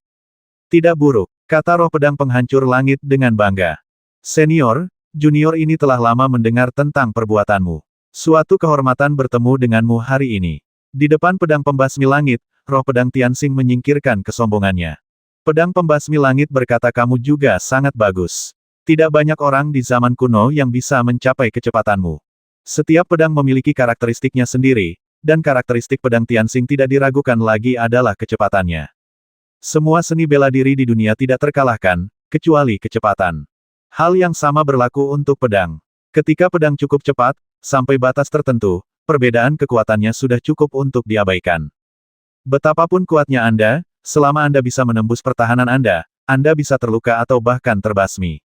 Speaker 1: Tidak buruk, kata roh pedang penghancur langit dengan bangga. Senior, junior ini telah lama mendengar tentang perbuatanmu. Suatu kehormatan bertemu denganmu hari ini. Di depan pedang pembasmi langit, roh pedang Tianxing menyingkirkan kesombongannya. Pedang pembasmi langit berkata kamu juga sangat bagus. Tidak banyak orang di zaman kuno yang bisa mencapai kecepatanmu. Setiap pedang memiliki karakteristiknya sendiri, dan karakteristik pedang Tianxing tidak diragukan lagi adalah kecepatannya. Semua seni bela diri di dunia tidak terkalahkan, kecuali kecepatan. Hal yang sama berlaku untuk pedang. Ketika pedang cukup cepat, sampai batas tertentu, perbedaan kekuatannya sudah cukup untuk diabaikan. Betapapun kuatnya Anda, selama Anda bisa menembus pertahanan Anda bisa terluka atau bahkan terbasmi.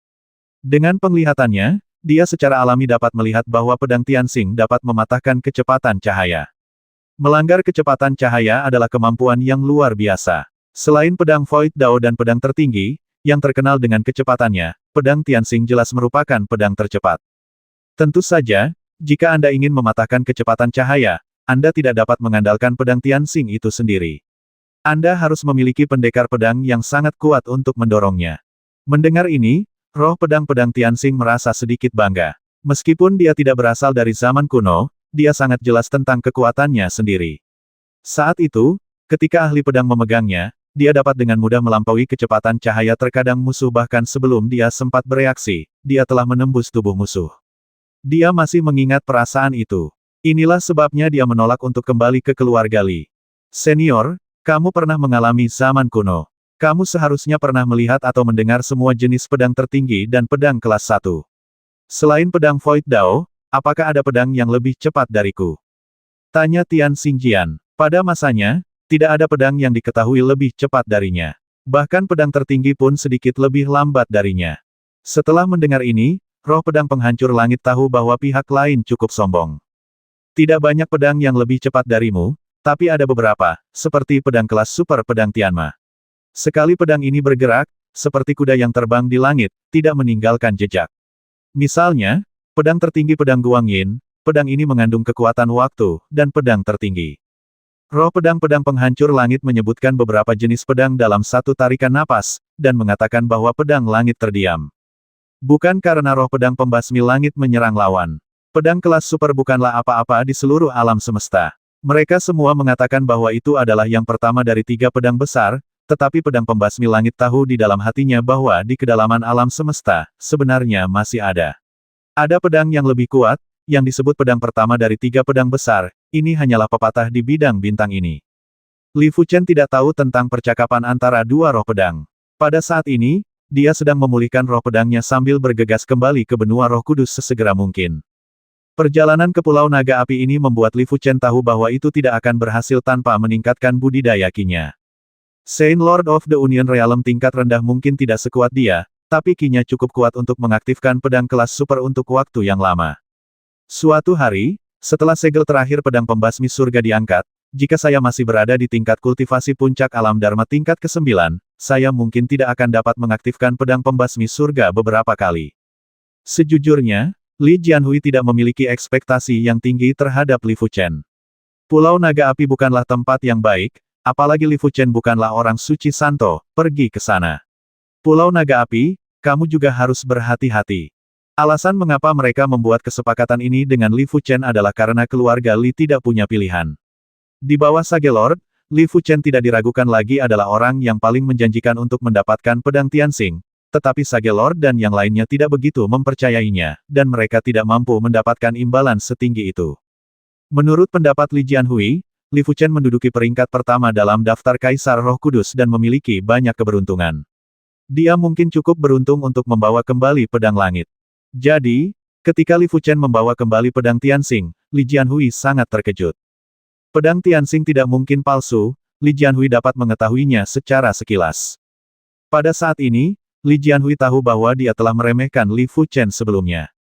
Speaker 1: Dengan penglihatannya, dia secara alami dapat melihat bahwa pedang Tianxing dapat mematahkan kecepatan cahaya. Melanggar kecepatan cahaya adalah kemampuan yang luar biasa. Selain pedang Void Dao dan pedang tertinggi, yang terkenal dengan kecepatannya, pedang Tianxing jelas merupakan pedang tercepat. Tentu saja, jika Anda ingin mematahkan kecepatan cahaya, Anda tidak dapat mengandalkan pedang Tianxing itu sendiri. Anda harus memiliki pendekar pedang yang sangat kuat untuk mendorongnya. Mendengar ini, roh pedang-pedang Tianxing merasa sedikit bangga. Meskipun dia tidak berasal dari zaman kuno, dia sangat jelas tentang kekuatannya sendiri. Saat itu, ketika ahli pedang memegangnya, dia dapat dengan mudah melampaui kecepatan cahaya. Terkadang musuh bahkan sebelum dia sempat bereaksi, dia telah menembus tubuh musuh. Dia masih mengingat perasaan itu. Inilah sebabnya dia menolak untuk kembali ke keluarga Li. Senior, kamu pernah mengalami zaman kuno. Kamu seharusnya pernah melihat atau mendengar semua jenis pedang tertinggi dan pedang kelas 1. Selain pedang Void Dao, apakah ada pedang yang lebih cepat dariku? Tanya Tian Xingjian. Pada masanya, tidak ada pedang yang diketahui lebih cepat darinya. Bahkan pedang tertinggi pun sedikit lebih lambat darinya. Setelah mendengar ini, roh pedang penghancur langit tahu bahwa pihak lain cukup sombong. Tidak banyak pedang yang lebih cepat darimu, tapi ada beberapa, seperti pedang kelas super pedang Tianma. Sekali pedang ini bergerak, seperti kuda yang terbang di langit, tidak meninggalkan jejak. Misalnya, pedang tertinggi pedang Guangyin, pedang ini mengandung kekuatan waktu, dan pedang tertinggi. Roh pedang-pedang penghancur langit menyebutkan beberapa jenis pedang dalam satu tarikan napas, dan mengatakan bahwa pedang langit terdiam. Bukan karena roh pedang pembasmi langit menyerang lawan. Pedang kelas super bukanlah apa-apa di seluruh alam semesta. Mereka semua mengatakan bahwa itu adalah yang pertama dari 3 pedang besar, tetapi pedang pembasmi langit tahu di dalam hatinya bahwa di kedalaman alam semesta, sebenarnya masih ada. Ada pedang yang lebih kuat, yang disebut pedang pertama dari 3 pedang besar, ini hanyalah pepatah di bidang bintang ini. Li Fuchen tidak tahu tentang percakapan antara dua roh pedang. Pada saat ini, dia sedang memulihkan roh pedangnya sambil bergegas kembali ke benua roh kudus sesegera mungkin. Perjalanan ke Pulau Naga Api ini membuat Li Fuchen tahu bahwa itu tidak akan berhasil tanpa meningkatkan budidaya Qi-nya. Saint Lord of the Union Realm tingkat rendah mungkin tidak sekuat dia, tapi Qi-nya cukup kuat untuk mengaktifkan pedang kelas super untuk waktu yang lama. Suatu hari, setelah segel terakhir pedang pembasmi surga diangkat, jika saya masih berada di tingkat kultivasi puncak alam Dharma tingkat ke-9, saya mungkin tidak akan dapat mengaktifkan pedang pembasmi surga beberapa kali. Sejujurnya, Li Jianhui tidak memiliki ekspektasi yang tinggi terhadap Li Fuchen. Pulau Naga Api bukanlah tempat yang baik, apalagi Li Fuchen bukanlah orang suci Santo, pergi ke sana. Pulau Naga Api, kamu juga harus berhati-hati. Alasan mengapa mereka membuat kesepakatan ini dengan Li Fuchen adalah karena keluarga Li tidak punya pilihan. Di bawah Sage Lord, Li Fuchen tidak diragukan lagi adalah orang yang paling menjanjikan untuk mendapatkan pedang Tianxing, tetapi Sage Lord dan yang lainnya tidak begitu mempercayainya, dan mereka tidak mampu mendapatkan imbalan setinggi itu. Menurut pendapat Li Jianhui, Li Fuchen menduduki peringkat pertama dalam daftar Kaisar Roh Kudus dan memiliki banyak keberuntungan. Dia mungkin cukup beruntung untuk membawa kembali pedang langit. Jadi, ketika Li Fuchen membawa kembali pedang Tianxing, Li Jianhui sangat terkejut. Pedang Tianxing tidak mungkin palsu, Li Jianhui dapat mengetahuinya secara sekilas. Pada saat ini, Li Jianhui tahu bahwa dia telah meremehkan Li Fuchen sebelumnya.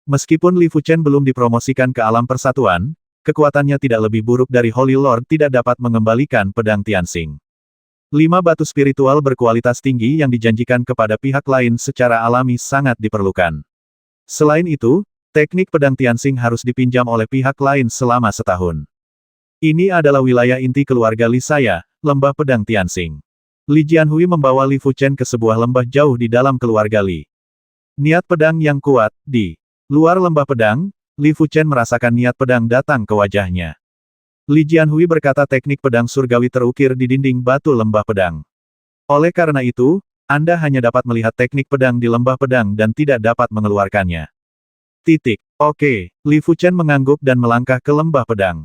Speaker 1: Meskipun Li Fuchen belum dipromosikan ke alam persatuan, kekuatannya tidak lebih buruk dari Holy Lord tidak dapat mengembalikan pedang Tianxing. 5 batu spiritual berkualitas tinggi yang dijanjikan kepada pihak lain secara alami sangat diperlukan. Selain itu, teknik pedang Tianxing harus dipinjam oleh pihak lain selama setahun. Ini adalah wilayah inti keluarga Li saya, lembah pedang Tianxing. Li Jianhui membawa Li Fuchen ke sebuah lembah jauh di dalam keluarga Li. Niat pedang yang kuat, di luar lembah pedang, Li Fuchen merasakan niat pedang datang ke wajahnya. Li Jianhui berkata teknik pedang surgawi terukir di dinding batu lembah pedang. Oleh karena itu, Anda hanya dapat melihat teknik pedang di lembah pedang dan tidak dapat mengeluarkannya. Oke, Li Fuchen mengangguk dan melangkah ke lembah pedang.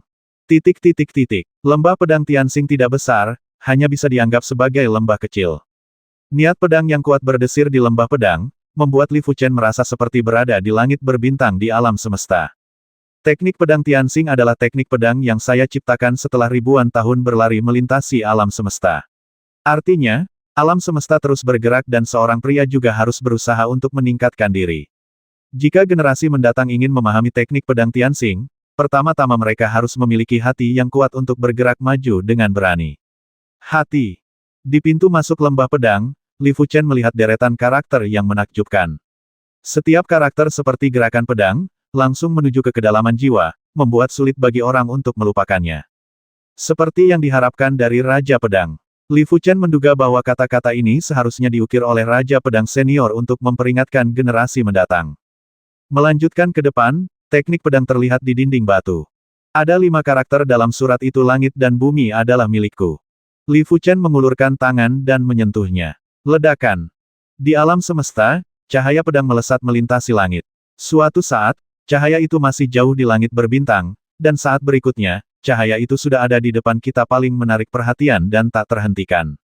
Speaker 1: Lembah pedang Tianxing tidak besar, hanya bisa dianggap sebagai lembah kecil. Niat pedang yang kuat berdesir di lembah pedang, membuat Li Fuchen merasa seperti berada di langit berbintang di alam semesta. Teknik pedang Tianxing adalah teknik pedang yang saya ciptakan setelah ribuan tahun berlari melintasi alam semesta. Artinya, alam semesta terus bergerak dan seorang pria juga harus berusaha untuk meningkatkan diri. Jika generasi mendatang ingin memahami teknik pedang Tianxing, pertama-tama mereka harus memiliki hati yang kuat untuk bergerak maju dengan berani. Hati. Di pintu masuk lembah pedang, Li Fuchen melihat deretan karakter yang menakjubkan. Setiap karakter seperti gerakan pedang, langsung menuju ke kedalaman jiwa, membuat sulit bagi orang untuk melupakannya. Seperti yang diharapkan dari Raja Pedang. Li Fuchen menduga bahwa kata-kata ini seharusnya diukir oleh Raja Pedang Senior untuk memperingatkan generasi mendatang. Melanjutkan ke depan, teknik pedang terlihat di dinding batu. Ada 5 karakter dalam surat itu langit dan bumi adalah milikku. Li Fuchen mengulurkan tangan dan menyentuhnya. Ledakan. Di alam semesta, cahaya pedang melesat melintasi langit. Suatu saat, cahaya itu masih jauh di langit berbintang, dan saat berikutnya, cahaya itu sudah ada di depan kita paling menarik perhatian dan tak terhentikan.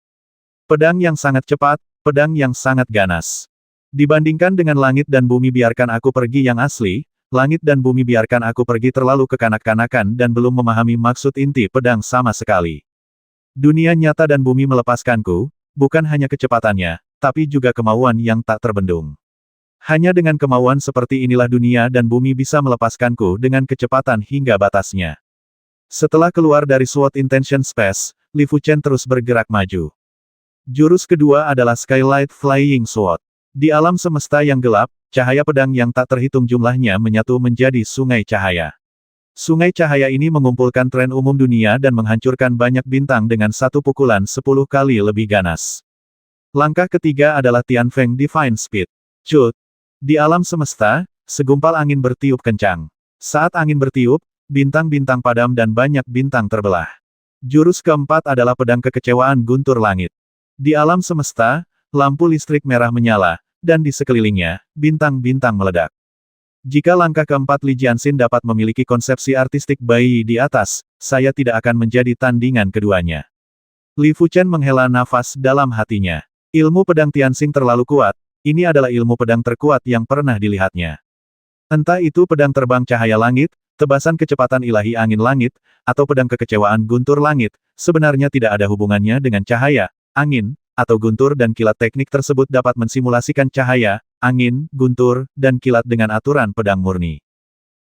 Speaker 1: Pedang yang sangat cepat, pedang yang sangat ganas. Dibandingkan dengan langit dan bumi biarkan aku pergi yang asli, langit dan bumi biarkan aku pergi terlalu kekanak-kanakan dan belum memahami maksud inti pedang sama sekali. Dunia nyata dan bumi melepaskanku, bukan hanya kecepatannya, tapi juga kemauan yang tak terbendung. Hanya dengan kemauan seperti inilah dunia dan bumi bisa melepaskanku dengan kecepatan hingga batasnya. Setelah keluar dari Sword Intention Space, Li Fuchen terus bergerak maju. Jurus kedua adalah Skylight Flying Sword. Di alam semesta yang gelap, cahaya pedang yang tak terhitung jumlahnya menyatu menjadi sungai cahaya. Sungai cahaya ini mengumpulkan tren umum dunia dan menghancurkan banyak bintang dengan satu pukulan 10 kali lebih ganas. Langkah ketiga adalah Tianfeng Divine Speed. Cut. Di alam semesta, segumpal angin bertiup kencang. Saat angin bertiup, bintang-bintang padam dan banyak bintang terbelah. Jurus keempat adalah pedang kekecewaan guntur langit. Di alam semesta, lampu listrik merah menyala, dan di sekelilingnya, bintang-bintang meledak. Jika langkah keempat Li Jianxin dapat memiliki konsepsi artistik bayi di atas, saya tidak akan menjadi tandingan keduanya. Li Fuchen menghela nafas dalam hatinya. Ilmu pedang Tianxing terlalu kuat, ini adalah ilmu pedang terkuat yang pernah dilihatnya. Entah itu pedang terbang cahaya langit, tebasan kecepatan ilahi angin langit, atau pedang kekecewaan guntur langit, sebenarnya tidak ada hubungannya dengan cahaya, angin, atau guntur dan kilat. Teknik tersebut dapat mensimulasikan cahaya, angin, guntur, dan kilat dengan aturan pedang murni.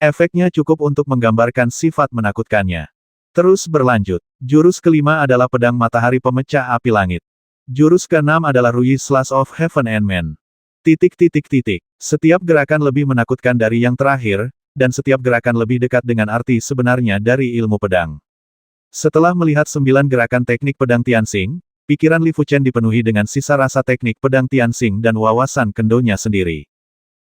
Speaker 1: Efeknya cukup untuk menggambarkan sifat menakutkannya. Terus berlanjut. Jurus kelima adalah pedang matahari pemecah api langit. Jurus keenam adalah Rui Slash of Heaven and Man. Setiap gerakan lebih menakutkan dari yang terakhir, dan setiap gerakan lebih dekat dengan arti sebenarnya dari ilmu pedang. Setelah melihat 9 gerakan teknik pedang Tianxing, pikiran Li Fuchen dipenuhi dengan sisa rasa teknik pedang Tianxing dan wawasan kendonya sendiri.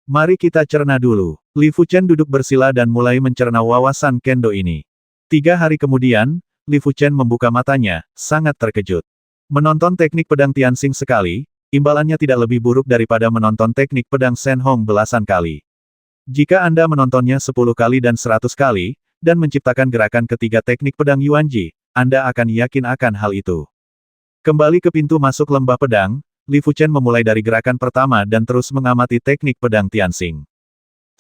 Speaker 1: Mari kita cerna dulu. Li Fuchen duduk bersila dan mulai mencerna wawasan kendo ini. 3 hari kemudian, Li Fuchen membuka matanya, sangat terkejut. Menonton teknik pedang Tianxing sekali, imbalannya tidak lebih buruk daripada menonton teknik pedang Shen Hong belasan kali. Jika Anda menontonnya 10 kali dan 100 kali, dan menciptakan gerakan ketiga teknik pedang Yuanji, Anda akan yakin akan hal itu. Kembali ke pintu masuk lembah pedang, Li Fuchen memulai dari gerakan pertama dan terus mengamati teknik pedang Tianxing.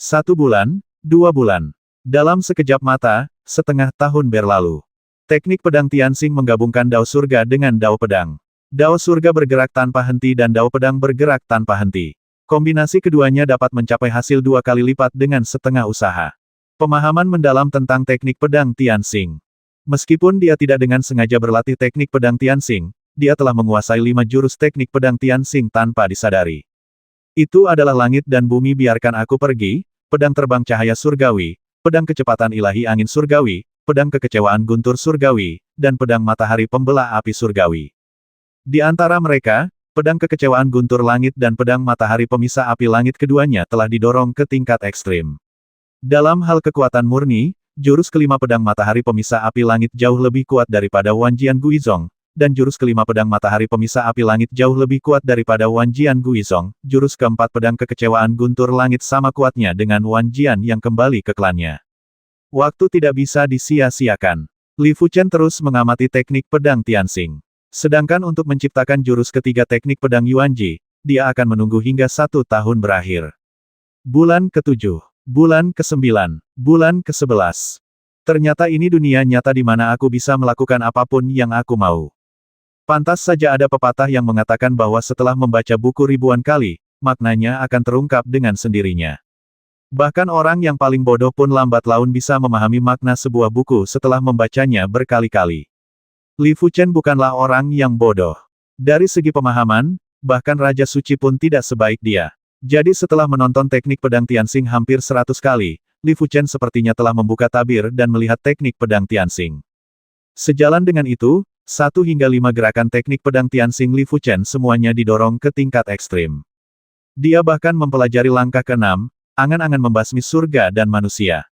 Speaker 1: 1 bulan, 2 bulan. Dalam sekejap mata, setengah tahun berlalu. Teknik pedang Tianxing menggabungkan dao surga dengan dao pedang. Dao surga bergerak tanpa henti dan dao pedang bergerak tanpa henti. Kombinasi keduanya dapat mencapai hasil 2 kali lipat dengan setengah usaha. Pemahaman mendalam tentang teknik pedang Tianxing. Meskipun dia tidak dengan sengaja berlatih teknik pedang Tianxing, dia telah menguasai 5 jurus teknik pedang Tianxing tanpa disadari. Itu adalah langit dan bumi biarkan aku pergi, pedang terbang cahaya surgawi, pedang kecepatan ilahi angin surgawi, pedang kekecewaan guntur surgawi, dan pedang matahari pembelah api surgawi. Di antara mereka, pedang kekecewaan guntur langit dan pedang matahari pemisah api langit keduanya telah didorong ke tingkat ekstrim. Dalam hal kekuatan murni, jurus kelima pedang matahari pemisah api langit jauh lebih kuat daripada Wanjian Guizhong, dan jurus kelima pedang matahari pemisah api langit jauh lebih kuat daripada Wanjian Guizhong. Jurus keempat pedang kekecewaan guntur langit sama kuatnya dengan Wanjian yang kembali ke klannya. Waktu tidak bisa disia-siakan. Li Fuchen terus mengamati teknik pedang Tianxing. Sedangkan untuk menciptakan jurus ketiga teknik pedang Yuanji, dia akan menunggu hingga 1 tahun berakhir. Bulan ke-7, bulan ke-9, bulan ke-11. Ternyata ini dunia nyata di mana aku bisa melakukan apapun yang aku mau. Pantas saja ada pepatah yang mengatakan bahwa setelah membaca buku ribuan kali, maknanya akan terungkap dengan sendirinya. Bahkan orang yang paling bodoh pun lambat laun bisa memahami makna sebuah buku setelah membacanya berkali-kali. Li Fuchen bukanlah orang yang bodoh. Dari segi pemahaman, bahkan Raja Suci pun tidak sebaik dia. Jadi setelah menonton teknik pedang Tianxing hampir 100 kali, Li Fuchen sepertinya telah membuka tabir dan melihat teknik pedang Tianxing. Sejalan dengan itu, 1 hingga 5 gerakan teknik pedang Tianxing Li Fuchen semuanya didorong ke tingkat ekstrim. Dia bahkan mempelajari langkah ke-6, angan-angan membasmi surga dan manusia.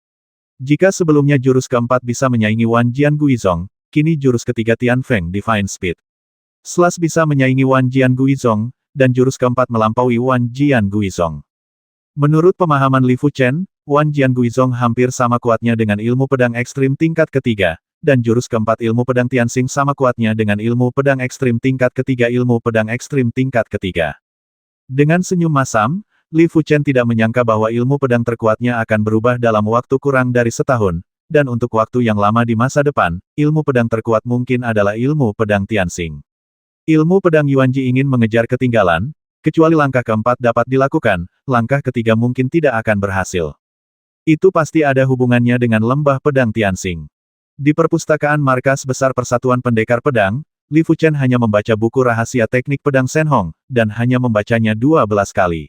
Speaker 1: Jika sebelumnya jurus keempat bisa menyaingi Wanjian Guizhong, kini jurus ketiga Tianfeng Divine Speed. Slash bisa menyaingi Wan Jian Guizhong, dan jurus keempat melampaui Wan Jian Guizhong. Menurut pemahaman Li Fuchen, Wan Jian Guizhong hampir sama kuatnya dengan ilmu pedang ekstrim tingkat ketiga, dan jurus keempat ilmu pedang Tianxing sama kuatnya dengan ilmu pedang ekstrim tingkat ketiga ilmu pedang ekstrim tingkat ketiga. Dengan senyum masam, Li Fuchen tidak menyangka bahwa ilmu pedang terkuatnya akan berubah dalam waktu kurang dari setahun, dan untuk waktu yang lama di masa depan, ilmu pedang terkuat mungkin adalah ilmu pedang Tianxing. Ilmu pedang Yuanji ingin mengejar ketinggalan, kecuali langkah keempat dapat dilakukan, langkah ketiga mungkin tidak akan berhasil. Itu pasti ada hubungannya dengan lembah pedang Tianxing. Di perpustakaan markas besar Persatuan Pendekar Pedang, Li Fuchen hanya membaca buku rahasia teknik pedang Shenhong, dan hanya membacanya 12 kali.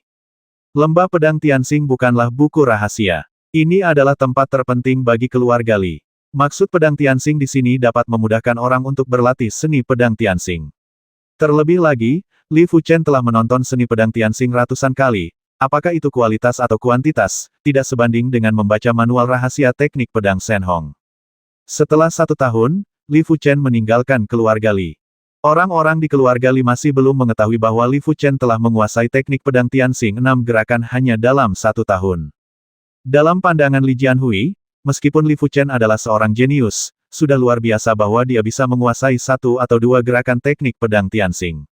Speaker 1: Lembah pedang Tianxing bukanlah buku rahasia. Ini adalah tempat terpenting bagi keluarga Li. Maksud pedang Tianxing di sini dapat memudahkan orang untuk berlatih seni pedang Tianxing. Terlebih lagi, Li Fuchen telah menonton seni pedang Tianxing ratusan kali. Apakah itu kualitas atau kuantitas, tidak sebanding dengan membaca manual rahasia teknik pedang Shenhong. Setelah 1 tahun, Li Fuchen meninggalkan keluarga Li. Orang-orang di keluarga Li masih belum mengetahui bahwa Li Fuchen telah menguasai teknik pedang Tianxing 6 gerakan hanya dalam 1 tahun. Dalam pandangan Li Jianhui, meskipun Li Fuchen adalah seorang jenius, sudah luar biasa bahwa dia bisa menguasai 1 atau 2 gerakan teknik pedang Tianxing.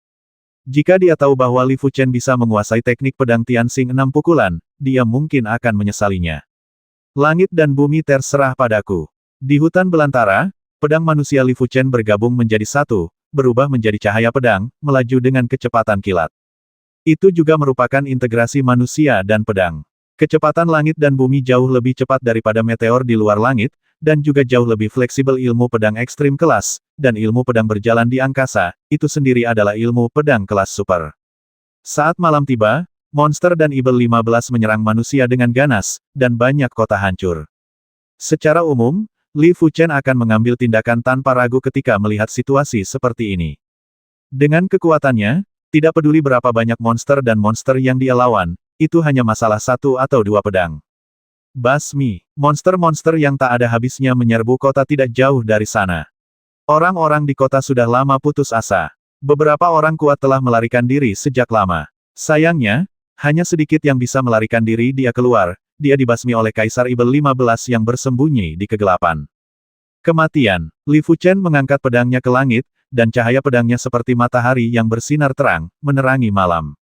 Speaker 1: Jika dia tahu bahwa Li Fuchen bisa menguasai teknik pedang Tianxing 6 pukulan, dia mungkin akan menyesalinya. Langit dan bumi terserah padaku. Di hutan belantara, pedang manusia Li Fuchen bergabung menjadi satu, berubah menjadi cahaya pedang, melaju dengan kecepatan kilat. Itu juga merupakan integrasi manusia dan pedang. Kecepatan langit dan bumi jauh lebih cepat daripada meteor di luar langit, dan juga jauh lebih fleksibel ilmu pedang ekstrim kelas, dan ilmu pedang berjalan di angkasa, itu sendiri adalah ilmu pedang kelas super. Saat malam tiba, monster dan Evil 15 menyerang manusia dengan ganas, dan banyak kota hancur. Secara umum, Li Fuchen akan mengambil tindakan tanpa ragu ketika melihat situasi seperti ini. Dengan kekuatannya, tidak peduli berapa banyak monster dan monster yang dia lawan, itu hanya masalah 1 atau 2 pedang. Basmi, monster-monster yang tak ada habisnya menyerbu kota tidak jauh dari sana. Orang-orang di kota sudah lama putus asa. Beberapa orang kuat telah melarikan diri sejak lama. Sayangnya, hanya sedikit yang bisa melarikan diri dia keluar. Dia dibasmi oleh Kaisar Evil 15 yang bersembunyi di kegelapan. Kematian. Li Fuchen mengangkat pedangnya ke langit, dan cahaya pedangnya seperti matahari yang bersinar terang, menerangi malam.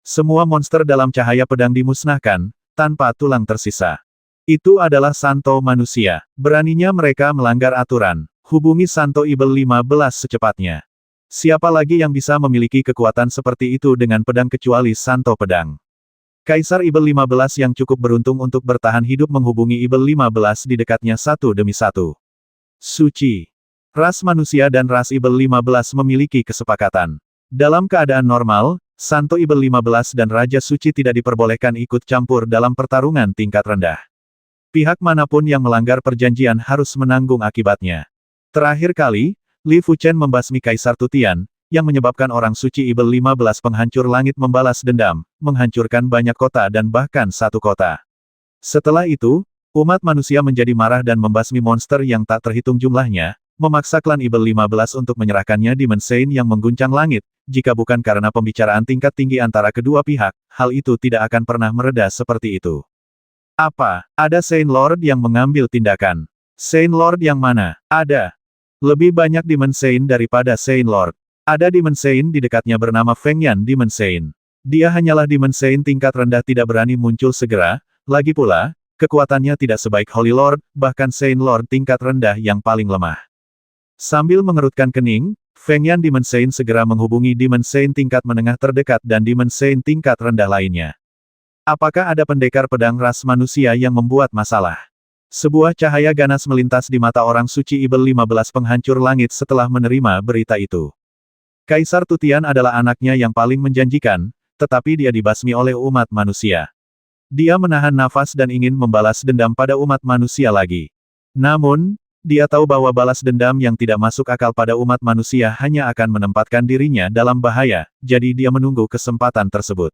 Speaker 1: Semua monster dalam cahaya pedang dimusnahkan, tanpa tulang tersisa. Itu adalah Santo manusia. Beraninya mereka melanggar aturan. Hubungi Santo Evil 15 secepatnya. Siapa lagi yang bisa memiliki kekuatan seperti itu dengan pedang kecuali Santo Pedang? Kaisar Evil 15 yang cukup beruntung untuk bertahan hidup menghubungi Evil 15 di dekatnya satu demi satu. Suci. Ras manusia dan ras Evil 15 memiliki kesepakatan. Dalam keadaan normal, Santo Evil 15 dan Raja Suci tidak diperbolehkan ikut campur dalam pertarungan tingkat rendah. Pihak manapun yang melanggar perjanjian harus menanggung akibatnya. Terakhir kali, Li Fuchen membasmi Kaisar Tutian, yang menyebabkan orang suci Evil 15 penghancur langit membalas dendam, menghancurkan banyak kota dan bahkan satu kota. Setelah itu, umat manusia menjadi marah dan membasmi monster yang tak terhitung jumlahnya, memaksa klan Evil 15 untuk menyerahkannya di Mensain yang mengguncang langit, jika bukan karena pembicaraan tingkat tinggi antara kedua pihak, hal itu tidak akan pernah mereda seperti itu. Apa? Ada Saint Lord yang mengambil tindakan. Saint Lord yang mana? Ada. Lebih banyak Demon Saint daripada Saint Lord. Ada Demon Saint di dekatnya bernama Feng Yan Demon Saint. Dia hanyalah Demon Saint tingkat rendah tidak berani muncul segera, lagi pula, kekuatannya tidak sebaik Holy Lord, bahkan Saint Lord tingkat rendah yang paling lemah. Sambil mengerutkan kening, Feng Yan Demon Saint segera menghubungi Demon Saint tingkat menengah terdekat dan Demon Saint tingkat rendah lainnya. Apakah ada pendekar pedang ras manusia yang membuat masalah? Sebuah cahaya ganas melintas di mata orang suci Evil 15 penghancur langit setelah menerima berita itu. Kaisar Tutian adalah anaknya yang paling menjanjikan, tetapi dia dibasmi oleh umat manusia. Dia menahan nafas dan ingin membalas dendam pada umat manusia lagi. Namun, dia tahu bahwa balas dendam yang tidak masuk akal pada umat manusia hanya akan menempatkan dirinya dalam bahaya, jadi dia menunggu kesempatan tersebut.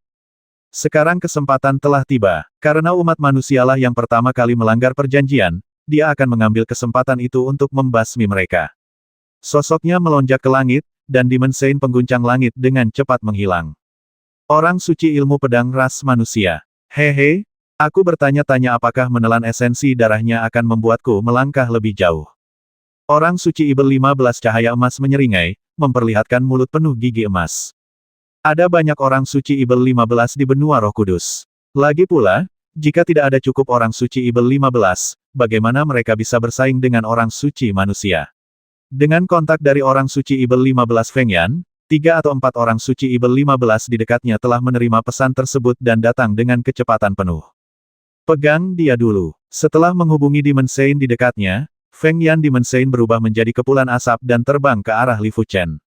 Speaker 1: Sekarang kesempatan telah tiba, karena umat manusialah yang pertama kali melanggar perjanjian, dia akan mengambil kesempatan itu untuk membasmi mereka. Sosoknya melonjak ke langit, dan Demon Sein pengguncang langit dengan cepat menghilang. Orang suci ilmu pedang ras manusia. Hehe, aku bertanya-tanya apakah menelan esensi darahnya akan membuatku melangkah lebih jauh. Orang suci Ibel 15 cahaya emas menyeringai, memperlihatkan mulut penuh gigi emas. Ada banyak orang suci Ibel 15 di benua Roh Kudus. Lagi pula, jika tidak ada cukup orang suci Ibel 15, bagaimana mereka bisa bersaing dengan orang suci manusia? Dengan kontak dari orang suci Ibel 15 Feng Yan, 3 atau 4 orang suci Ibel 15 di dekatnya telah menerima pesan tersebut dan datang dengan kecepatan penuh. Pegang dia dulu. Setelah menghubungi Demon Sein di dekatnya, Feng Yan Demon Sein berubah menjadi kepulan asap dan terbang ke arah Li Fuchen.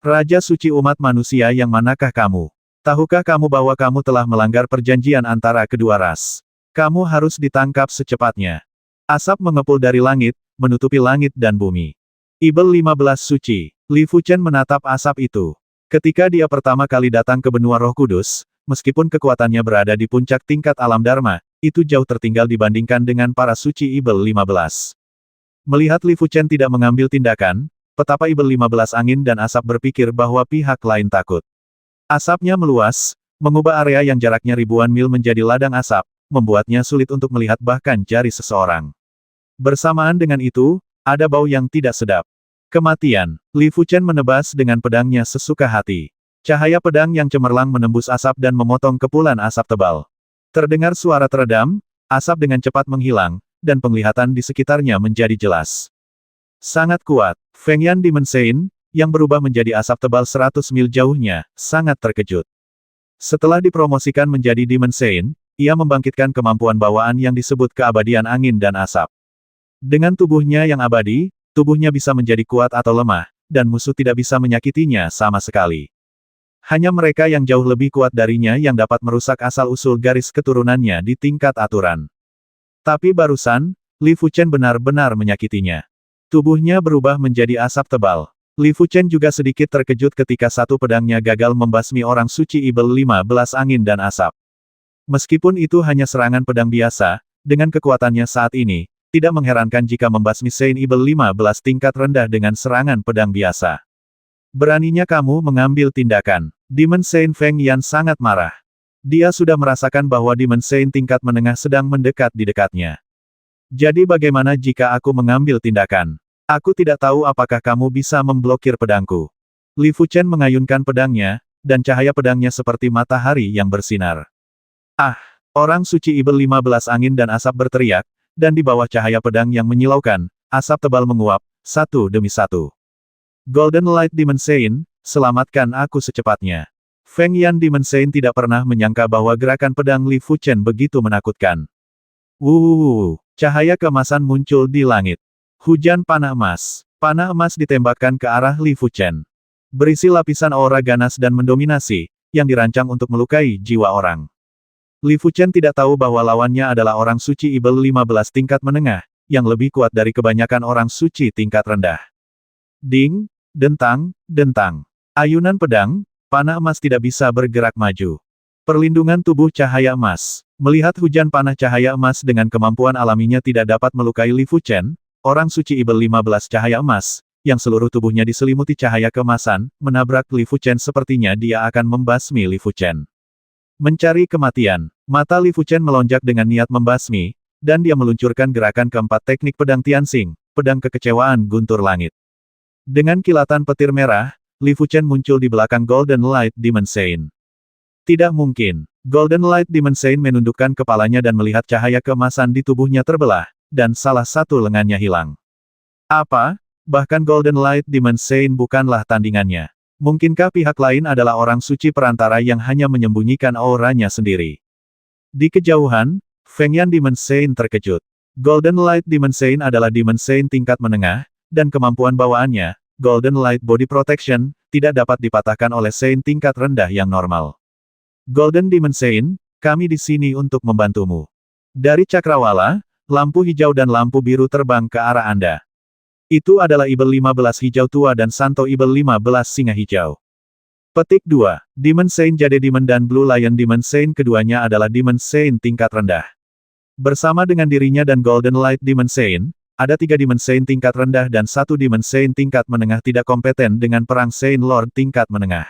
Speaker 1: Raja suci umat manusia yang manakah kamu? Tahukah kamu bahwa kamu telah melanggar perjanjian antara kedua ras? Kamu harus ditangkap secepatnya. Asap mengepul dari langit, menutupi langit dan bumi. Ibel 15 suci. Li Fuchen menatap asap itu. Ketika dia pertama kali datang ke benua Roh Kudus, meskipun kekuatannya berada di puncak tingkat alam Dharma, itu jauh tertinggal dibandingkan dengan para suci Ibel 15. Melihat Li Fuchen tidak mengambil tindakan, petapa Ibel 15 angin dan asap berpikir bahwa pihak lain takut. Asapnya meluas, mengubah area yang jaraknya ribuan mil menjadi ladang asap, membuatnya sulit untuk melihat bahkan jari seseorang. Bersamaan dengan itu, ada bau yang tidak sedap. Kematian. Li Fuchen menebas dengan pedangnya sesuka hati. Cahaya pedang yang cemerlang menembus asap dan memotong kepulan asap tebal. Terdengar suara teredam, asap dengan cepat menghilang, dan penglihatan di sekitarnya menjadi jelas. Sangat kuat. Feng Yan Demon Sein, yang berubah menjadi asap tebal 100 mil jauhnya, sangat terkejut. Setelah dipromosikan menjadi Demon Sein, ia membangkitkan kemampuan bawaan yang disebut keabadian angin dan asap. Dengan tubuhnya yang abadi, tubuhnya bisa menjadi kuat atau lemah, dan musuh tidak bisa menyakitinya sama sekali. Hanya mereka yang jauh lebih kuat darinya yang dapat merusak asal-usul garis keturunannya di tingkat aturan. Tapi barusan, Li Fuchen benar-benar menyakitinya. Tubuhnya berubah menjadi asap tebal. Li Fuchen juga sedikit terkejut ketika satu pedangnya gagal membasmi orang suci Ibel 15 angin dan asap. Meskipun itu hanya serangan pedang biasa, dengan kekuatannya saat ini, tidak mengherankan jika membasmi Sein Ibel 15 tingkat rendah dengan serangan pedang biasa. Beraninya kamu mengambil tindakan. Demon Sein Feng Yan sangat marah. Dia sudah merasakan bahwa Demon Sein tingkat menengah sedang mendekat di dekatnya. Jadi bagaimana jika aku mengambil tindakan? Aku tidak tahu apakah kamu bisa memblokir pedangku. Li Fuchen mengayunkan pedangnya, dan cahaya pedangnya seperti matahari yang bersinar. Ah! Orang suci Ibel 15 angin dan asap berteriak, dan di bawah cahaya pedang yang menyilaukan, asap tebal menguap, satu demi satu. Golden Light Demon Sein, selamatkan aku secepatnya. Feng Yan Demon Sein tidak pernah menyangka bahwa gerakan pedang Li Fuchen begitu menakutkan. Cahaya keemasan muncul di langit. Hujan panah emas. Panah emas ditembakkan ke arah Li Fuchen. Berisi lapisan aura ganas dan mendominasi, yang dirancang untuk melukai jiwa orang. Li Fuchen tidak tahu bahwa lawannya adalah orang suci Ibel 15 tingkat menengah, yang lebih kuat dari kebanyakan orang suci tingkat rendah. Ding, dentang, dentang. Ayunan pedang, panah emas tidak bisa bergerak maju. Perlindungan tubuh cahaya emas. Melihat hujan panah cahaya emas dengan kemampuan alaminya tidak dapat melukai Li Fuchen, orang suci Ibel 15 cahaya emas, yang seluruh tubuhnya diselimuti cahaya keemasan, menabrak Li Fuchen sepertinya dia akan membasmi Li Fuchen. Mencari kematian. Mata Li Fuchen melonjak dengan niat membasmi, dan dia meluncurkan gerakan keempat teknik pedang Tianxing, pedang kekecewaan guntur langit. Dengan kilatan petir merah, Li Fuchen muncul di belakang Golden Light Demon Sein. Tidak mungkin. Golden Light Demon Sein menundukkan kepalanya dan melihat cahaya keemasan di tubuhnya terbelah, dan salah satu lengannya hilang. Apa? Bahkan Golden Light Demon Sein bukanlah tandingannya. Mungkinkah pihak lain adalah orang suci perantara yang hanya menyembunyikan auranya sendiri? Di kejauhan, Feng Yan Demon Sein terkejut. Golden Light Demon Sein adalah Demon Sein tingkat menengah, dan kemampuan bawaannya, Golden Light Body Protection, tidak dapat dipatahkan oleh Sein tingkat rendah yang normal. Golden Demon Sein, kami di sini untuk membantumu. Dari cakrawala, lampu hijau dan lampu biru terbang ke arah Anda. Itu adalah Ibel 15 hijau tua dan Santo Ibel 15 singa hijau. Petik 2. Demon Sein Jade Demon dan Blue Lion Demon Sein keduanya adalah Demon Sein tingkat rendah. Bersama dengan dirinya dan Golden Light Demon Sein, Ada 3 Demon Saint tingkat rendah dan 1 Demon Saint tingkat menengah tidak kompeten dengan perang Saint Lord tingkat menengah.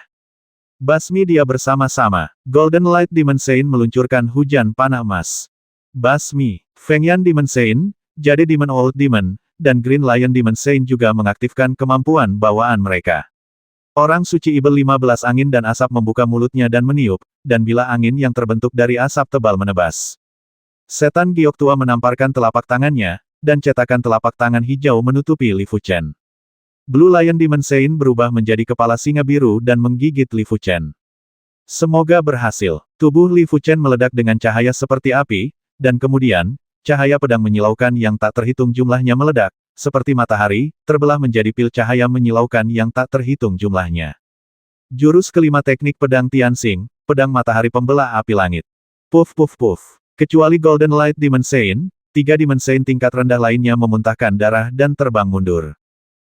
Speaker 1: Basmi dia bersama-sama. Golden Light Demon Saint meluncurkan hujan panah emas. Basmi, Fengyan Demon Saint, Jade Demon Old Demon, dan Green Lion Demon Saint juga mengaktifkan kemampuan bawaan mereka. Orang suci Ibel 15 angin dan asap membuka mulutnya dan meniup, dan bila angin yang terbentuk dari asap tebal menebas. Setan giok tua menamparkan telapak tangannya, dan cetakan telapak tangan hijau menutupi Li Fuchen. Blue Lion Demon Saint berubah menjadi kepala singa biru dan menggigit Li Fuchen. Semoga berhasil. Tubuh Li Fuchen meledak dengan cahaya seperti api, dan kemudian, cahaya pedang menyilaukan yang tak terhitung jumlahnya meledak, seperti matahari, terbelah menjadi pil cahaya menyilaukan yang tak terhitung jumlahnya. Jurus kelima teknik pedang Tianxing, pedang matahari pembelah api langit. Puff puff puff. Kecuali Golden Light Demon Saint, 3 Demon Saint tingkat rendah lainnya memuntahkan darah dan terbang mundur.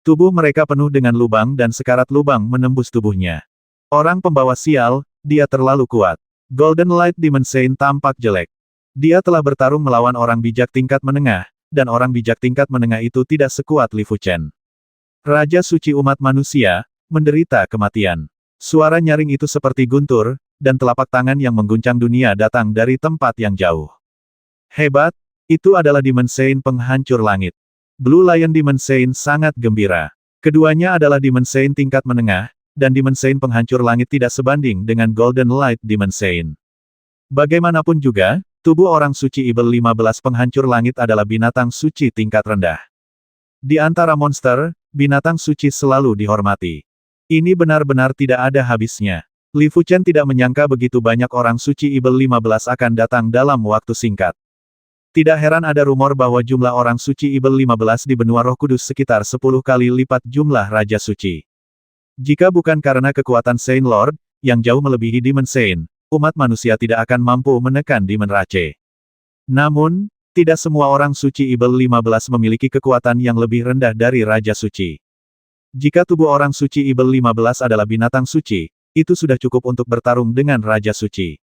Speaker 1: Tubuh mereka penuh dengan lubang dan sekarat lubang menembus tubuhnya. Orang pembawa sial, dia terlalu kuat. Golden Light Demon Saint tampak jelek. Dia telah bertarung melawan orang bijak tingkat menengah, dan orang bijak tingkat menengah itu tidak sekuat Li Fuchen. Raja suci umat manusia, menderita kematian. Suara nyaring itu seperti guntur, dan telapak tangan yang mengguncang dunia datang dari tempat yang jauh. Hebat! Itu adalah Demon Saint penghancur langit. Blue Lion Demon Saint sangat gembira. Keduanya adalah Demon Saint tingkat menengah, dan Demon Saint penghancur langit tidak sebanding dengan Golden Light Demon Saint. Bagaimanapun juga, tubuh orang suci Ibel 15 penghancur langit adalah binatang suci tingkat rendah. Di antara monster, binatang suci selalu dihormati. Ini benar-benar tidak ada habisnya. Li Fuchen tidak menyangka begitu banyak orang suci Ibel 15 akan datang dalam waktu singkat. Tidak heran ada rumor bahwa jumlah orang suci Ibel 15 di benua Roh Kudus sekitar 10 kali lipat jumlah Raja Suci. Jika bukan karena kekuatan Saint Lord, yang jauh melebihi Demon Saint, umat manusia tidak akan mampu menekan Demon Rache. Namun, tidak semua orang suci Ibel 15 memiliki kekuatan yang lebih rendah dari Raja Suci. Jika tubuh orang suci Ibel 15 adalah binatang suci, itu sudah cukup untuk bertarung dengan Raja Suci.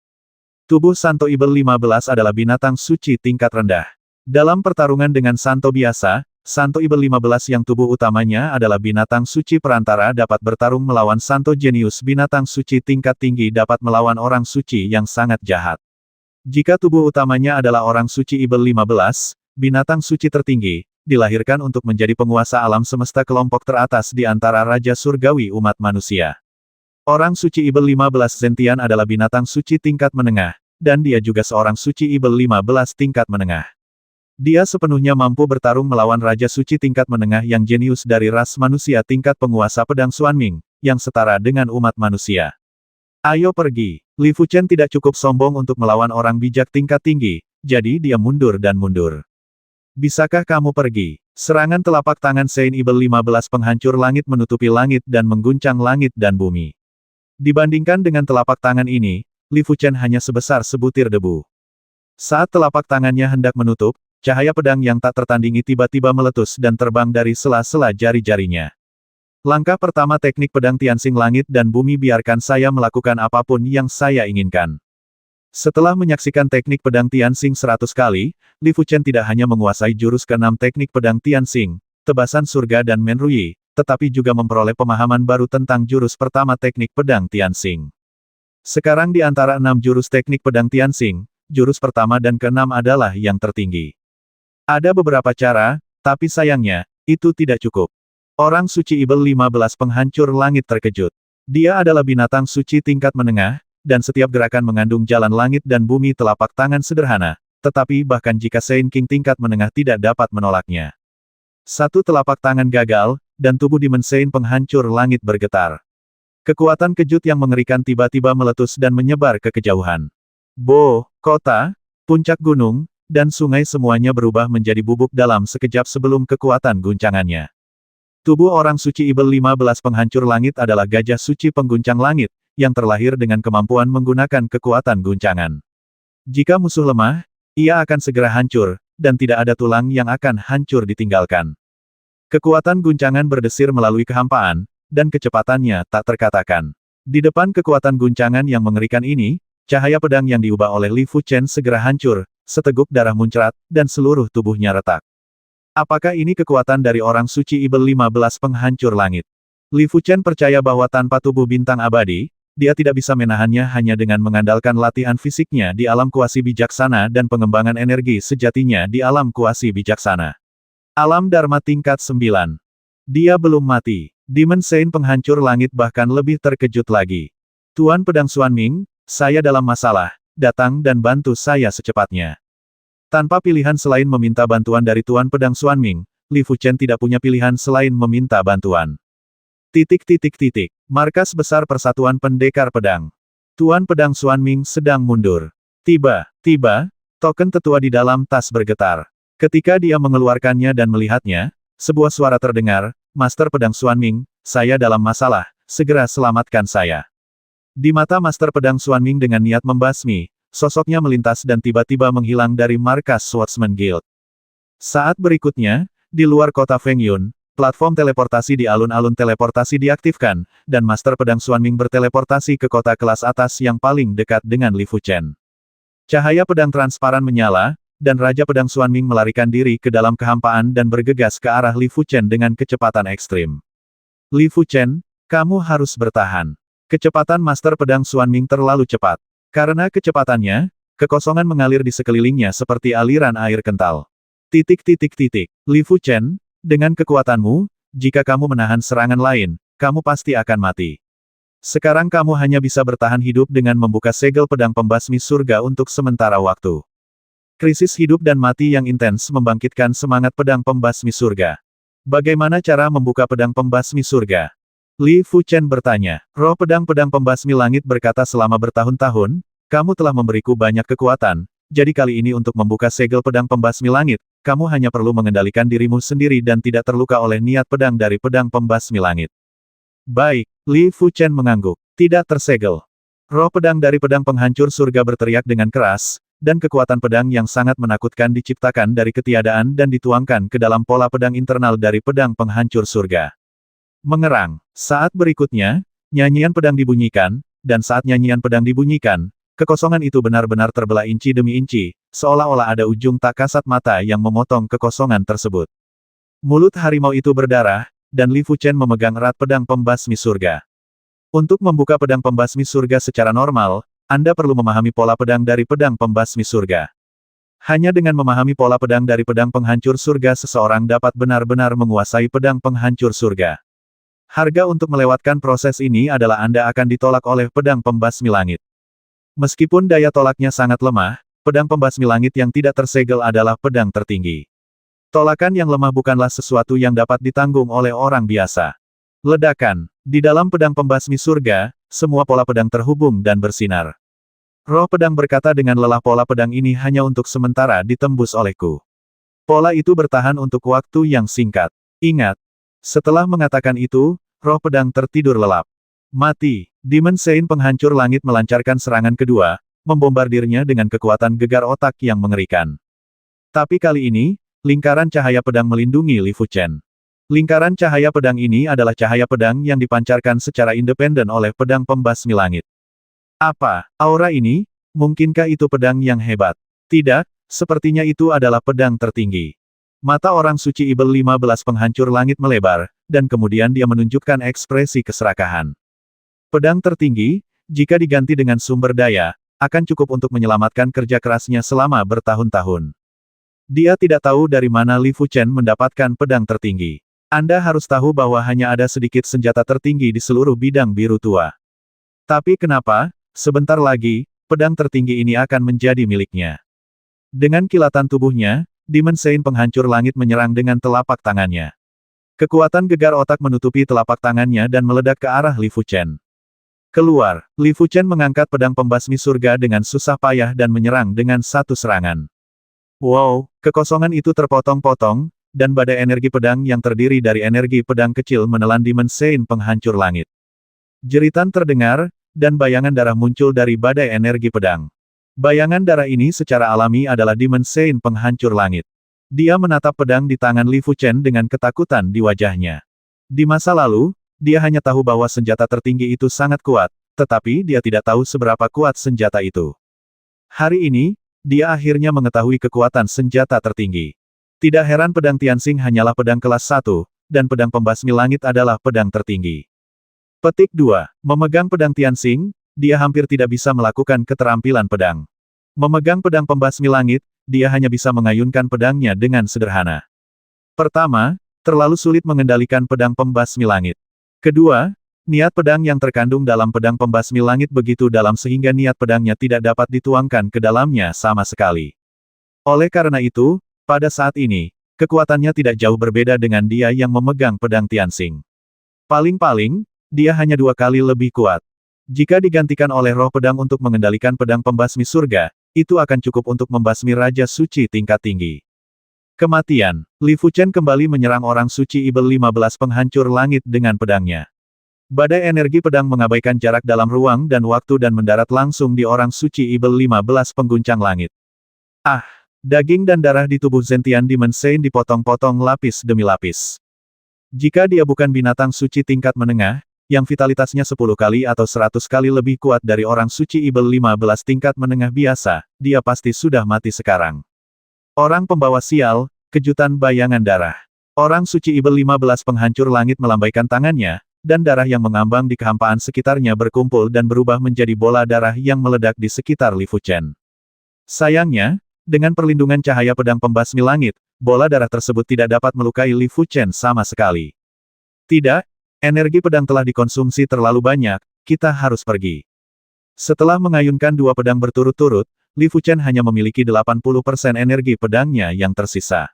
Speaker 1: Tubuh Santo Ibel 15 adalah binatang suci tingkat rendah. Dalam pertarungan dengan Santo biasa, Santo Ibel 15 yang tubuh utamanya adalah binatang suci perantara dapat bertarung melawan Santo Genius binatang suci tingkat tinggi dapat melawan orang suci yang sangat jahat. Jika tubuh utamanya adalah orang suci Ibel 15, binatang suci tertinggi, dilahirkan untuk menjadi penguasa alam semesta kelompok teratas di antara Raja Surgawi umat manusia. Orang suci Ibel 15 Zentian adalah binatang suci tingkat menengah, dan dia juga seorang suci Ibel 15 tingkat menengah. Dia sepenuhnya mampu bertarung melawan Raja Suci tingkat menengah yang jenius dari ras manusia tingkat penguasa pedang Xuanming, yang setara dengan umat manusia. Ayo pergi. Li Fuchen tidak cukup sombong untuk melawan orang bijak tingkat tinggi, jadi dia mundur dan mundur. Bisakah kamu pergi? Serangan telapak tangan Saint Ibel 15 penghancur langit menutupi langit dan mengguncang langit dan bumi. Dibandingkan dengan telapak tangan ini, Li Fuchen hanya sebesar sebutir debu. Saat telapak tangannya hendak menutup, cahaya pedang yang tak tertandingi tiba-tiba meletus dan terbang dari sela-sela jari-jarinya. Langkah pertama teknik pedang Tianxing langit dan bumi biarkan saya melakukan apapun yang saya inginkan. Setelah menyaksikan teknik pedang Tianxing 100 kali, Li Fuchen tidak hanya menguasai jurus ke-6 teknik pedang Tianxing, tebasan surga dan Menrui, tetapi juga memperoleh pemahaman baru tentang jurus pertama teknik pedang Tianxing. Sekarang di antara 6 jurus teknik pedang Tianxing, jurus pertama dan ke-6 adalah yang tertinggi. Ada beberapa cara, tapi sayangnya, itu tidak cukup. Orang suci Ibel 15 penghancur langit terkejut. Dia adalah binatang suci tingkat menengah, dan setiap gerakan mengandung jalan langit dan bumi telapak tangan sederhana, tetapi bahkan jika Saint King tingkat menengah tidak dapat menolaknya. Satu telapak tangan gagal, dan tubuh Demon Saint penghancur langit bergetar. Kekuatan kejut yang mengerikan tiba-tiba meletus dan menyebar ke kejauhan. Kota, puncak gunung, dan sungai semuanya berubah menjadi bubuk dalam sekejap sebelum kekuatan guncangannya. Tubuh orang suci Ibel 15 penghancur langit adalah gajah suci pengguncang langit, yang terlahir dengan kemampuan menggunakan kekuatan guncangan. Jika musuh lemah, ia akan segera hancur, dan tidak ada tulang yang akan hancur ditinggalkan. Kekuatan guncangan berdesir melalui kehampaan, dan kecepatannya tak terkatakan. Di depan kekuatan guncangan yang mengerikan ini, cahaya pedang yang diubah oleh Li Fuchen segera hancur, seteguk darah muncrat, dan seluruh tubuhnya retak. Apakah ini kekuatan dari orang suci Ibel 15 penghancur langit? Li Fuchen percaya bahwa tanpa tubuh bintang abadi, dia tidak bisa menahannya hanya dengan mengandalkan latihan fisiknya di alam kuasi bijaksana dan pengembangan energi sejatinya di alam kuasi bijaksana. Alam Dharma tingkat 9. Dia belum mati. Demon Saint penghancur langit bahkan lebih terkejut lagi. Tuan Pedang Xuanming, saya dalam masalah, datang dan bantu saya secepatnya. Tanpa pilihan selain meminta bantuan dari Tuan Pedang Xuanming, Li Fuchen tidak punya pilihan selain meminta bantuan. Markas Besar Persatuan Pendekar Pedang. Tuan Pedang Xuanming sedang mundur. Tiba-tiba, token tetua di dalam tas bergetar. Ketika dia mengeluarkannya dan melihatnya, sebuah suara terdengar, Master Pedang Xuanming, saya dalam masalah, segera selamatkan saya. Di mata Master Pedang Xuanming dengan niat membasmi, sosoknya melintas dan tiba-tiba menghilang dari markas Swordsman Guild. Saat berikutnya, di luar kota Fengyun, platform teleportasi di alun-alun teleportasi diaktifkan, dan Master Pedang Xuanming berteleportasi ke kota kelas atas yang paling dekat dengan Li Fuchen. Cahaya pedang transparan menyala, dan Raja Pedang Xuanming melarikan diri ke dalam kehampaan dan bergegas ke arah Li Fuchen dengan kecepatan ekstrim. Li Fuchen, kamu harus bertahan. Kecepatan Master Pedang Xuanming terlalu cepat. Karena kecepatannya, kekosongan mengalir di sekelilingnya seperti aliran air kental. Li Fuchen, dengan kekuatanmu, jika kamu menahan serangan lain, kamu pasti akan mati. Sekarang kamu hanya bisa bertahan hidup dengan membuka segel pedang pembasmi surga untuk sementara waktu. Krisis hidup dan mati yang intens membangkitkan semangat pedang pembasmi surga. Bagaimana cara membuka pedang pembasmi surga? Li Fuchen bertanya. Roh pedang-pedang pembasmi langit berkata selama bertahun-tahun, kamu telah memberiku banyak kekuatan, jadi kali ini untuk membuka segel pedang pembasmi langit, kamu hanya perlu mengendalikan dirimu sendiri dan tidak terluka oleh niat pedang dari pedang pembasmi langit. Baik, Li Fuchen mengangguk. Tidak tersegel. Roh pedang dari pedang penghancur surga berteriak dengan keras, dan kekuatan pedang yang sangat menakutkan diciptakan dari ketiadaan dan dituangkan ke dalam pola pedang internal dari pedang penghancur surga. Mengerang. Saat berikutnya, nyanyian pedang dibunyikan, dan saat nyanyian pedang dibunyikan, kekosongan itu benar-benar terbelah inci demi inci, seolah-olah ada ujung tak kasat mata yang memotong kekosongan tersebut. Mulut harimau itu berdarah, dan Li Fuchen memegang erat pedang pembasmi surga. Untuk membuka pedang pembasmi surga secara normal, Anda perlu memahami pola pedang dari pedang pembasmi surga. Hanya dengan memahami pola pedang dari pedang penghancur surga seseorang dapat benar-benar menguasai pedang penghancur surga. Harga untuk melewatkan proses ini adalah Anda akan ditolak oleh pedang pembasmi langit. Meskipun daya tolaknya sangat lemah, pedang pembasmi langit yang tidak tersegel adalah pedang tertinggi. Tolakan yang lemah bukanlah sesuatu yang dapat ditanggung oleh orang biasa. Ledakan. Di dalam pedang pembasmi surga, semua pola pedang terhubung dan bersinar. Roh pedang berkata dengan lelah, pola pedang ini hanya untuk sementara ditembus olehku. Pola itu bertahan untuk waktu yang singkat. Ingat. Setelah mengatakan itu, roh pedang tertidur lelap. Mati. Demon Saint penghancur langit melancarkan serangan kedua, membombardirnya dengan kekuatan gegar otak yang mengerikan. Tapi kali ini, lingkaran cahaya pedang melindungi Li Fuchen. Lingkaran cahaya pedang ini adalah cahaya pedang yang dipancarkan secara independen oleh pedang pembasmi langit. Apa, aura ini? Mungkinkah itu pedang yang hebat? Tidak, sepertinya itu adalah pedang tertinggi. Mata orang suci Ibel 15 penghancur langit melebar, dan kemudian dia menunjukkan ekspresi keserakahan. Pedang tertinggi, jika diganti dengan sumber daya, akan cukup untuk menyelamatkan kerja kerasnya selama bertahun-tahun. Dia tidak tahu dari mana Li Fuchen mendapatkan pedang tertinggi. Anda harus tahu bahwa hanya ada sedikit senjata tertinggi di seluruh bidang biru tua. Tapi kenapa, sebentar lagi, pedang tertinggi ini akan menjadi miliknya. Dengan kilatan tubuhnya, Demon Saint penghancur langit menyerang dengan telapak tangannya. Kekuatan gegar otak menutupi telapak tangannya dan meledak ke arah Li Fuchen. Keluar, Li Fuchen mengangkat pedang pembasmi surga dengan susah payah dan menyerang dengan satu serangan. Wow, kekosongan itu terpotong-potong, dan badai energi pedang yang terdiri dari energi pedang kecil menelan Demon Saint penghancur langit. Jeritan terdengar, dan bayangan darah muncul dari badai energi pedang. Bayangan darah ini secara alami adalah Demon Saint penghancur langit. Dia menatap pedang di tangan Li Fuchen dengan ketakutan di wajahnya. Di masa lalu, dia hanya tahu bahwa senjata tertinggi itu sangat kuat, tetapi dia tidak tahu seberapa kuat senjata itu. Hari ini, dia akhirnya mengetahui kekuatan senjata tertinggi. Tidak heran pedang Tianxing hanyalah pedang kelas 1, dan pedang pembasmi langit adalah pedang tertinggi. Petik 2. Memegang pedang Tianxing, dia hampir tidak bisa melakukan keterampilan pedang. Memegang pedang pembasmi langit, dia hanya bisa mengayunkan pedangnya dengan sederhana. Pertama, terlalu sulit mengendalikan pedang pembasmi langit. Kedua, niat pedang yang terkandung dalam pedang pembasmi langit begitu dalam sehingga niat pedangnya tidak dapat dituangkan ke dalamnya sama sekali. Oleh karena itu, pada saat ini, kekuatannya tidak jauh berbeda dengan dia yang memegang pedang Tianxing. Paling-paling, dia hanya 2 kali lebih kuat. Jika digantikan oleh roh pedang untuk mengendalikan pedang pembasmi surga, itu akan cukup untuk membasmi Raja Suci tingkat tinggi. Kematian, Li Fuchen kembali menyerang orang suci Ibel 15 penghancur langit dengan pedangnya. Badai energi pedang mengabaikan jarak dalam ruang dan waktu dan mendarat langsung di orang suci Ibel 15 pengguncang langit. Ah! Daging dan darah di tubuh Zentian Demon Saint dipotong-potong lapis demi lapis. Jika dia bukan binatang suci tingkat menengah, yang vitalitasnya 10 kali atau 100 kali lebih kuat dari orang suci Ibel 15 tingkat menengah biasa, dia pasti sudah mati sekarang. Orang pembawa sial, kejutan bayangan darah. Orang suci Ibel 15 penghancur langit melambaikan tangannya, dan darah yang mengambang di kehampaan sekitarnya berkumpul dan berubah menjadi bola darah yang meledak di sekitar Li Fuchen. Sayangnya, dengan perlindungan cahaya pedang pembasmi langit, bola darah tersebut tidak dapat melukai Li Fuchen sama sekali. Tidak, energi pedang telah dikonsumsi terlalu banyak, kita harus pergi. Setelah mengayunkan 2 pedang berturut-turut, Li Fuchen hanya memiliki 80% energi pedangnya yang tersisa.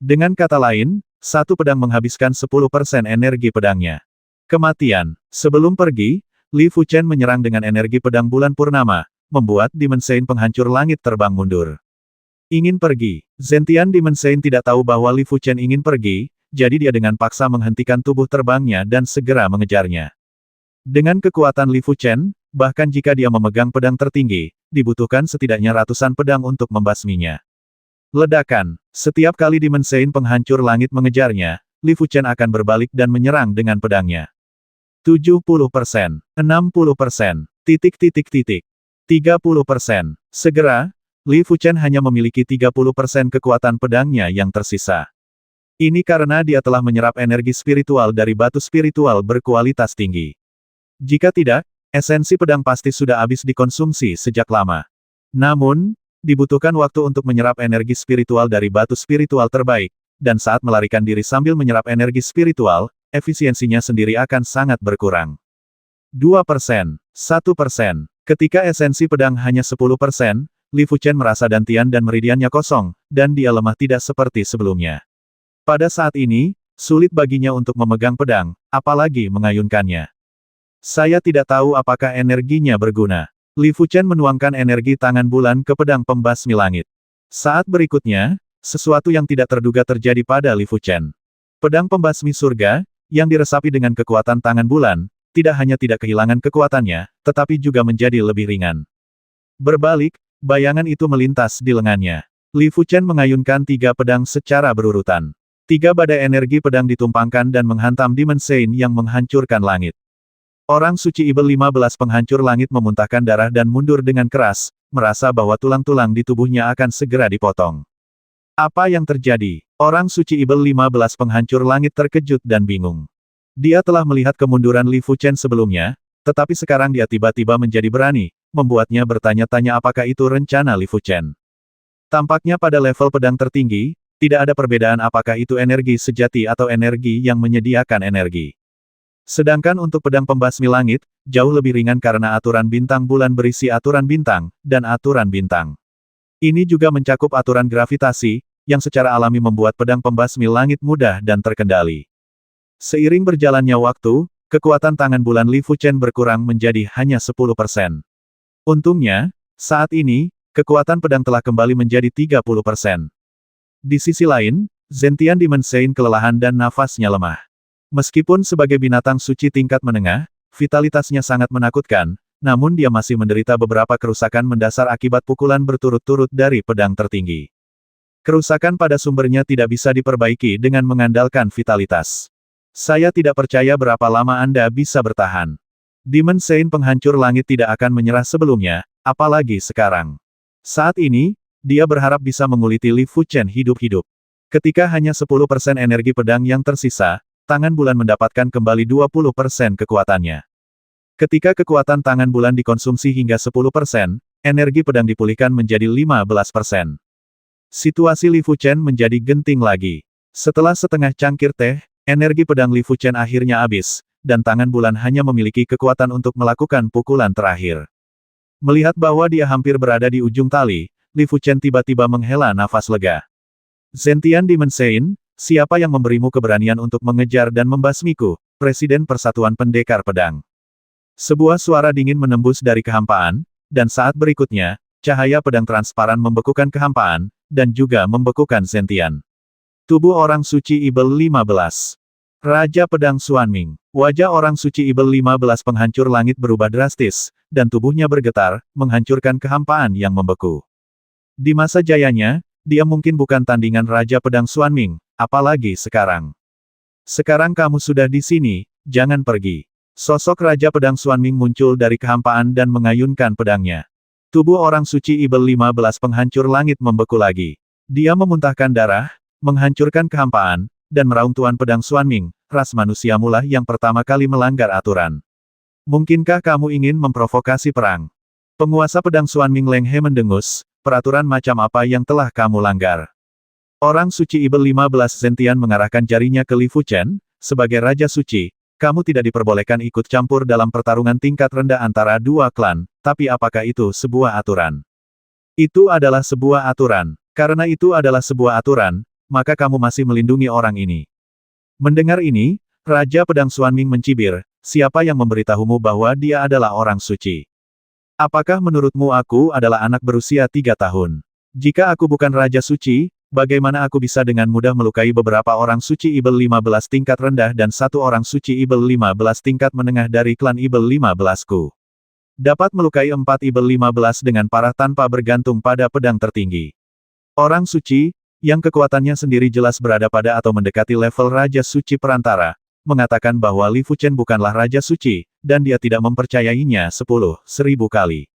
Speaker 1: Dengan kata lain, 1 pedang menghabiskan 10% energi pedangnya. Kematian. Sebelum pergi, Li Fuchen menyerang dengan energi pedang bulan purnama, membuat Demon Saint penghancur langit terbang mundur. Ingin pergi. Zentian Demon Saint tidak tahu bahwa Li Fuchen ingin pergi, jadi dia dengan paksa menghentikan tubuh terbangnya dan segera mengejarnya. Dengan kekuatan Li Fuchen, bahkan jika dia memegang pedang tertinggi, dibutuhkan setidaknya ratusan pedang untuk membasminya. Ledakan. Setiap kali Demon Saint penghancur langit mengejarnya, Li Fuchen akan berbalik dan menyerang dengan pedangnya. 70%, 60%, titik. 30%. Segera, Li Fuchen hanya memiliki 30% kekuatan pedangnya yang tersisa. Ini karena dia telah menyerap energi spiritual dari batu spiritual berkualitas tinggi. Jika tidak, esensi pedang pasti sudah habis dikonsumsi sejak lama. Namun, dibutuhkan waktu untuk menyerap energi spiritual dari batu spiritual terbaik, dan saat melarikan diri sambil menyerap energi spiritual, efisiensinya sendiri akan sangat berkurang. 2%, 1%. Ketika esensi pedang hanya 10%, Li Fuchen merasa dantian dan meridiannya kosong, dan dia lemah tidak seperti sebelumnya. Pada saat ini, sulit baginya untuk memegang pedang, apalagi mengayunkannya. Saya tidak tahu apakah energinya berguna. Li Fuchen menuangkan energi tangan bulan ke pedang pembasmi langit. Saat berikutnya, sesuatu yang tidak terduga terjadi pada Li Fuchen. Pedang pembasmi surga, yang diresapi dengan kekuatan tangan bulan, tidak hanya tidak kehilangan kekuatannya, tetapi juga menjadi lebih ringan. Berbalik, bayangan itu melintas di lengannya. Li Fuchen mengayunkan 3 pedang secara berurutan. 3 badai energi pedang ditumpangkan dan menghantam Demon Saint yang menghancurkan langit. Orang suci Ibel 15 penghancur langit memuntahkan darah dan mundur dengan keras, merasa bahwa tulang-tulang di tubuhnya akan segera dipotong. Apa yang terjadi? Orang suci Ibel 15 penghancur langit terkejut dan bingung. Dia telah melihat kemunduran Li Fuchen sebelumnya, tetapi sekarang dia tiba-tiba menjadi berani, membuatnya bertanya-tanya apakah itu rencana Li Fuchen. Tampaknya pada level pedang tertinggi, tidak ada perbedaan apakah itu energi sejati atau energi yang menyediakan energi. Sedangkan untuk pedang pembasmi langit, jauh lebih ringan karena aturan bintang bulan berisi aturan bintang, dan aturan bintang. Ini juga mencakup aturan gravitasi, yang secara alami membuat pedang pembasmi langit mudah dan terkendali. Seiring berjalannya waktu, kekuatan tangan bulan Li Fuchen berkurang menjadi hanya 10%. Untungnya, saat ini, kekuatan pedang telah kembali menjadi 30%. Di sisi lain, Zentian Demon Saint kelelahan dan nafasnya lemah. Meskipun sebagai binatang suci tingkat menengah, vitalitasnya sangat menakutkan, namun dia masih menderita beberapa kerusakan mendasar akibat pukulan berturut-turut dari pedang tertinggi. Kerusakan pada sumbernya tidak bisa diperbaiki dengan mengandalkan vitalitas. Saya tidak percaya berapa lama Anda bisa bertahan. Demon Saint penghancur langit tidak akan menyerah sebelumnya, apalagi sekarang. Saat ini, dia berharap bisa menguliti Li Fuchen hidup-hidup. Ketika hanya 10% energi pedang yang tersisa, tangan bulan mendapatkan kembali 20% kekuatannya. Ketika kekuatan tangan bulan dikonsumsi hingga 10%, energi pedang dipulihkan menjadi 15%. Situasi Li Fuchen menjadi genting lagi. Setelah setengah cangkir teh, energi pedang Li Fuchen akhirnya habis, dan tangan bulan hanya memiliki kekuatan untuk melakukan pukulan terakhir. Melihat bahwa dia hampir berada di ujung tali, Li Fuchen tiba-tiba menghela nafas lega. Zentian Demon Sein, siapa yang memberimu keberanian untuk mengejar dan membasmiku, Presiden Persatuan Pendekar Pedang? Sebuah suara dingin menembus dari kehampaan, dan saat berikutnya, cahaya pedang transparan membekukan kehampaan, dan juga membekukan Zentian. Tubuh orang suci Ibel 15. Raja Pedang Xuanming. Wajah orang suci Ibel 15 penghancur langit berubah drastis, dan tubuhnya bergetar, menghancurkan kehampaan yang membeku. Di masa jayanya, dia mungkin bukan tandingan Raja Pedang Xuanming, apalagi sekarang. Sekarang kamu sudah di sini, jangan pergi. Sosok Raja Pedang Xuanming muncul dari kehampaan dan mengayunkan pedangnya. Tubuh orang suci Ibel 15 penghancur langit membeku lagi. Dia memuntahkan darah, menghancurkan kehampaan, dan meraung Tuan Pedang Xuanming, ras manusia mula yang pertama kali melanggar aturan. Mungkinkah kamu ingin memprovokasi perang? Penguasa Pedang Xuanming Leng He mendengus, peraturan macam apa yang telah kamu langgar? Orang suci Ibel 15 Zentian mengarahkan jarinya ke Li Fuchen, sebagai Raja Suci. Kamu tidak diperbolehkan ikut campur dalam pertarungan tingkat rendah antara dua klan, tapi apakah itu sebuah aturan? Itu adalah sebuah aturan. Karena itu adalah sebuah aturan, maka kamu masih melindungi orang ini. Mendengar ini, Raja Pedang Xuanming mencibir, siapa yang memberitahumu bahwa dia adalah orang suci? Apakah menurutmu aku adalah anak berusia 3 tahun? Jika aku bukan Raja Suci, bagaimana aku bisa dengan mudah melukai beberapa orang suci Ibel 15 tingkat rendah dan satu orang suci Ibel 15 tingkat menengah dari klan Ibel 15-ku? Dapat melukai 4 Ibel 15 dengan parah tanpa bergantung pada pedang tertinggi. Orang suci, yang kekuatannya sendiri jelas berada pada atau mendekati level Raja Suci Perantara, mengatakan bahwa Li Fuchen bukanlah Raja Suci, dan dia tidak mempercayainya 10.000 kali.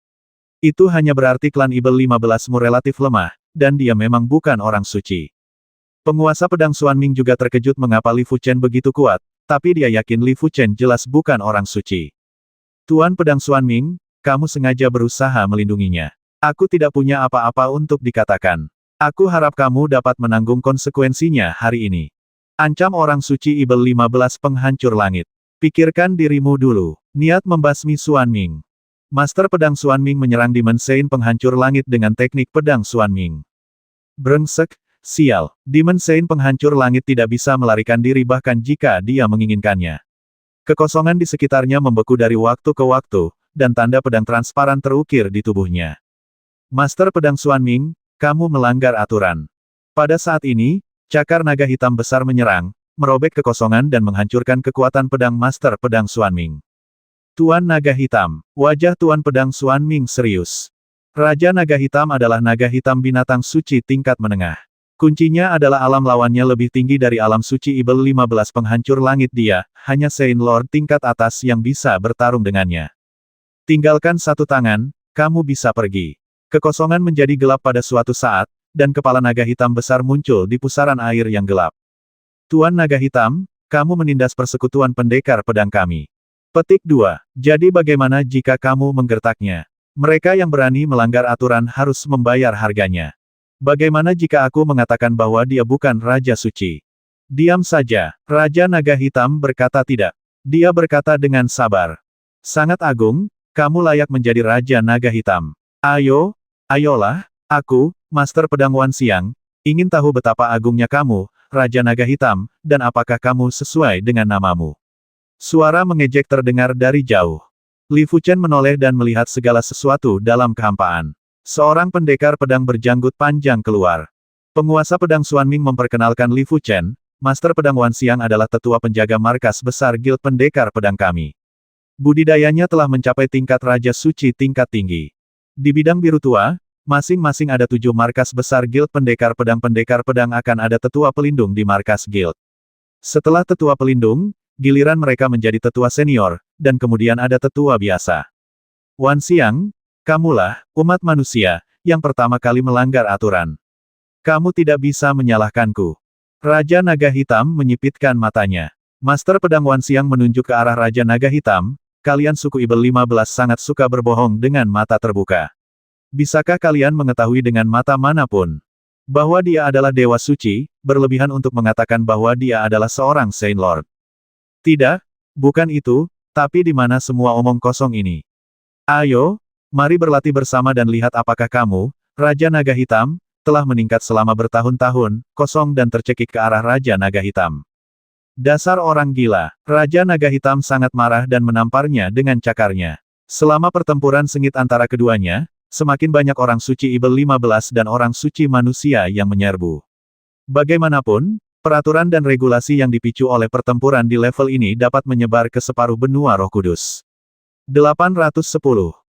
Speaker 1: Itu hanya berarti klan Ibel 15-mu relatif lemah, dan dia memang bukan orang suci. Penguasa Pedang Xuanming juga terkejut mengapa Li Fuchen begitu kuat, tapi dia yakin Li Fuchen jelas bukan orang suci. Tuan Pedang Xuanming, kamu sengaja berusaha melindunginya. Aku tidak punya apa-apa untuk dikatakan. Aku harap kamu dapat menanggung konsekuensinya hari ini. Ancam orang suci Ibel 15 penghancur langit. Pikirkan dirimu dulu. Niat membasmi Xuanming. Master Pedang Xuanming menyerang Demon Sein penghancur langit dengan teknik pedang Xuanming. Brengsek, sial. Demon Sein penghancur langit tidak bisa melarikan diri bahkan jika dia menginginkannya. Kekosongan di sekitarnya membeku dari waktu ke waktu, dan tanda pedang transparan terukir di tubuhnya. Master Pedang Xuanming, kamu melanggar aturan. Pada saat ini, cakar naga hitam besar menyerang, merobek kekosongan dan menghancurkan kekuatan pedang Master Pedang Xuanming. Tuan Naga Hitam. Wajah Tuan Pedang Xuanming serius. Raja Naga Hitam adalah naga hitam binatang suci tingkat menengah. Kuncinya adalah alam lawannya lebih tinggi dari alam suci Ibel 15 penghancur langit dia, hanya Saint Lord tingkat atas yang bisa bertarung dengannya. Tinggalkan satu tangan, kamu bisa pergi. Kekosongan menjadi gelap pada suatu saat, dan kepala naga hitam besar muncul di pusaran air yang gelap. Tuan Naga Hitam, kamu menindas persekutuan pendekar pedang kami. Petik 2. Jadi bagaimana jika kamu menggertaknya? Mereka yang berani melanggar aturan harus membayar harganya. Bagaimana jika aku mengatakan bahwa dia bukan Raja Suci? Diam saja. Raja Naga Hitam berkata tidak. Dia berkata dengan sabar. Sangat agung, kamu layak menjadi Raja Naga Hitam. Ayolah, aku, Master Pedang Wan Xiang, ingin tahu betapa agungnya kamu, Raja Naga Hitam, dan apakah kamu sesuai dengan namamu. Suara mengejek terdengar dari jauh. Li Fuchen menoleh dan melihat segala sesuatu dalam kehampaan. Seorang pendekar pedang berjanggut panjang keluar. Penguasa Pedang Xuanming memperkenalkan Li Fuchen, Master Pedang Wan Xiang adalah tetua penjaga markas besar Guild Pendekar Pedang kami. Budidayanya telah mencapai tingkat Raja Suci tingkat tinggi. Di bidang biru tua, masing-masing ada 7 markas besar Guild Pendekar Pedang akan ada tetua pelindung di markas Guild. Setelah tetua pelindung, giliran mereka menjadi tetua senior, dan kemudian ada tetua biasa. Wan Xiang, kamulah, umat manusia, yang pertama kali melanggar aturan. Kamu tidak bisa menyalahkanku. Raja Naga Hitam menyipitkan matanya. Master Pedang Wan Xiang menunjuk ke arah Raja Naga Hitam, kalian suku Ibel 15 sangat suka berbohong dengan mata terbuka. Bisakah kalian mengetahui dengan mata manapun bahwa dia adalah Dewa Suci, berlebihan untuk mengatakan bahwa dia adalah seorang Saint Lord? Tidak, bukan itu, tapi di mana semua omong kosong ini? Ayo, mari berlatih bersama dan lihat apakah kamu, Raja Naga Hitam, telah meningkat selama bertahun-tahun, kosong dan tercekik ke arah Raja Naga Hitam. Dasar orang gila. Raja Naga Hitam sangat marah dan menamparnya dengan cakarnya. Selama pertempuran sengit antara keduanya, semakin banyak orang suci Ibel 15 dan orang suci manusia yang menyerbu. Bagaimanapun, peraturan dan regulasi yang dipicu oleh pertempuran di level ini dapat menyebar ke separuh benua Roh Kudus. 810.